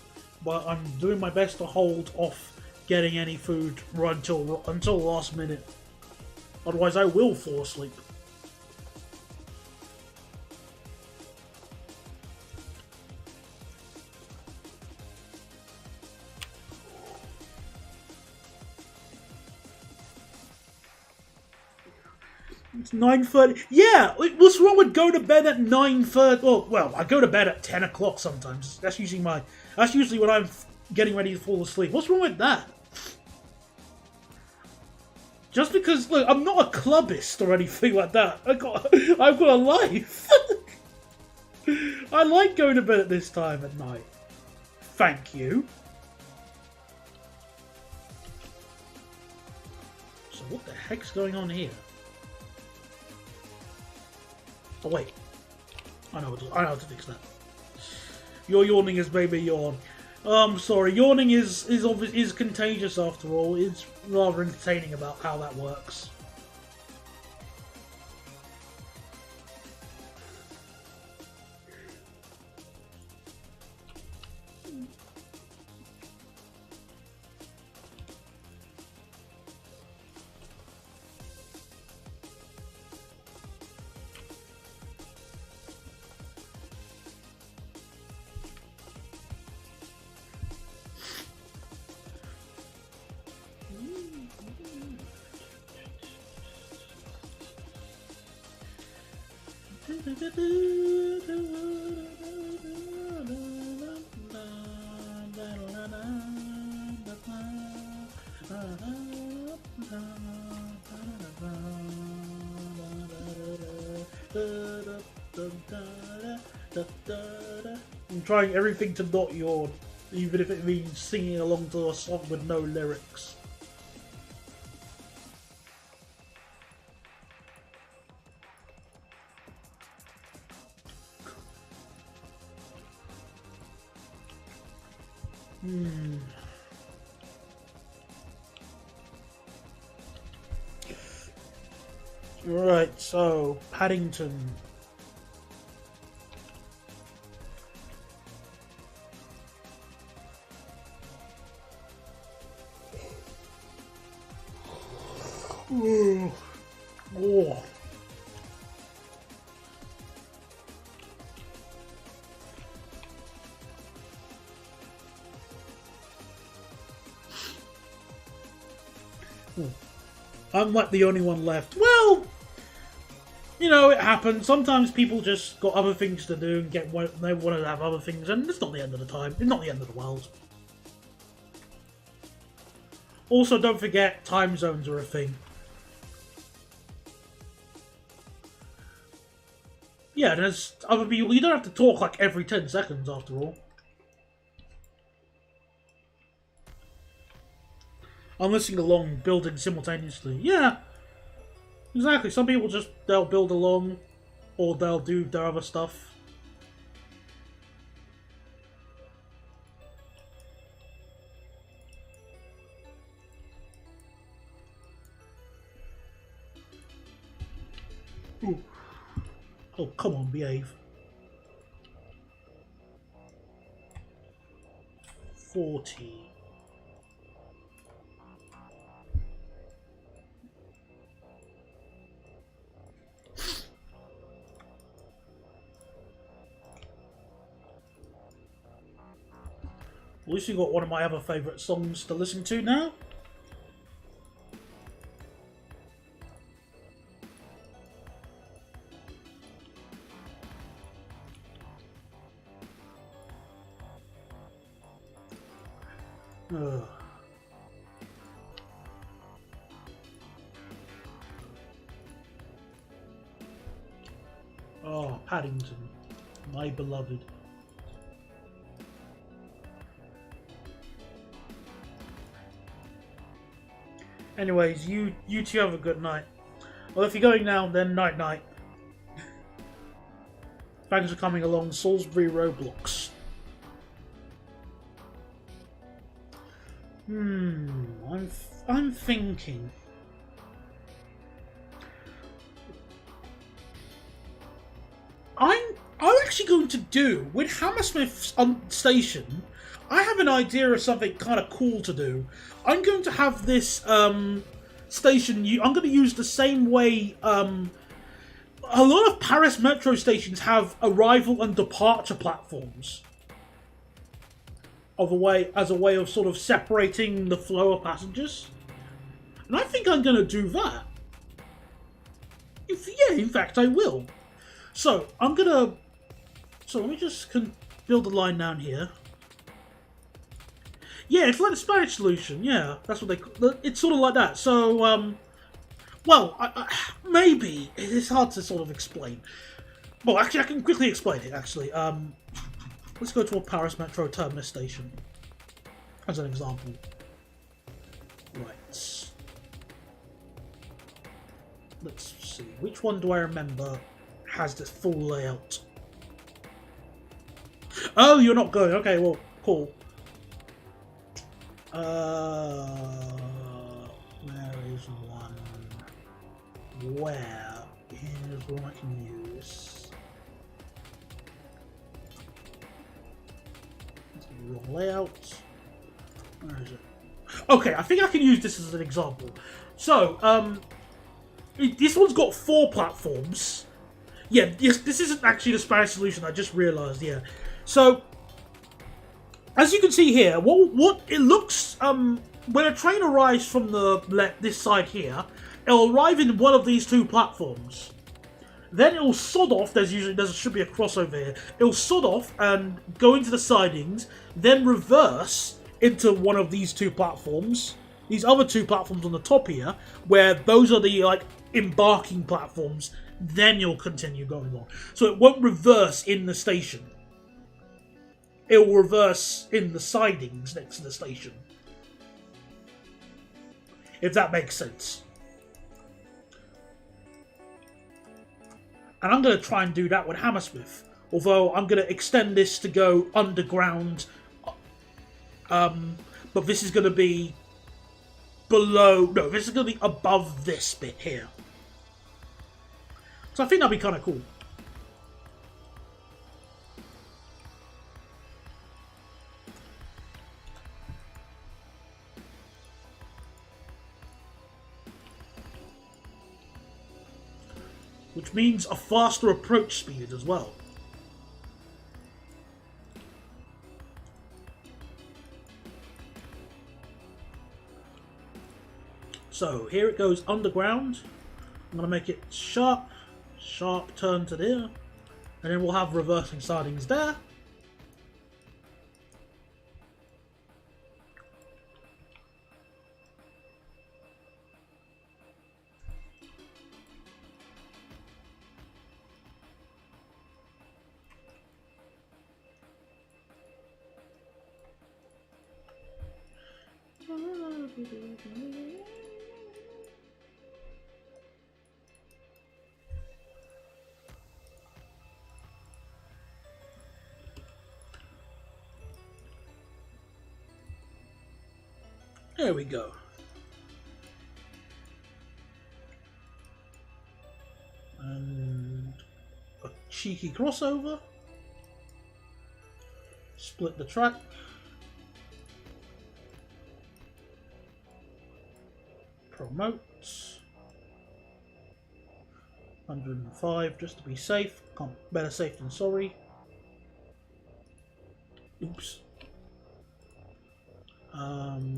but I'm doing my best to hold off getting any food right until the last minute. Otherwise, I will fall asleep. It's 9:30. Yeah, what's wrong with going to bed at 9:30? Well, I go to bed at 10 o'clock sometimes. That's usually when I'm getting ready to fall asleep. What's wrong with that? Just because, look, I'm not a clubbist or anything like that. I've got a life. I like going to bed at this time at night. Thank you. So what the heck's going on here? Oh wait, I know how to fix that. Your yawning has made me yawn. I'm sorry, yawning is contagious after all. It's rather entertaining about how that works. I'm trying everything to not yawn, even if it means singing along to a song with no lyrics. Right, so Paddington. Oh. I'm like the only one left. Well, you know, it happens. Sometimes people just got other things to do and they want to have other things, and it's not the end of the time. It's not the end of the world. Also, don't forget, time zones are a thing. Yeah, there's other people. You don't have to talk like every 10 seconds, after all. I'm listening along, building simultaneously. Yeah, exactly. Some people they'll build along, or they'll do their other stuff. Ooh. Oh, come on, behave. 40. At least you got one of my other favourite songs to listen to now. Ugh. Oh, Paddington, my beloved. Anyways, you two have a good night. Well, if you're going now, then night night. Thanks for coming along, Salisbury Roblox. I'm thinking. I'm actually going to do with Hammersmith's station. I have an idea of something kind of cool to do. I'm going to have this station. I'm going to use the same way. A lot of Paris metro stations have arrival and departure platforms. As a way of sort of separating the flow of passengers. And I think I'm going to do that. In fact, I will. So, I'm going to... So, let me just build a line down here. Yeah, it's like the Spanish solution. Yeah, that's what it's sort of like that. So, well, maybe. It's hard to sort of explain. Well, actually, I can quickly explain it, actually. Let's go to a Paris Metro terminus station. As an example. Right. Let's see. Which one do I remember has this full layout? Oh, you're not going. Okay, well, cool. Where is one? Where is one I can use? That's the wrong layout. Where is it? Okay, I think I can use this as an example. So, this one's got 4 platforms. Yeah, this isn't actually the Spanish solution, I just realised, yeah. So, as you can see here, what it looks, when a train arrives from this side here, it'll arrive in one of these 2 platforms. Then it'll sod off, there should be a crossover here, it'll sod off and go into the sidings, then reverse into one of these 2 platforms, these other 2 platforms on the top here, where those are the, like, embarking platforms, then you'll continue going on. So it won't reverse in the station. It will reverse in the sidings next to the station. If that makes sense. And I'm going to try and do that with Hammersmith. Although I'm going to extend this to go underground. But this is going to be below... No, this is going to be above this bit here. So I think that'd be kind of cool. Which means a faster approach speed as well. So here it goes underground. I'm going to make it sharp turn to there. And then we'll have reversing sidings there. There we go. And a cheeky crossover. Split the track. Promote. 105 just to be safe. Better safe than sorry. Oops.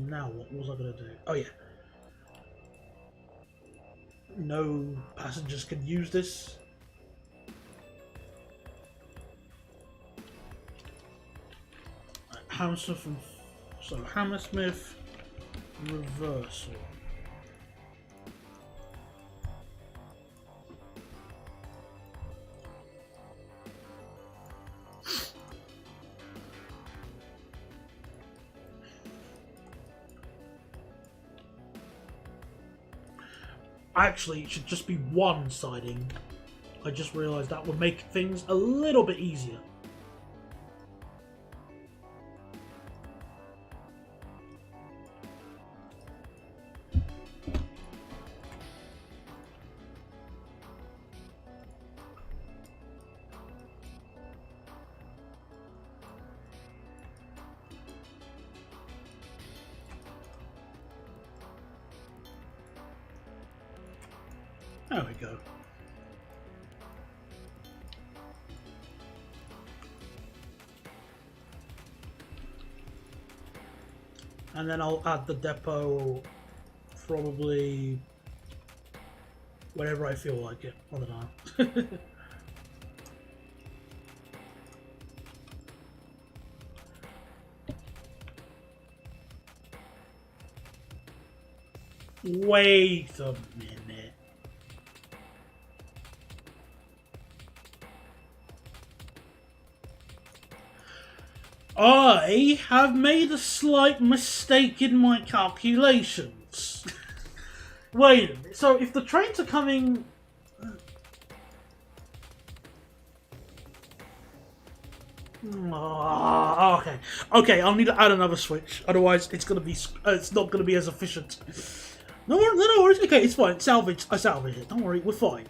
Now what was I going to do? Oh yeah. No passengers can use this. Hammersmith and... So Hammersmith, reversal. Actually, it should just be one siding. I just realised that would make things a little bit easier. There we go. And then I'll add the depot probably whenever I feel like it. I don't know. Wait a minute. I have made a slight mistake in my calculations. Wait a minute. So if the trains are coming... okay. Okay, I'll need to add another switch. Otherwise, it's gonna be. It's not gonna be as efficient. No, no worries. Okay, it's fine. Salvage. I salvaged it. Don't worry. We're fine.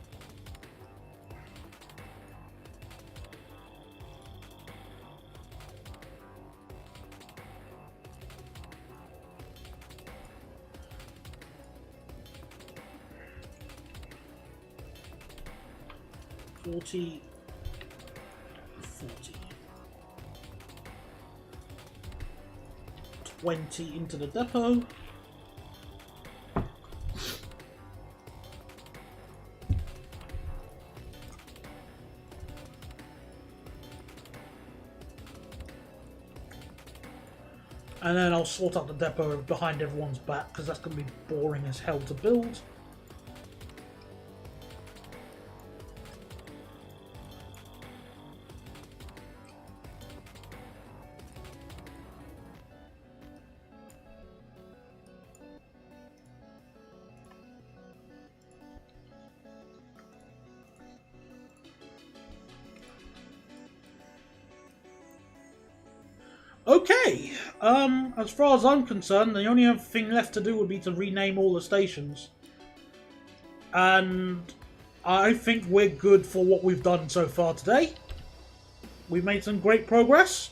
$40. $20 into the depot. And then I'll sort out the depot behind everyone's back, because that's going to be boring as hell to build. Okay, as far as I'm concerned, the only other thing left to do would be to rename all the stations. And I think we're good for what we've done so far today. We've made some great progress.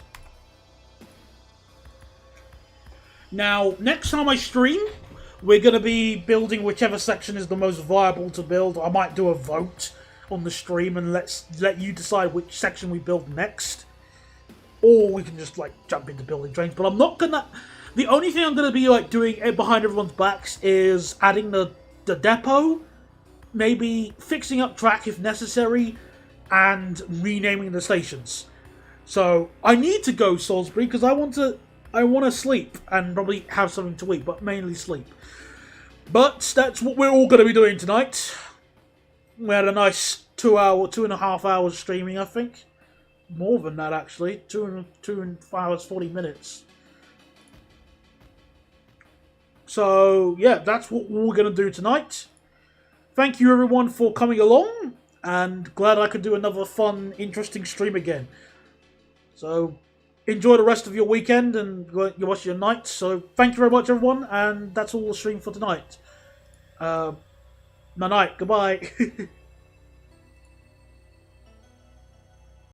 Now, next time I stream, we're going to be building whichever section is the most viable to build. I might do a vote on the stream and let you decide which section we build next. Or we can just, like, jump into building trains. But I'm not gonna... The only thing I'm gonna be, like, doing behind everyone's backs is adding the depot, maybe fixing up track if necessary, and renaming the stations. So, I need to go Salisbury, because I want to sleep, and probably have something to eat, but mainly sleep. But that's what we're all gonna be doing tonight. We had a nice 2.5 hours streaming, I think. More than that, actually. 2 hours, 40 minutes. So, yeah, that's what we're going to do tonight. Thank you, everyone, for coming along. And glad I could do another fun, interesting stream again. So, enjoy the rest of your weekend and your night. So, thank you very much, everyone. And that's all the stream for tonight. Night. Goodbye.